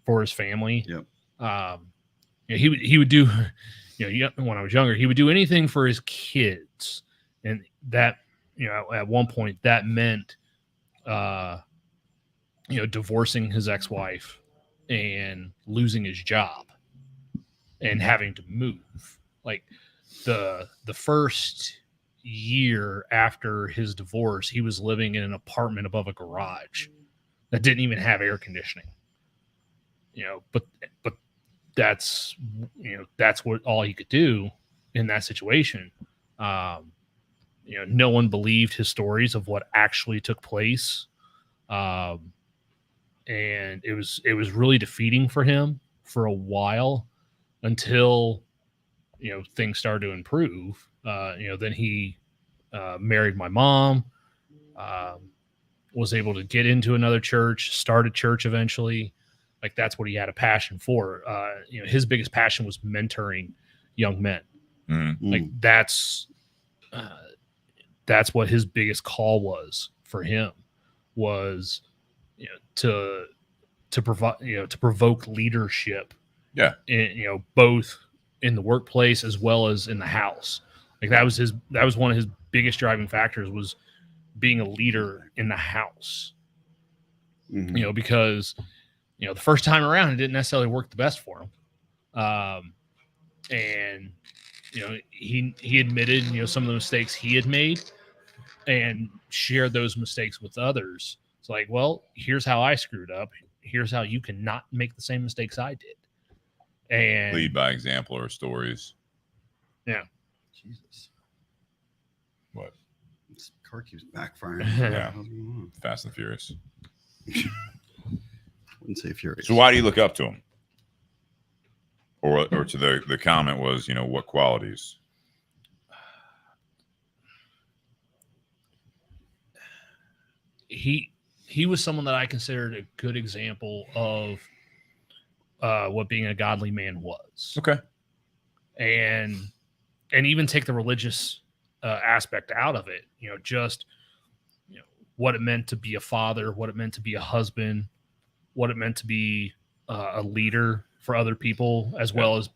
for his family. Yep. You know, he would do, you know, when I was younger, he would do anything for his kids, and that, you know, at one point that meant, you know, divorcing his ex-wife and losing his job and having to move. Like the first year after his divorce, he was living in an apartment above a garage that didn't even have air conditioning. You know, but that's, you know, that's what all he could do in that situation. You know, no one believed his stories of what actually took place. And it was really defeating for him for a while until, you know, things started to improve. You know, then he married my mom, was able to get into another church, started church eventually. Like that's what he had a passion for. You know, his biggest passion was mentoring young men. Mm-hmm. Like that's what his biggest call was for him, was, you know, to provide, you know, to provoke leadership. Yeah. In, you know, both in the workplace as well as in the house. Like that was one of his biggest driving factors, was being a leader in the house. Mm-hmm. You know, because, you know, the first time around, it didn't necessarily work the best for him. And, you know, he admitted, you know, some of the mistakes he had made and shared those mistakes with others. It's like, well, here's how I screwed up. Here's how you cannot make the same mistakes I did. And lead by example or stories. Yeah. Jesus. What? This car keeps backfiring. Yeah. Fast and Furious. Wouldn't say furious. So why do you look up to him? Or to the comment was, you know, what qualities? He was someone that I considered a good example of what being a godly man was. Okay. And even take the religious aspect out of it, you know, just, you know, what it meant to be a father, what it meant to be a husband, what it meant to be a leader for other people, as well as,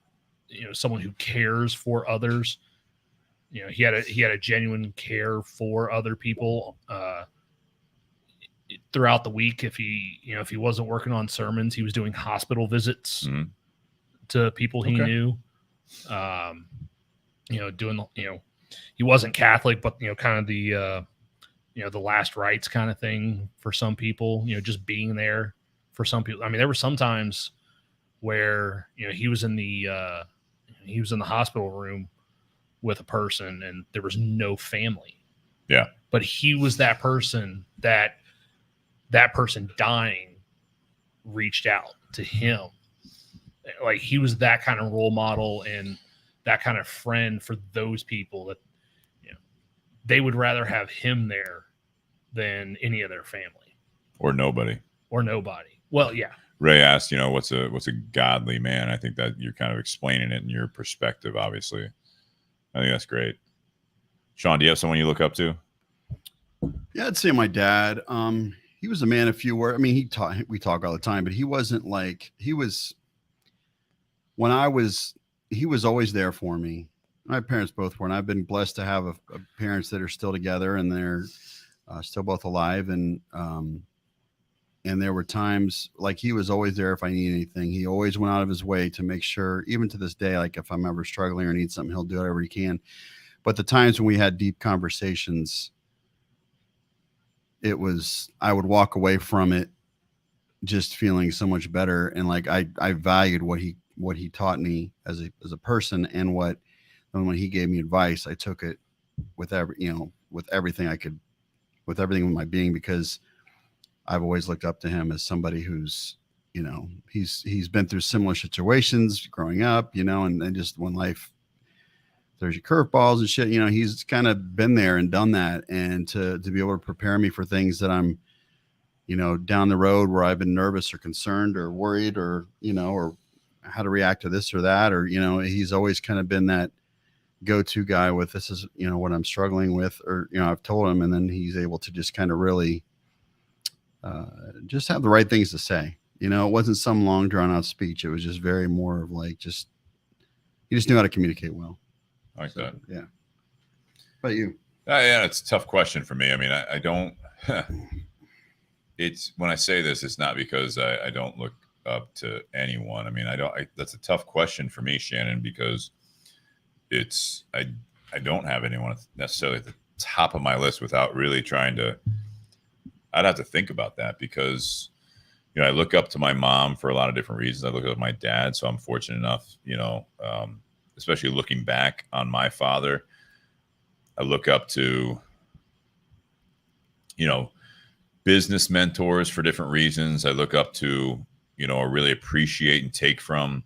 you know, someone who cares for others. You know, he had a genuine care for other people throughout the week. If he wasn't working on sermons, he was doing hospital visits to people he knew. You know, doing, you know, he wasn't Catholic, but, you know, kind of the, you know, the last rites kind of thing for some people, you know, just being there for some people. I mean, there were some times where, you know, he was in the hospital room with a person and there was no family. Yeah. But he was that person that person dying reached out to him. Like he was that kind of role model and that kind of friend for those people that, you know, they would rather have him there than any of their family or nobody. Well, yeah. Ray asked, you know, what's a godly man? I think that you're kind of explaining it in your perspective, obviously. I think that's great. Sean, do you have someone you look up to? Yeah, I'd say my dad. He was a man of few words. I mean, we talk all the time, but he wasn't like, he was always there for me. My parents both were, and I've been blessed to have parents that are still together and they're still both alive. And there were times like he was always there if I need anything. He always went out of his way to make sure, even to this day, like if I'm ever struggling or need something, he'll do whatever he can. But the times when we had deep conversations, I would walk away from it just feeling so much better. And like, I valued what he taught me as a person, and when he gave me advice, I took it with everything with my being, because I've always looked up to him as somebody who's, he's been through similar situations growing up, and just when life there's your curveballs and shit, he's kind of been there and done that. And to be able to prepare me for things that I'm, down the road where I've been nervous or concerned or worried or, or how to react to this or that, or, he's always kind of been that go-to guy with, this is, what I'm struggling with, or, I've told him, and then he's able to just kind of really just have the right things to say. It wasn't some long drawn out speech. It was just very more of like, he just knew how to communicate well. I like that. Yeah. How about you? Yeah, it's a tough question for me. I mean, I don't, it's, when I say this, it's not because I don't look up to anyone. I mean, that's a tough question for me, Shannon, because I don't have anyone necessarily at the top of my list without really trying to, I'd have to think about that, because, I look up to my mom for a lot of different reasons. I look up to my dad. So I'm fortunate enough, especially looking back on my father, I look up to, business mentors for different reasons. I look up to, or really appreciate and take from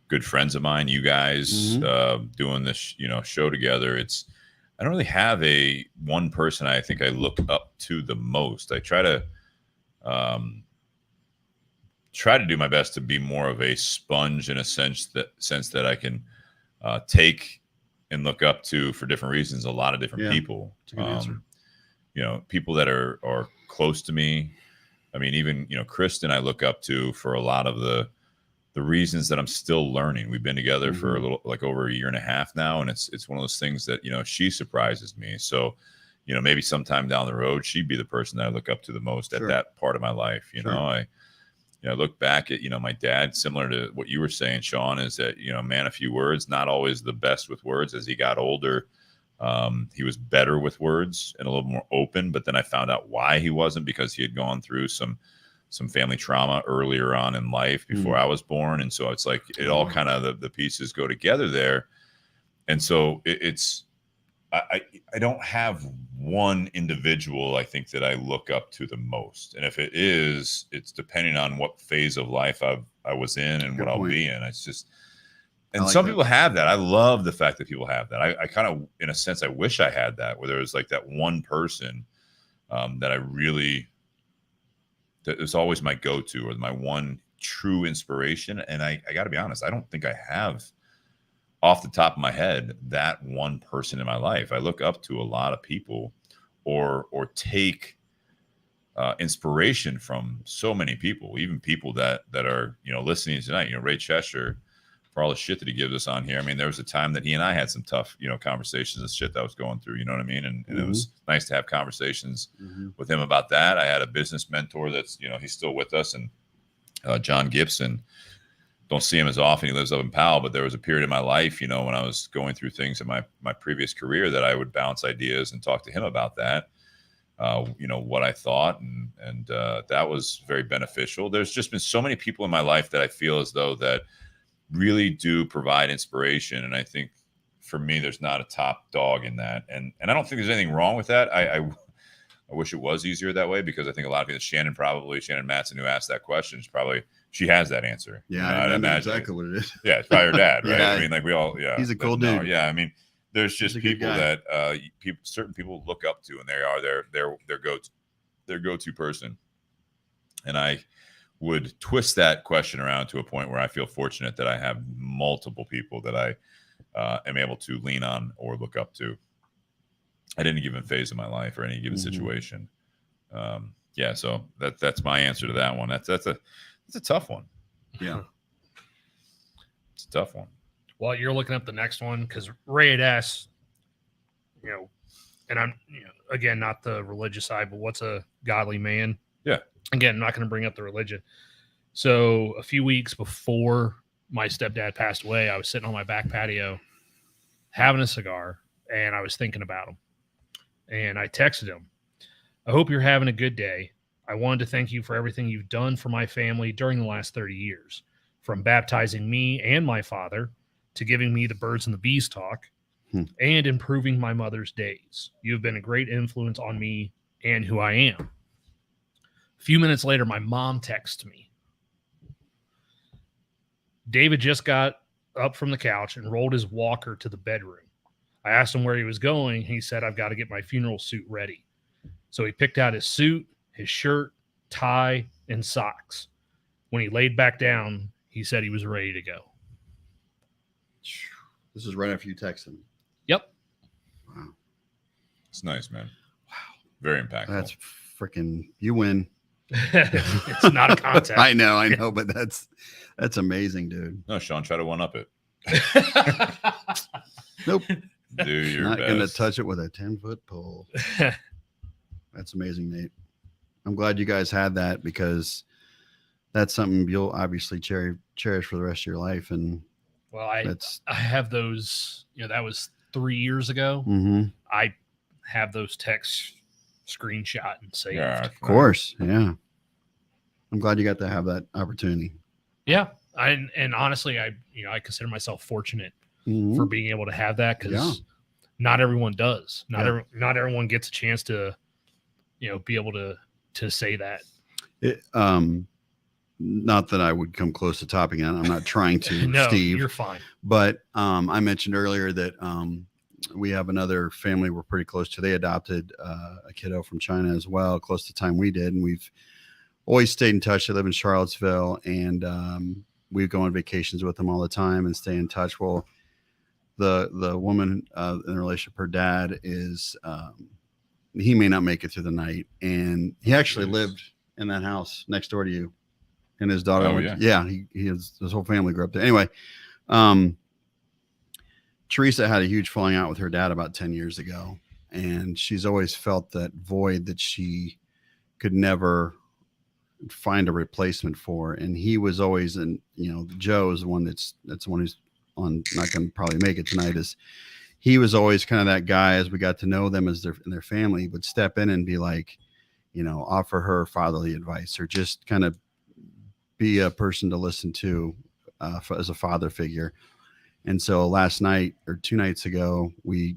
good friends of mine, you guys, doing this, show together. I don't really have one person I think I look up to the most. I try to do my best to be more of a sponge in a sense that I can take and look up to for different reasons, a lot of different people. People that are close to me. I mean, even, Kristen, I look up to for a lot of the reasons that I'm still learning. We've been together for a little, like over a year and a half now. And it's one of those things that, she surprises me. So, maybe sometime down the road, she'd be the person that I look up to the most at that part of my life. I look back at, my dad, similar to what you were saying, Sean, is that, man, a few words, not always the best with words. As he got older, he was better with words and a little more open, but then I found out why he wasn't, because he had gone through some family trauma earlier on in life before I was born. And so it's like, it all kind of, the pieces go together there. And so I don't have one individual, I think, that I look up to the most. And if it is, it's depending on what phase of life I was in and what I'll be in. It's just, and some people have that. I love the fact that people have that. I kind of, in a sense, I wish I had that, where there was like that one person that I really, that was always my go-to, or my one true inspiration. And I got to be honest, I don't think I have, off the top of my head, that one person in my life. I look up to a lot of people, or take inspiration from so many people, even people that are, listening tonight, Ray Cheshire, for all the shit that he gives us on here. I mean, there was a time that he and I had some tough, conversations and shit that I was going through, you know what I mean? And it was nice to have conversations with him about that. I had a business mentor that's, he's still with us, and John Gibson. Don't see him as often. He lives up in Powell, but there was a period in my life, when I was going through things in my previous career, that I would bounce ideas and talk to him about that, what I thought. And that was very beneficial. There's just been so many people in my life that I feel as though that really do provide inspiration. And I think for me, there's not a top dog in that. And I don't think there's anything wrong with that. I wish it was easier that way, because I think a lot of people, Shannon Matson, who asked that question, she has that answer. Yeah, I know exactly what it is. Yeah, it's probably her dad, right? Yeah. I mean, like we all, yeah. He's a cool dude. Yeah, I mean, there's just people that certain people look up to, and they are their go-to person. And I would twist that question around to a point where I feel fortunate that I have multiple people that I am able to lean on or look up to at any given phase of my life or any given situation. So that's my answer to that one. That's a tough one. Yeah. It's a tough one. Well, you're looking up the next one because Ray had asked, and I'm, again, not the religious side, but what's a godly man? Yeah. Again, I'm not going to bring up the religion. So a few weeks before my stepdad passed away, I was sitting on my back patio having a cigar, and I was thinking about him. And I texted him, I hope you're having a good day. I wanted to thank you for everything you've done for my family during the last 30 years, from baptizing me and my father to giving me the birds and the bees talk and improving my mother's days. You've been a great influence on me and who I am. A few minutes later, my mom texts me. David just got up from the couch and rolled his walker to the bedroom. I asked him where he was going. He said, I've got to get my funeral suit ready. So he picked out his suit, his shirt, tie, and socks. When he laid back down, he said he was ready to go. This is right after you texted him. Yep. Wow. It's nice, man. Wow. Very impactful. That's freaking, you win. It's not a contest. I know, but that's amazing, dude. No, Sean, try to one up it. Nope. Do your Not best. gonna touch it with a 10-foot pole. That's amazing, Nate. I'm glad you guys had that because that's something you'll obviously cherish for the rest of your life. And well, I have those, that was 3 years ago. Mm-hmm. I have those texts screenshot and saved. Yeah, of course. Yeah. I'm glad you got to have that opportunity. Yeah. And honestly, I consider myself fortunate Mm-hmm. for being able to have that because not everyone does. Not everyone gets a chance to, be able to say that. Not that I would come close to topping it. I'm not trying to, No, Steve. You're fine. But I mentioned earlier that we have another family we're pretty close to. They adopted a kiddo from China as well, close to the time we did. And we've always stayed in touch. They live in Charlottesville, and we go on vacations with them all the time and stay in touch. Well, the woman in the relationship, her dad is, he may not make it through the night. And he actually lived in that house next door to you. And his daughter, he has, his whole family grew up there. Anyway, Teresa had a huge falling out with her dad about 10 years ago. And she's always felt that void that she could never find a replacement for. And he was always, Joe is the one that's the one who's not going to probably make it tonight, is he was always kind of that guy as we got to know them as their family would step in and be like, offer her fatherly advice or just kind of be a person to listen to as a father figure. And so last night or 2 nights ago, we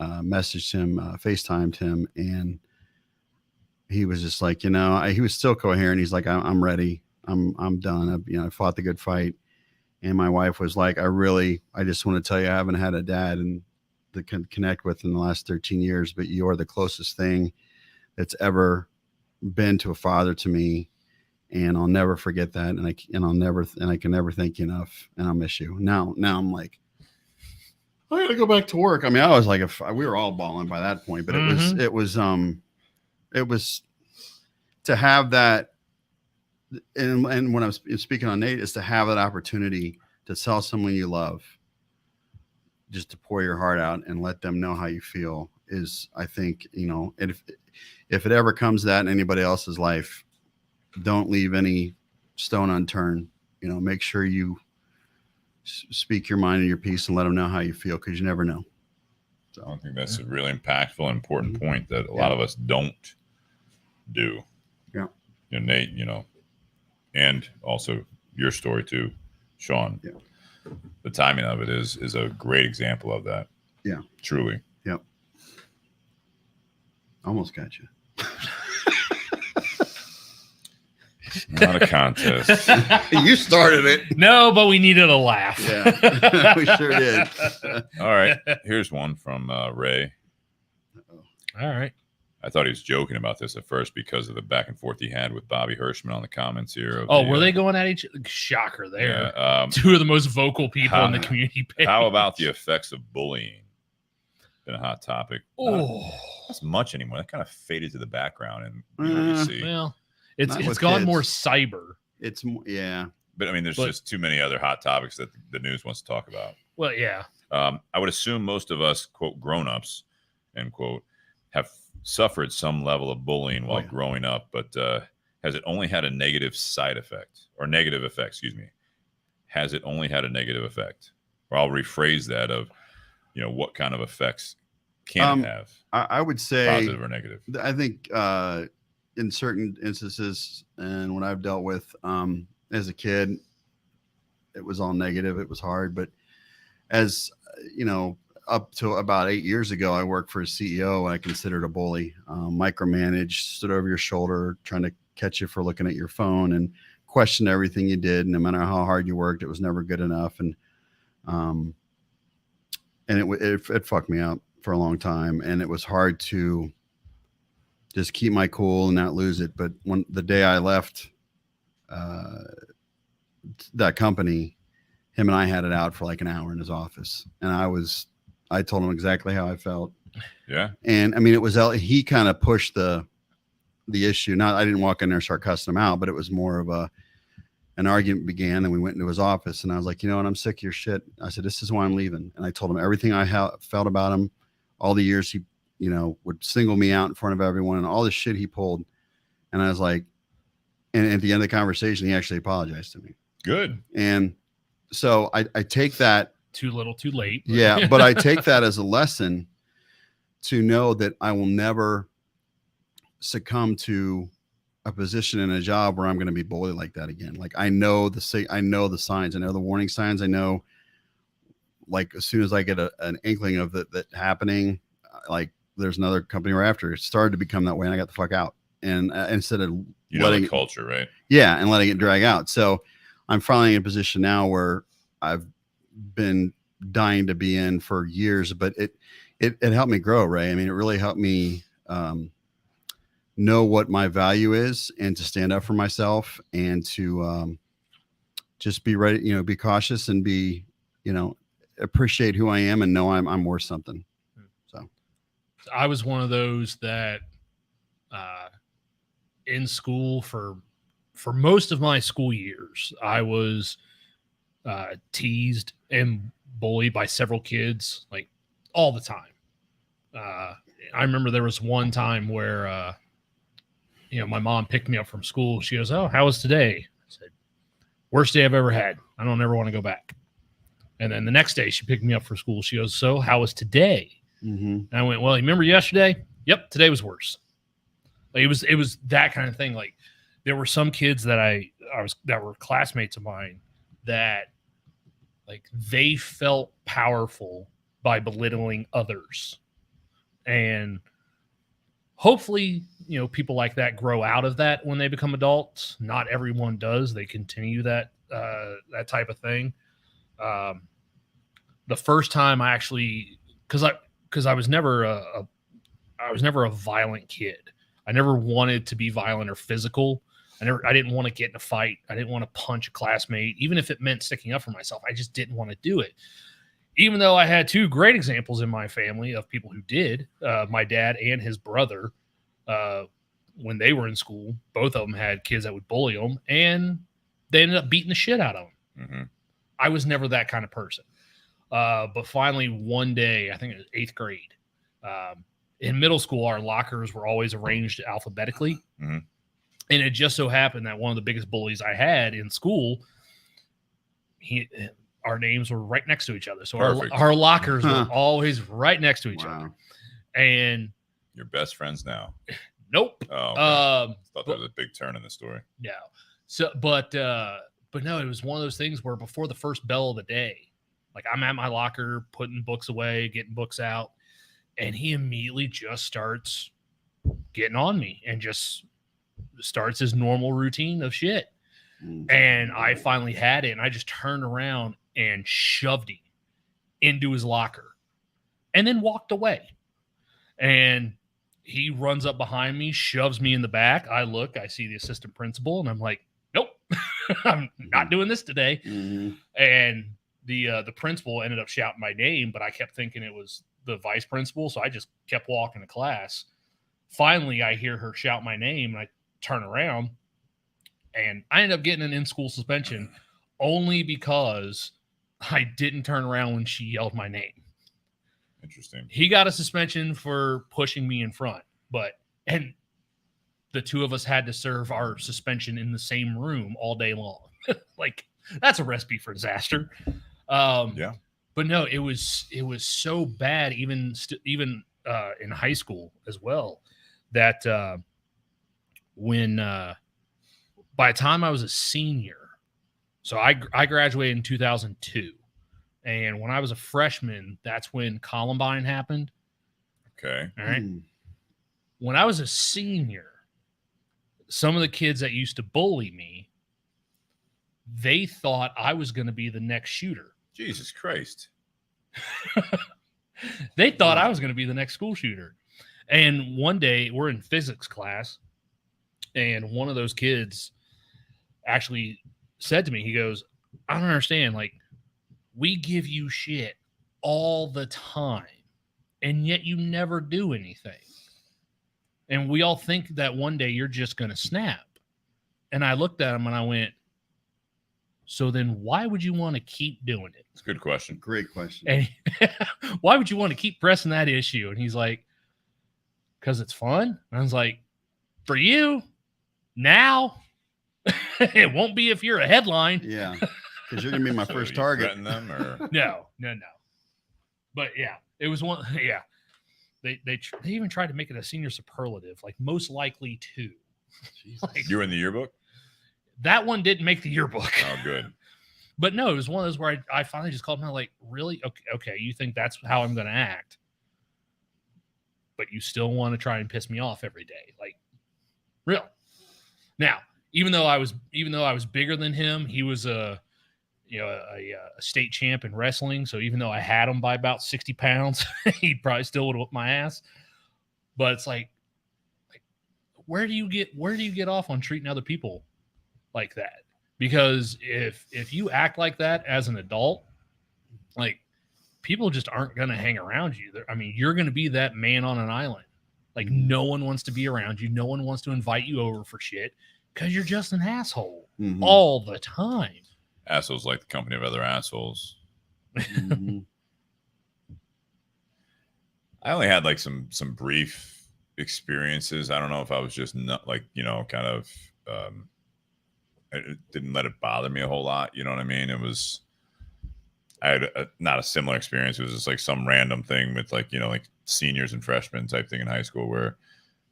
messaged him, FaceTimed him, and he was just like, he was still coherent. He's like, I'm ready. I'm done. I fought the good fight. And my wife was like, I just want to tell you, I haven't had a dad and to connect with in the last 13 years, but you're the closest thing that's ever been to a father to me. And I'll never forget that. And I can never thank you enough. And I'll miss you. Now I'm like, I got to go back to work. I mean, I was like, we were all bawling by that point, but it was to have that. And when I was speaking on Nate, is to have that opportunity to tell someone you love, just to pour your heart out and let them know how you feel is, I think, and if it ever comes to that in anybody else's life, don't leave any stone unturned. Make sure you speak your mind and your piece and let them know how you feel, because you never know. So I think that's a really impactful and important point that a lot of us don't do. Yeah. Nate, and also your story too, Sean. Yeah. The timing of it is a great example of that. Yeah. Truly. Yep. Almost got you. Not a contest. You started it. No, but we needed a laugh. Yeah, we sure did. All right. Here's one from Ray. All right. I thought he was joking about this at first because of the back and forth he had with Bobby Hirschman on the comments here. Were they going at each other? Shocker there. Yeah, two of the most vocal people in the community page. How about the effects of bullying? Been a hot topic. Oh, not as much anymore. That kind of faded to the background, and you see. Well, it's gone kids. more cyber. It's more, yeah. But I mean, there's just too many other hot topics that the news wants to talk about. Well, yeah. I would assume most of us, quote, grown-ups, end quote, have suffered some level of bullying while growing up, but has it only had a negative side effect or negative effect? Excuse me. Has it only had a negative effect? Or I'll rephrase that of, what kind of effects can it have? I would say positive or negative. I think in certain instances, and when I've dealt with as a kid, it was all negative. It was hard, but as up to about 8 years ago, I worked for a CEO and I considered a bully, micromanaged, stood over your shoulder, trying to catch you for looking at your phone and questioned everything you did. No matter how hard you worked, it was never good enough. And it fucked me up for a long time. And it was hard to just keep my cool and not lose it. But the day I left that company, him and I had it out for like an hour in his office. And I told him exactly how I felt. Yeah. And I mean, he kind of pushed the issue. I didn't walk in there and start cussing him out, but it was more of an argument began, and we went into his office, and I was like, you know what? I'm sick of your shit. I said, this is why I'm leaving. And I told him everything I felt about him, all the years he, would single me out in front of everyone and all the shit he pulled. And I was like, and at the end of the conversation, he actually apologized to me. Good. And so I take that. Too little, too late. Yeah. But I take that as a lesson to know that I will never succumb to a position in a job where I'm going to be bullied like that again. Like I know the signs, I know the warning signs. I know, like, as soon as I get an inkling of that happening, like there's another company right after. It started to become that way, and I got the fuck out. And instead of letting the culture, right? Yeah, and letting it drag out. So I'm finally in a position now where I've been dying to be in for years, but it helped me grow, Ray. I mean, it really helped me know what my value is and to stand up for myself and to just be ready, be cautious and be, appreciate who I am and know I'm worth something. So I was one of those that in school for most of my school years, I was teased and bullied by several kids, like all the time. I remember there was one time where, my mom picked me up from school. She goes, "Oh, how was today?" I said, "Worst day I've ever had. I don't ever want to go back." And then the next day she picked me up for school. She goes, "So how was today?" Mm-hmm. And I went, "Well, you remember yesterday? Yep. Today was worse." Like, it was that kind of thing. Like, there were some kids that that were classmates of mine that, like, they felt powerful by belittling others. And hopefully, people like that grow out of that when they become adults. Not everyone does. They continue that type of thing. The first time I actually, because I was never a violent kid. I never wanted to be violent or physical. I didn't want to get in a fight. I didn't want to punch a classmate, even if it meant sticking up for myself. I just didn't want to do it. Even though I had two great examples in my family of people who did, my dad and his brother, when they were in school, both of them had kids that would bully them, and they ended up beating the shit out of them. Mm-hmm. I was never that kind of person. But finally, one day, I think it was 8th grade, in middle school, our lockers were always arranged alphabetically. Mm-hmm. And it just so happened that one of the biggest bullies I had in school, our names were right next to each other. So our lockers were always right next to each other. And you're best friends now? Nope. Oh, okay. I thought there was a big turn in the story. Yeah. So, but no, it was one of those things where before the first bell of the day, like, I'm at my locker, putting books away, getting books out, and he immediately just starts getting on me and just starts his normal routine of shit. And I finally had it, and I just turned around and shoved him into his locker and then walked away. And he runs up behind me, shoves me in the back. I look, I see the assistant principal, and I'm like, nope, I'm not doing this today. Mm-hmm. And the principal ended up shouting my name, but I kept thinking it was the vice principal, so I just kept walking to class. Finally, I hear her shout my name, and I turn around, and I ended up getting an in-school suspension only because I didn't turn around when she yelled my name. Interesting. He got a suspension for pushing me in front, and the two of us had to serve our suspension in the same room all day long. Like, that's a recipe for disaster. Yeah. But no, it was so bad, even in high school as well, that when by the time I was a senior, so I graduated in 2002, and when I was a freshman, that's when Columbine happened. Okay. All right. When I was a senior, some of the kids that used to bully me, they thought I was going to be the next shooter. Jesus Christ. They thought I was going to be the next school shooter. And one day we're in physics class, and one of those kids actually said to me, he goes, I don't understand. Like, we give you shit all the time, and yet you never do anything. And we all think that one day you're just going to snap. And I looked at him and I went, so then why would you want to keep doing it? It's a good question. Great question. And why would you want to keep pressing that issue? And he's like, because it's fun. And I was like, for you, now, it won't be if you're a headline. Yeah, because you're going to be my So first you target. threaten them or No. But yeah, it was one. Yeah. They even tried to make it a senior superlative, like most likely to. Like, you were in the yearbook? that one didn't make the yearbook. Oh, good. But no, it was one of those where I finally just called him out, like, really? Okay, you think that's how I'm going to act, but you still want to try and piss me off every day, like, real? Now, even though I was bigger than him, he was a state champ in wrestling. So even though I had him by about 60 pounds, he probably still would have whooped my ass. But it's like, where do you get off on treating other people like that? Because if you act like that as an adult, like, people just aren't going to hang around you. I mean, you're going to be that man on an island. Like, no one wants to be around you. No one wants to invite you over for shit because you're just an asshole all the time. Assholes like the company of other assholes. Mm-hmm. I only had like some brief experiences. I don't know if I was just not like, kind of it didn't let it bother me a whole lot. You know what I mean? I had not a similar experience. It was just like some random thing with like, like seniors and freshmen type thing in high school where,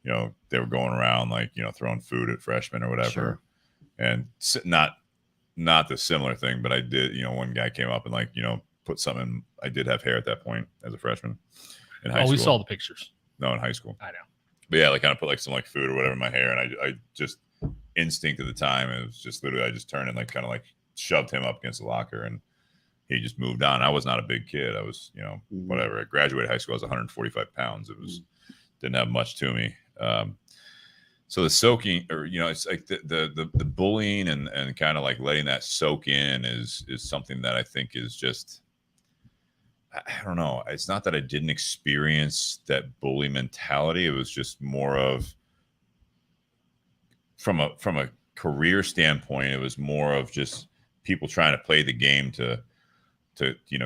they were going around like, throwing food at freshmen or whatever. Sure. And not the similar thing, but I did, one guy came up and like, put something. I did have hair at that point as a freshman in high school. We saw the pictures. No, in high school. I know. But yeah, like kind of put like some like food or whatever in my hair. And I just instinct at the time. It was just literally, I just turned and like kind of like shoved him up against the locker and he just moved on. I was not a big kid. I was, whatever. I graduated high school. I was 145 pounds. It was, didn't have much to me. So the soaking, or it's like the bullying and kind of like letting that soak in is something that I think is just, I don't know. It's not that I didn't experience that bully mentality. It was just more of from a career standpoint. It was more of just people trying to play the game to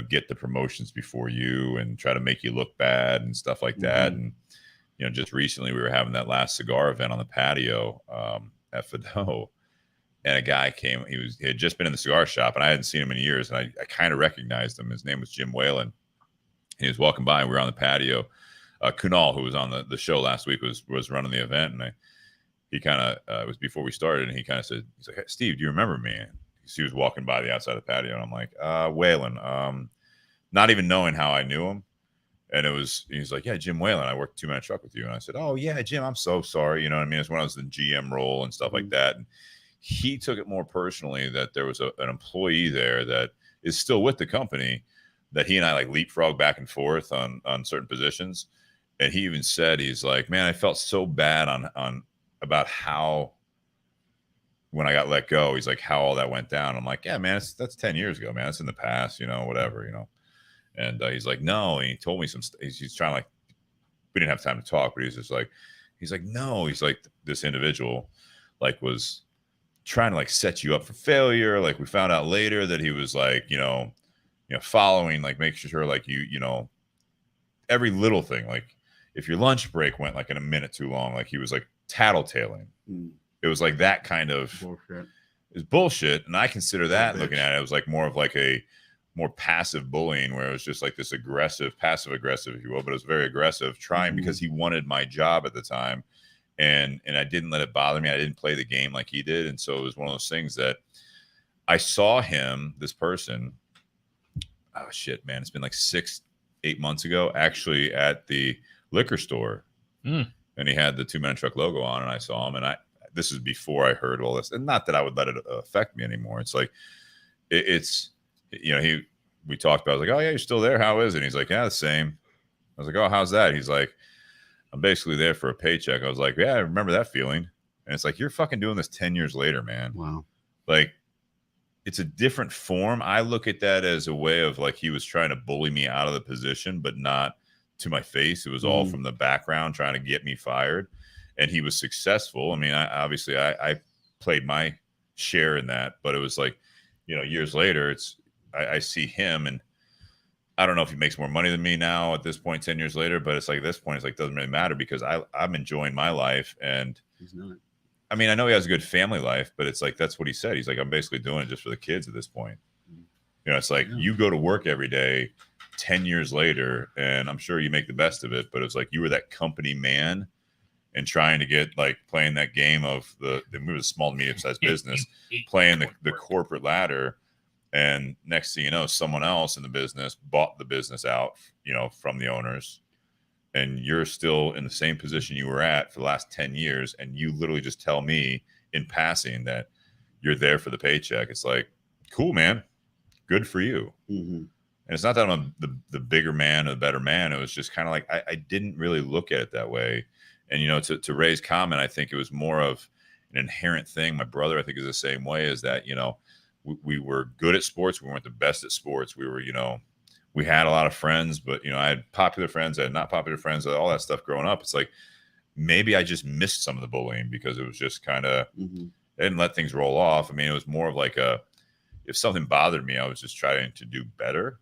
get the promotions before you and try to make you look bad and stuff like that. And just recently we were having that last cigar event on the patio at Fido, and a guy came. He had just been in the cigar shop, and I hadn't seen him in years, and I kind of recognized him. His name was Jim Whalen. He was walking by, and we were on the patio. Kunal, who was on the show last week, was running the event, and he kind of it was before we started, and he kind of said, he's like, hey, Steve, do you remember me? And he was walking by the outside of the patio, and I'm like, Whalen, not even knowing how I knew him. And he's like, yeah, Jim Whalen, I worked 2 Minute Truck with you. And I said, oh yeah, Jim, I'm so sorry. You know what I mean? It's when I was in the GM role and stuff like that. And he took it more personally that there was an employee there that is still with the company that he and I like leapfrog back and forth on certain positions. And he even said, he's like, man, I felt so bad on about how, when I got let go, he's like, how all that went down. I'm like, yeah, man, that's 10 years ago, man. It's in the past, whatever, And he's like, no. And he told me he's trying to like, we didn't have time to talk, but he's like, no. He's like, this individual like was trying to like set you up for failure. Like we found out later that he was like, following, like making sure like every little thing, like if your lunch break went like in a minute too long, like he was like tattletaling. It was like that kind of Bullshit. is bullshit. And I consider that, looking at it was like more of like a more passive bullying, where it was just like this passive aggressive, if you will, but it was very aggressive, trying because he wanted my job at the time. And I didn't let it bother me. I didn't play the game like he did. And so it was one of those things that I saw him, this person, oh shit, man, it's been like 6-8 months ago, actually at the liquor store. And he had the 2 Man Truck logo on, and I saw him, and this is before I heard all this, and not that I would let it affect me anymore. It's like, we talked about, I was like, oh yeah, you're still there. How is it? And he's like, yeah, the same. I was like, oh, how's that? He's like, I'm basically there for a paycheck. I was like, yeah, I remember that feeling. And it's like, you're fucking doing this 10 years later, man. Wow. Like, it's a different form. I look at that as a way of like, he was trying to bully me out of the position, but not to my face. It was all from the background, trying to get me fired. And he was successful. I mean, I played my share in that, but it was like, years later, I see him, and I don't know if he makes more money than me now at this point, 10 years later, but it's like, at this point, it's like, doesn't really matter, because I'm enjoying my life. And he's not. I mean, I know he has a good family life, but it's like, that's what he said. He's like, I'm basically doing it just for the kids at this point. It's like, you go to work every day 10 years later, and I'm sure you make the best of it, but it's like, you were that company man and trying to get like playing that game of we were a small to medium sized business, playing the corporate ladder. And next thing you know, someone else in the business bought the business out, from the owners, and you're still in the same position you were at for the last 10 years. And you literally just tell me in passing that you're there for the paycheck. It's like, cool, man. Good for you. And it's not that I'm the bigger man or the better man. It was just kind of like, I didn't really look at it that way. And, to Ray's comment, I think it was more of an inherent thing. My brother, I think, is the same way, is that, we were good at sports. We weren't the best at sports. We were, we had a lot of friends, but, I had popular friends, I had not popular friends, all that stuff growing up. It's like, maybe I just missed some of the bullying because it was just kind of, I didn't let things roll off. I mean, it was more of like if something bothered me, I was just trying to do better.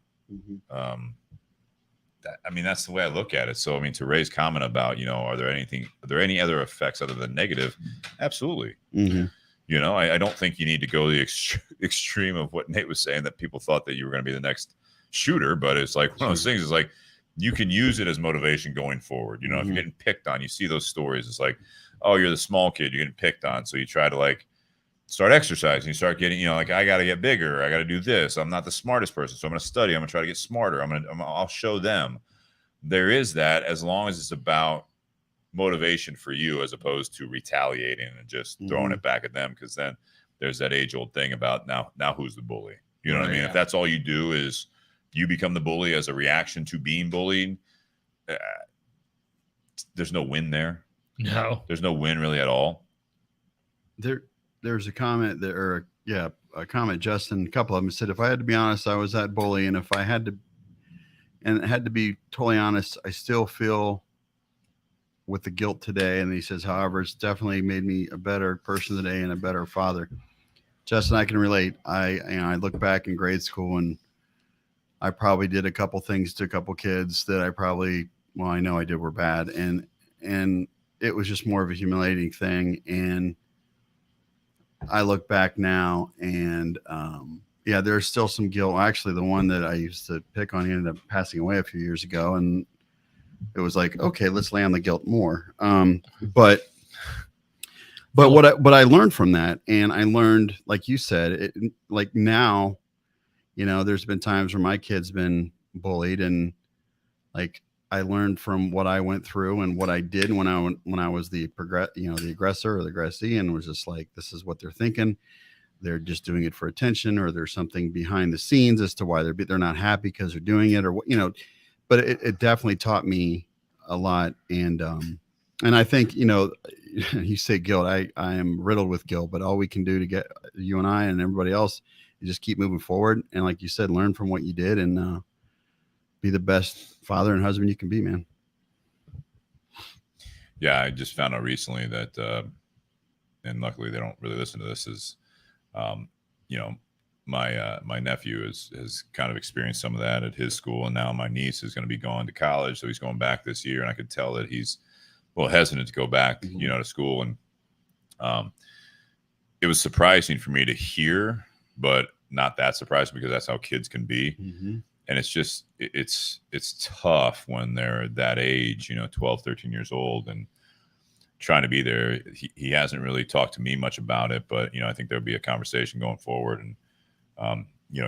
That's the way I look at it. So, I mean, to Ray's comment about, are there any other effects other than negative? Absolutely. I don't think you need to go the extreme of what Nate was saying, that people thought that you were going to be the next shooter, but it's like one of those things is like, you can use it as motivation going forward. If you're getting picked on, you see those stories. It's like, oh, you're the small kid, you're getting picked on. So you try to like start exercising, you start getting, like, I got to get bigger. I got to do this. I'm not the smartest person, so I'm going to study. I'm going to try to get smarter. I'll show them. There is that, as long as it's about motivation for you, as opposed to retaliating and just throwing it back at them. Because then there's that age old thing about now who's the bully? You know what I mean? Yeah. If that's all you do is you become the bully as a reaction to being bullied, there's no win there. No, there's no win really at all. There's a comment there, a comment, Justin, a couple of them said, if I had to be honest, I was that bully. And if I had to be totally honest, I still feel with the guilt today. And he says, however, it's definitely made me a better person today and a better father. Justin, I can relate. I look back in grade school, and I probably did a couple things to a couple kids that I know I did were bad. And it was just more of a humiliating thing. And I look back now, and there's still some guilt. Actually, the one that I used to pick on, he ended up passing away a few years ago, and it was like, okay, let's lay on the guilt more. But what I learned from that, and I learned, like you said, like now, there's been times where my kid's been bullied, and like I learned from what I went through and what I did when I was the aggressor or the aggressee, and was just like, this is what they're thinking. They're just doing it for attention, or there's something behind the scenes as to why they're not happy because they're doing it, or what, but it definitely taught me a lot. And I think, you say guilt, I am riddled with guilt, but all we can do to get you and I and everybody else is just keep moving forward. And like you said, learn from what you did, and be the best father and husband you can be, man. Yeah. I just found out recently that, and luckily they don't really listen to this, is, my nephew has kind of experienced some of that at his school, and now my niece is going to be going to college, so he's going back this year, and I could tell that he's hesitant to go back, to school, and it was surprising for me to hear, but not that surprising because that's how kids can be. And it's just it's tough when they're that age, 12, 13 years old, and trying to be there. He hasn't really talked to me much about it, but I think there'll be a conversation going forward, and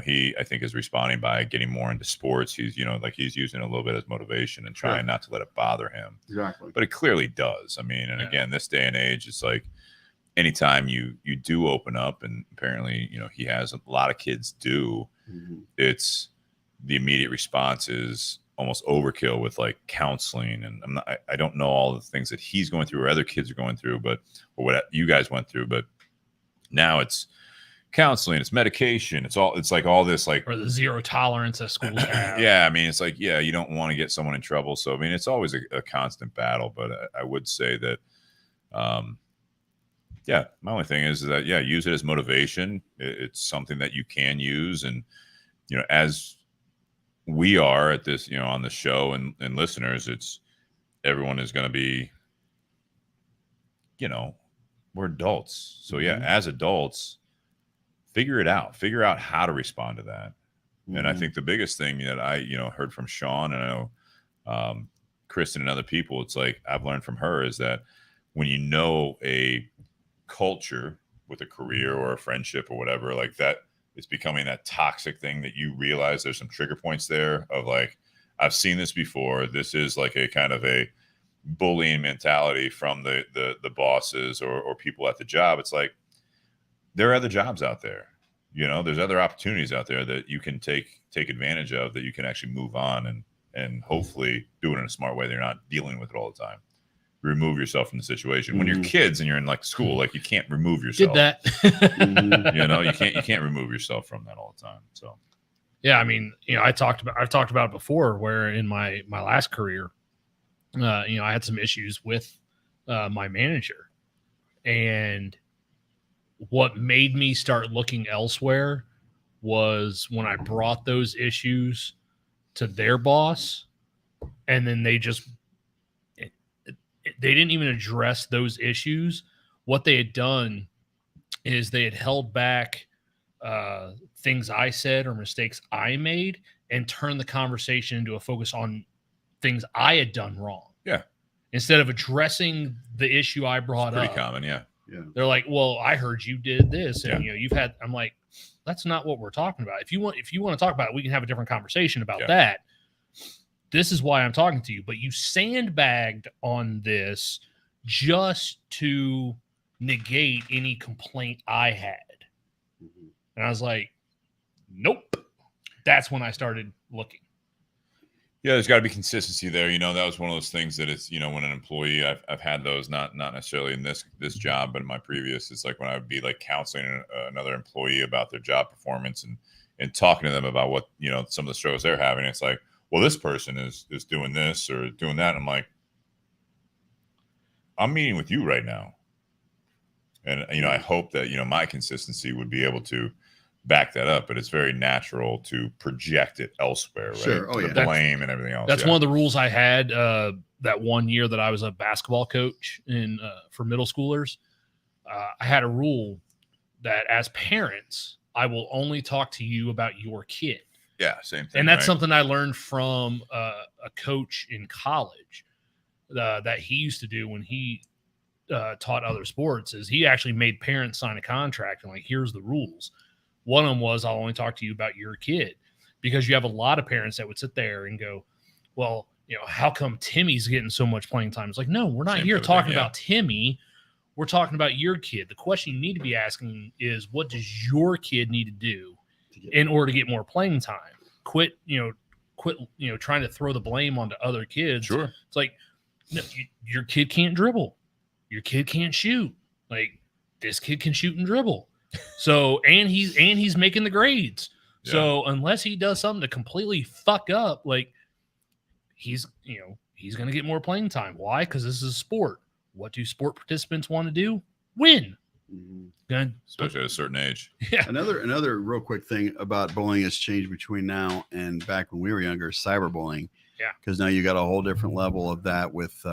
he, I think, is responding by getting more into sports. He's, he's using a little bit as motivation and trying not to let it bother him. Exactly. But it clearly does. I mean, and again, this day and age, it's like anytime you do open up, and apparently, he has a lot of kids do, it's the immediate response is almost overkill with like counseling. And I don't know all the things that he's going through or other kids are going through, or what you guys went through, but now it's counseling, it's medication, it's like all this, like, or the zero tolerance that schools have. Yeah, I mean, it's like, you don't want to get someone in trouble, so I mean, it's always a constant battle. But I would say that my only thing is that use it as motivation. It's something that you can use, and as we are at this, on the show, and listeners, it's everyone is going to be, we're adults, so as adults, figure out how to respond to that. And I think the biggest thing that I, heard from Sean, and I know Kristen and other people, it's like I've learned from her, is that when a culture with a career or a friendship or whatever like that, it's becoming that toxic thing that you realize there's some trigger points there of like, I've seen this before. This is like a kind of a bullying mentality from the bosses or people at the job. It's like, there are other jobs out there, there's other opportunities out there that you can take advantage of, that you can actually move on and hopefully do it in a smart way. They're not dealing with it all the time. Remove yourself from the situation. When you're kids and you're in like school, like you can't remove yourself. Did that. You can't remove yourself from that all the time. So I mean, I've talked about it before, where in my last career, I had some issues with my manager, and what made me start looking elsewhere was when I brought those issues to their boss, and then they didn't even address those issues. What they had done is they had held back things I said or mistakes I made, and turned the conversation into a focus on things I had done wrong. Yeah. Instead of addressing the issue I brought up. Pretty common, yeah. They're like, well, I heard you did this, and you've had. I'm like, that's not what we're talking about. If you want to talk about it, we can have a different conversation about that. This is why I'm talking to you. But you sandbagged on this just to negate any complaint I had. And I was like, nope. That's when I started looking. Yeah, there's got to be consistency there. That was one of those things that it's, when an employee, I've had those, not necessarily in this job, but in my previous, it's like when I would be like counseling another employee about their job performance and talking to them about what, some of the struggles they're having. It's like, well, this person is doing this or doing that. And I'm like, I'm meeting with you right now. And, I hope that, my consistency would be able to back that up, but it's very natural to project it elsewhere, right? Sure. Oh, the blame and everything else. That's one of the rules I had that 1 year that I was a basketball coach for middle schoolers. I had a rule that as parents, I will only talk to you about your kid. Yeah, same thing. And that's something I learned from a coach in college that he used to do when he taught other sports. Is he actually made parents sign a contract and like, here's the rules. One of them was, I'll only talk to you about your kid, because you have a lot of parents that would sit there and go, well, how come Timmy's getting so much playing time? It's like, no, we're not here talking about Timmy. We're talking about your kid. The question you need to be asking is, what does your kid need to do in order to get more playing time? Quit trying to throw the blame onto other kids. Sure. It's like, no, your kid can't dribble. Your kid can't shoot. Like, this kid can shoot and dribble. So, and he's making the grades. Yeah. So unless he does something to completely fuck up, like, he's going to get more playing time. Why? Because this is a sport. What do sport participants want to do? Win. Good. especially at a certain age. Yeah. Another real quick thing about bowling has changed between now and back when we were younger, cyberbullying. Yeah. Because now you got a whole different level of that with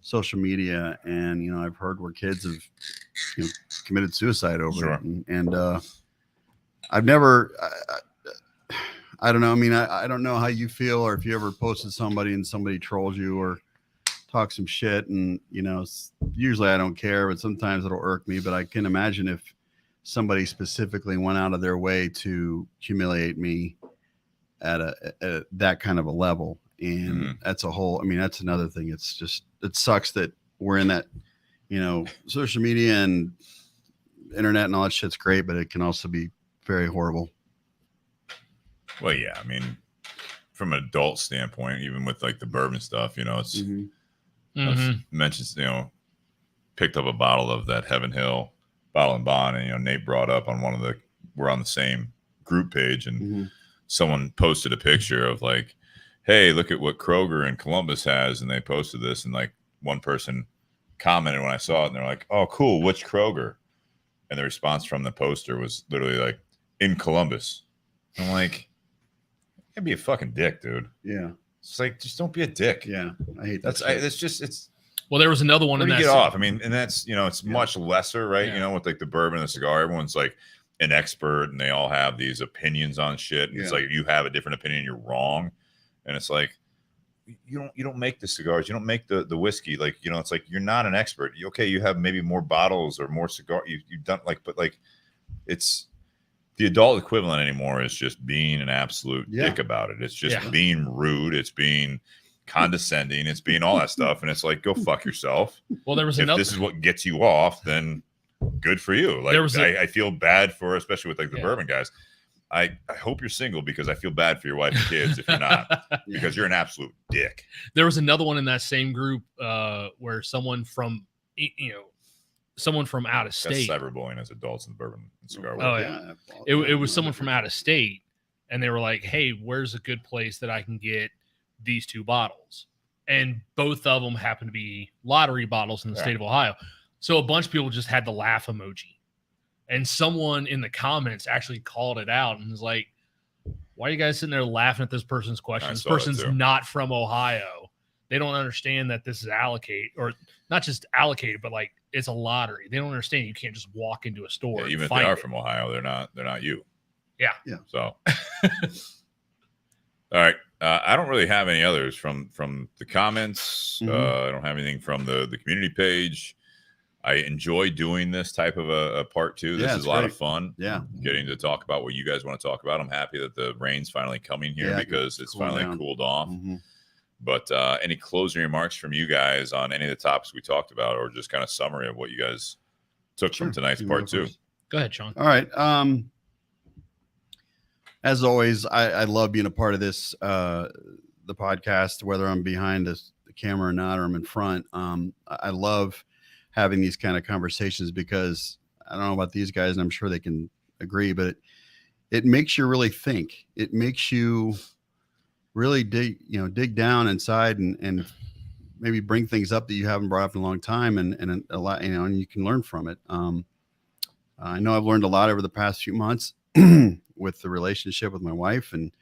social media, and I've heard where kids have committed suicide over it, and I've never. I don't know. I mean, I don't know how you feel, or if you ever posted somebody and somebody trolls you or talk some shit, and usually I don't care, but sometimes it'll irk me. But I can imagine if somebody specifically went out of their way to humiliate me at that kind of a level, and that's a whole. I mean, that's another thing. It's just, it sucks that we're in that. Social media and internet and all that shit's great, but it can also be very horrible. Well, yeah, I mean, from an adult standpoint, even with like the bourbon stuff, it's mentions, picked up a bottle of that Heaven Hill Bottle and Bond, and Nate brought up on we're on the same group page, and someone posted a picture of like, hey, look at what Kroger in Columbus has, and they posted this, and like one person commented when I saw it, and they're like, oh, cool, which Kroger? And the response from the poster was literally like, in Columbus. I'm like, you gotta be a fucking dick, dude. Yeah. It's like, just don't be a dick. Yeah. I hate that. It's well, there was another one where in do that you get off. I mean, and that's, it's much lesser, right? Yeah. With like the bourbon and the cigar, everyone's like an expert and they all have these opinions on shit. And it's like, if you have a different opinion, you're wrong. And it's like, you don't make the cigars, you don't make the whiskey. Like, it's like, you're not an expert. You have maybe more bottles or more cigar. You've done but it's, the adult equivalent anymore is just being an absolute dick about it. It's just being rude. It's being condescending. It's being all that stuff. And it's like, go fuck yourself. Well, there was if this is what gets you off, then good for you. Like, I feel bad for, especially with like the bourbon guys. I hope you're single, because I feel bad for your wife and kids if you're not, because you're an absolute dick. There was another one in that same group where someone from, someone from out of state. That's cyberbullying as adults in the bourbon and cigar world. Oh yeah. It was someone from out of state, and they were like, hey, where's a good place that I can get these 2 bottles? And both of them happen to be lottery bottles in the state of Ohio. So a bunch of people just had the laugh emoji, and someone in the comments actually called it out and was like, why are you guys sitting there laughing at this person's question? This person's not from Ohio. They don't understand that this is allocated, or not just allocated, but like it's a lottery. They don't understand. You can't just walk into a store. Yeah, even if they are from Ohio, they're not you. Yeah. Yeah. So, all right. I don't really have any others from the comments. I don't have anything from the community page. I enjoy doing this type of a part two. This is a lot of fun. Yeah. Getting to talk about what you guys want to talk about. I'm happy that the rain's finally coming here because it's finally cooled off. But any closing remarks from you guys on any of the topics we talked about, or just kind of summary of what you guys took from tonight's part two? Go ahead, Sean. All right. As always, I love being a part of this, the podcast, whether I'm behind the camera or not, or I'm in front. I love having these kind of conversations, because I don't know about these guys, and I'm sure they can agree, but it makes you really think. It makes you really dig down inside and maybe bring things up that you haven't brought up in a long time, and a lot, and you can learn from it. I know I've learned a lot over the past few months with the relationship with my wife, and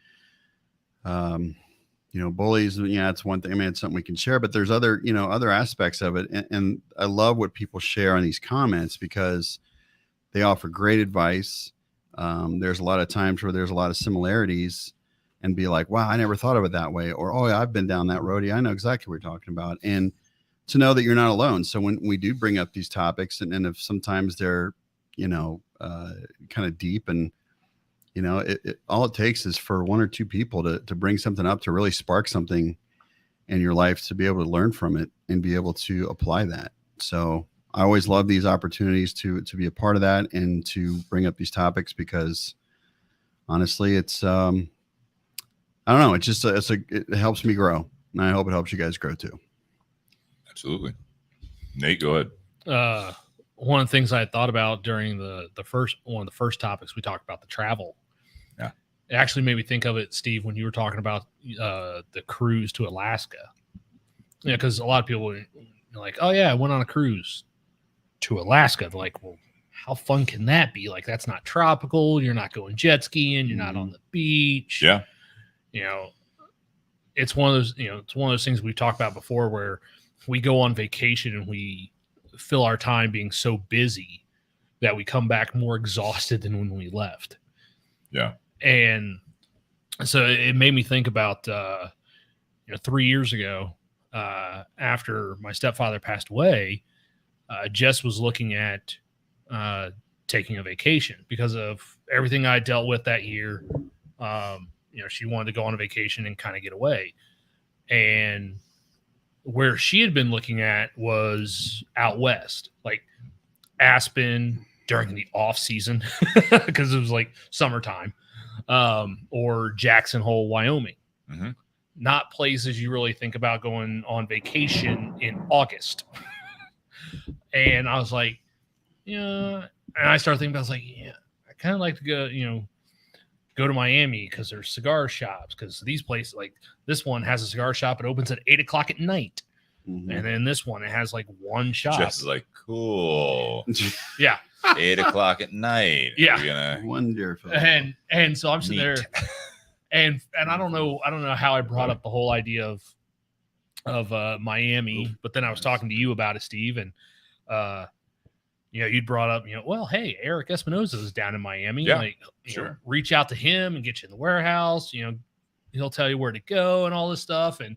bullies. It's one thing. I mean, it's something we can share, but there's other aspects of it. And I love what people share on these comments, because they offer great advice. There's a lot of times where there's a lot of similarities, and be like, wow, I never thought of it that way. Or, oh, yeah, I've been down that road. Yeah, I know exactly what you're talking about. And to know that you're not alone. So when we do bring up these topics, and if sometimes they're, kind of deep, and, all it takes is for one or two people to bring something up, to really spark something in your life, to be able to learn from it and be able to apply that. So I always love these opportunities to be a part of that, and to bring up these topics, because honestly, it's, I don't know. It's just, it helps me grow, and I hope it helps you guys grow too. Absolutely. Nate, go ahead. One of the things I had thought about during one of the first topics, we talked about the travel. Yeah. It actually made me think of it, Steve, when you were talking about the cruise to Alaska. Yeah, because a lot of people are like, oh yeah, I went on a cruise to Alaska. They're like, well, how fun can that be? Like, that's not tropical. You're not going jet skiing. You're not on the beach. Yeah. You know, it's one of those, it's one of those things we talked about before where we go on vacation and we fill our time being so busy that we come back more exhausted than when we left. Yeah. And so it made me think about, 3 years ago, after my stepfather passed away, Jess was looking at taking a vacation because of everything I dealt with that year. She wanted to go on a vacation and kind of get away. And where she had been looking at was out west, like Aspen during the off season, because it was like summertime, or Jackson Hole, Wyoming. Mm-hmm. Not places you really think about going on vacation in August. And I was like, and I started thinking about, I was like, I kind of like to go to Miami because there's cigar shops, because these places, like this one has a cigar shop. It opens at 8:00 at night. Mm-hmm. And then this one, it has like one shop. Just like, cool. Yeah. 8:00 at night. Yeah. Wonderful. And so I'm sitting there and I don't know how I brought up the whole idea of Miami, but then I was talking to you about it, Steve, and you'd brought up, well, hey, Eric Espinoza is down in Miami. Yeah, like, sure. Reach out to him and get you in the warehouse. He'll tell you where to go and all this stuff. And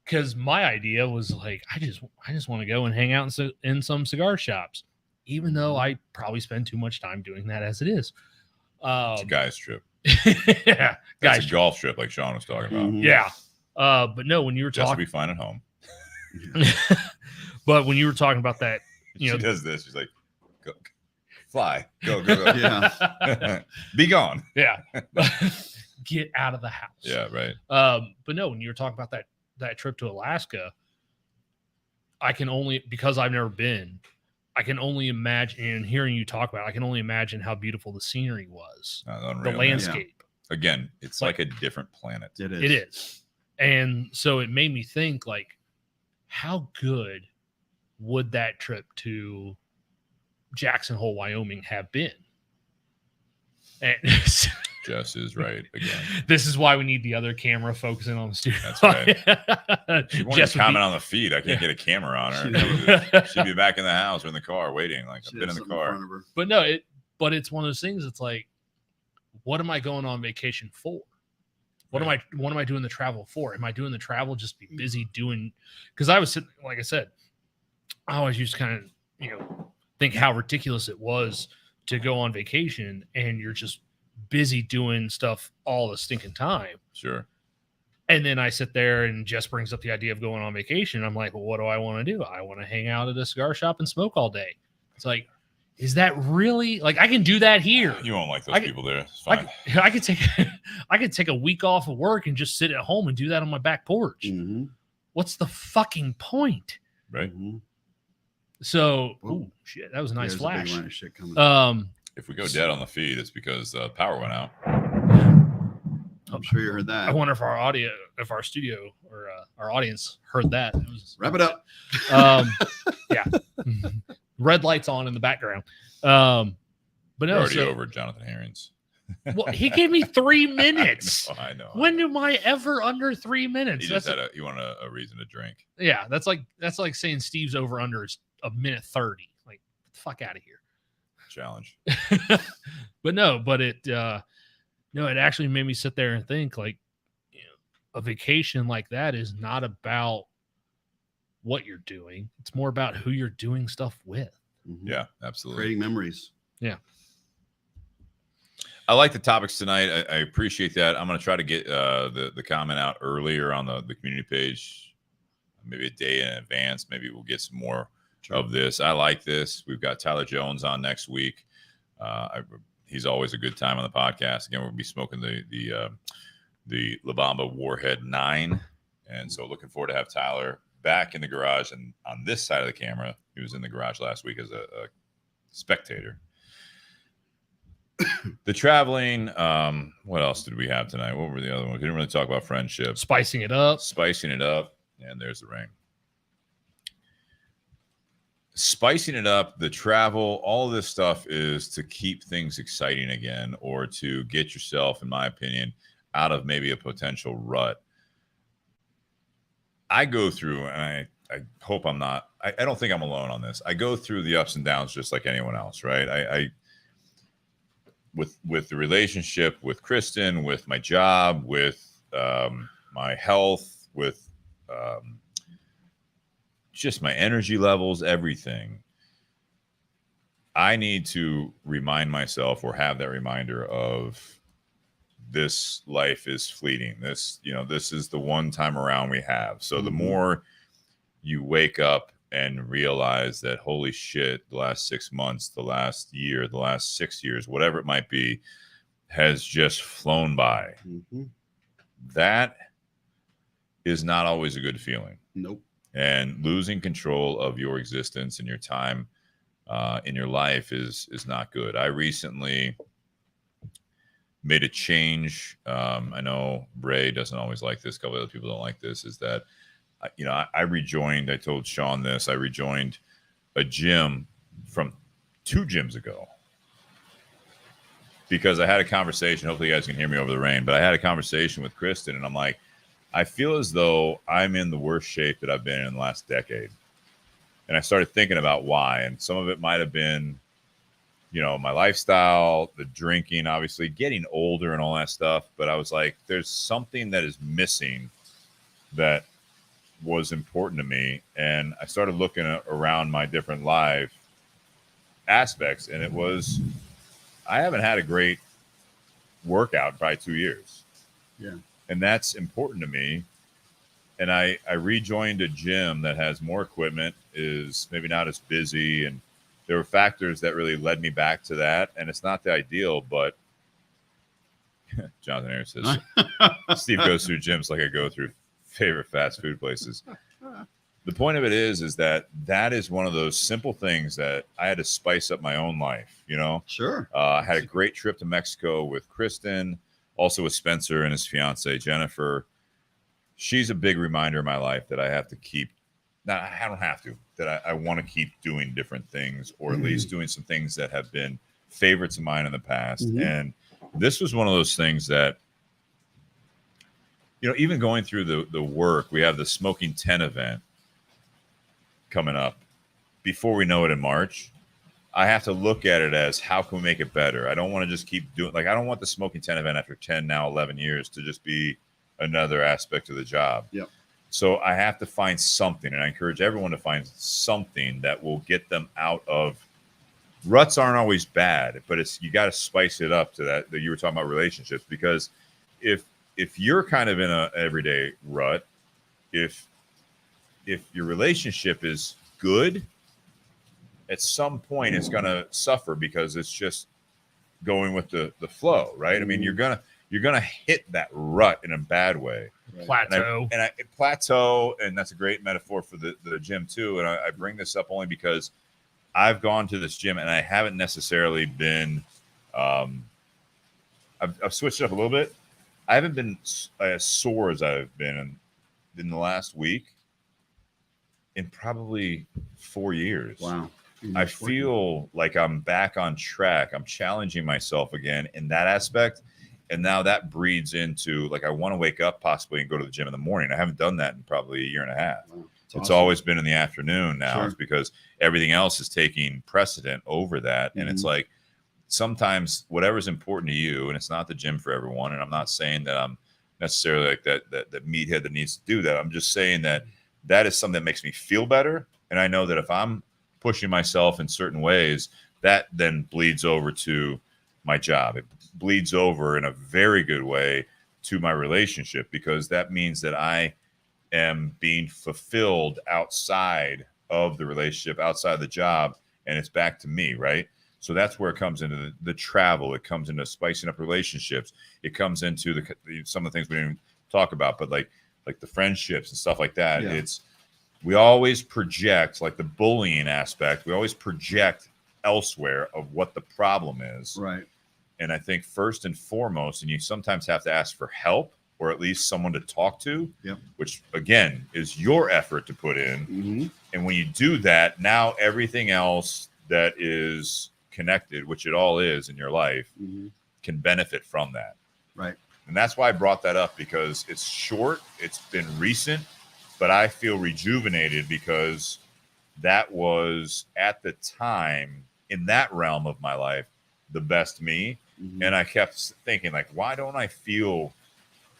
because my idea was like, I just want to go and hang out in some cigar shops, even though I probably spend too much time doing that as it is. It's a guy's trip. Yeah, that's a golf trip, like Sean was talking about. Mm-hmm. Yeah, but no, when you were talking, just to be fine at home. But when you were talking about that, she does this. She's like, go, fly, go. Yeah, be gone. Yeah, get out of the house. Yeah, right. But no, when you were talking about that trip to Alaska, I can only, because I've never been, I can only imagine, and hearing you talk about it, I can only imagine how beautiful the scenery was, the landscape. Yeah. Again, it's like a different planet. It is. And so it made me think, like, how good would that trip to Jackson Hole, Wyoming have been? And Jess is right again. This is why we need the other camera focusing on the studio. That's right. She wanted to comment on the feed. I can't get a camera on her. She'd be back in the house or in the car waiting. Like, I've been in the car. But no, it's one of those things. It's like, what am I going on vacation for? What am I doing the travel for? Am I doing the travel just to be busy doing? Because I was sitting, like I said, I always used to kind of, think how ridiculous it was to go on vacation and you're just busy doing stuff all the stinking time. Sure. And then I sit there and Jess brings up the idea of going on vacation. I'm like, well, what do I want to do? I want to hang out at a cigar shop and smoke all day. It's like, is that really, like, I can do that here? You won't like those people there. It's fine. I could take a week off of work and just sit at home and do that on my back porch. Mm-hmm. What's the fucking point? Right. Mm-hmm. So, oh shit, that was a nice flash. A big line of shit coming if we go dead on the feed, it's because power went out. I'm sure you heard that. I wonder if our studio or our audience heard that. Wrap it up. Yeah. Red lights on in the background. But no, we're already over Jonathan Herring's. Well, he gave me 3 minutes. I know. When am I ever under 3 minutes? He wanted a reason to drink. Yeah, that's like saying Steve's over under is a minute 30. Like, get the fuck out of here. Challenge. But it actually made me sit there and think, like, a vacation like that is not about what you're doing. It's more about who you're doing stuff with. Mm-hmm. Yeah, absolutely. Creating memories. Yeah. I like the topics tonight. I appreciate that. I'm going to try to get the comment out earlier on the community page, maybe a day in advance. Maybe we'll get some more of this. I like this. We've got Tyler Jones on next week. He's always a good time on the podcast. Again, we'll be smoking the La Bamba Warhead 9. And so looking forward to have Tyler back in the garage and on this side of the camera. He was in the garage last week as a spectator. The traveling, what else did we have tonight? What were the other ones? We didn't really talk about friendship. Spicing it up. And there's the ring. spicing it up, the travel, all of this stuff is to keep things exciting again, or to get yourself, in my opinion, out of maybe a potential rut. I go through, and I hope I'm not, I don't think I'm alone on this. I go through the ups and downs just like anyone else, right? I with the relationship with Kristen, with my job, with my health, with just my energy levels, everything. I need to remind myself, or have that reminder of, this life is fleeting. This is the one time around we have. So the more you wake up and realize that, holy shit, the last 6 months, the last year, the last 6 years, whatever it might be, has just flown by. That is not always a good feeling. Nope. And losing control of your existence and your time in your life is not good. I recently made a change. I know Ray doesn't always like this. A couple other people don't like this. Is that, I rejoined. I told Sean this. I rejoined a gym from 2 gyms ago because I had a conversation. Hopefully, you guys can hear me over the rain. But I had a conversation with Kristen, and I'm like, I feel as though I'm in the worst shape that I've been in the last decade. And I started thinking about why. And some of it might have been, my lifestyle, the drinking, obviously getting older and all that stuff. But I was like, there's something that is missing that was important to me. And I started looking around my different life aspects. And it was, I haven't had a great workout in probably 2 years. Yeah. And that's important to me. And I rejoined a gym that has more equipment, is maybe not as busy. And there were factors that really led me back to that. And it's not the ideal, but Jonathan Harris says, Steve goes through gyms like I go through favorite fast food places. The point of it is that is one of those simple things that I had to spice up my own life, Sure. I had a great trip to Mexico with Kristen, also with Spencer and his fiance, Jennifer. She's a big reminder in my life that I have to keep, I don't have to, that I want to keep doing different things, or at least doing some things that have been favorites of mine in the past. And this was one of those things that, even going through the work, we have the Smoking 10 event coming up before we know it in March. I have to look at it as, how can we make it better? I don't want to just keep doing, I don't want the Smoking 10 event after 10, now 11 years to just be another aspect of the job. Yep. So I have to find something, and I encourage everyone to find something that will get them out of ruts. Aren't always bad, but you got to spice it up to that you were talking about relationships, because if you're kind of in a everyday rut, if your relationship is good, at some point it's going to suffer because it's just going with the flow, right? I mean, you're gonna hit that rut in a bad way. Plateau. And I plateau, and that's a great metaphor for the gym too. And I bring this up only because I've gone to this gym and I haven't necessarily been. I've switched it up a little bit. I haven't been as sore as I've been in the last week in probably 4 years. Wow. I feel like I'm back on track. I'm challenging myself again in that aspect. And now that breeds into, I want to wake up possibly and go to the gym in the morning. I haven't done that in probably a year and a half. Wow. It's awesome. always been in the afternoon now. Sure. It's because everything else is taking precedent over that. And it's like, sometimes whatever's important to you, and it's not the gym for everyone. And I'm not saying that I'm necessarily like that meathead that needs to do that. I'm just saying that is something that makes me feel better. And I know that if I'm pushing myself in certain ways, that then bleeds over to my job. It bleeds over in a very good way to my relationship, because that means that I am being fulfilled outside of the relationship, outside the job, and it's back to me, right? So that's where it comes into the travel. It comes into spicing up relationships. It comes into some of the things we didn't talk about, but like the friendships and stuff like that. Yeah. We always project, like the bullying aspect, we always project elsewhere of what the problem is. Right. And I think first and foremost, and you sometimes have to ask for help or at least someone to talk to, Yep. which again is your effort to put in. Mm-hmm. And when you do that, now everything else that is connected, which it all is in your life, Mm-hmm. can benefit from that. Right. And that's why I brought that up, because it's short, it's been recent, but I feel rejuvenated because that was at the time in that realm of my life the best me. Mm-hmm. And I kept thinking, like, why don't I feel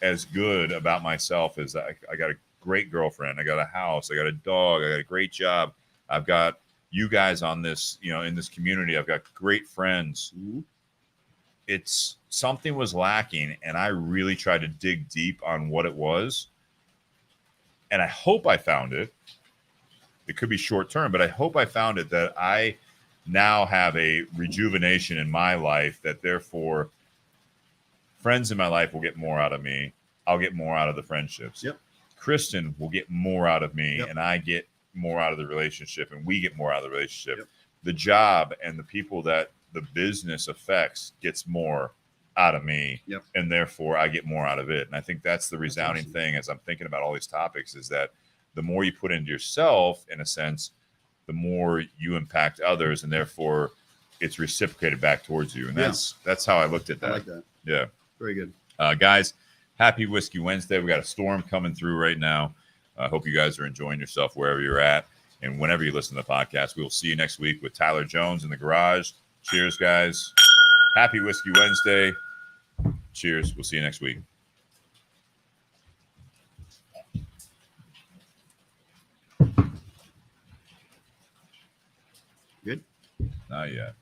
as good about myself as I got a great girlfriend, I got a house, I got a dog, I got a great job, I've got you guys on this, in this community, I've got great friends. Mm-hmm. It's something was lacking, and I really tried to dig deep on what it was. And I hope I found it. It could be short term, but I hope I found it, that I now have a rejuvenation in my life, that therefore friends in my life will get more out of me. I'll get more out of the friendships. Yep. Kristen will get more out of me, Yep. and I get more out of the relationship, and we get more out of the relationship. Yep. The job and the people that the business affects gets more out of me. Yep. And therefore I get more out of it. And I think that's the resounding awesome. thing as I'm thinking about all these topics, is that the more you put into yourself, in a sense, the more you impact others, and therefore it's reciprocated back towards you. And Yeah. that's how I looked at that. I like that. Yeah. Very good. Guys, happy Whiskey Wednesday. We got a storm coming through right now. I hope you guys are enjoying yourself wherever you're at. And whenever you listen to the podcast, we will see you next week with Tyler Jones in the garage. Cheers, guys. Happy Whiskey Wednesday. Cheers. We'll see you next week. Good. Not yet.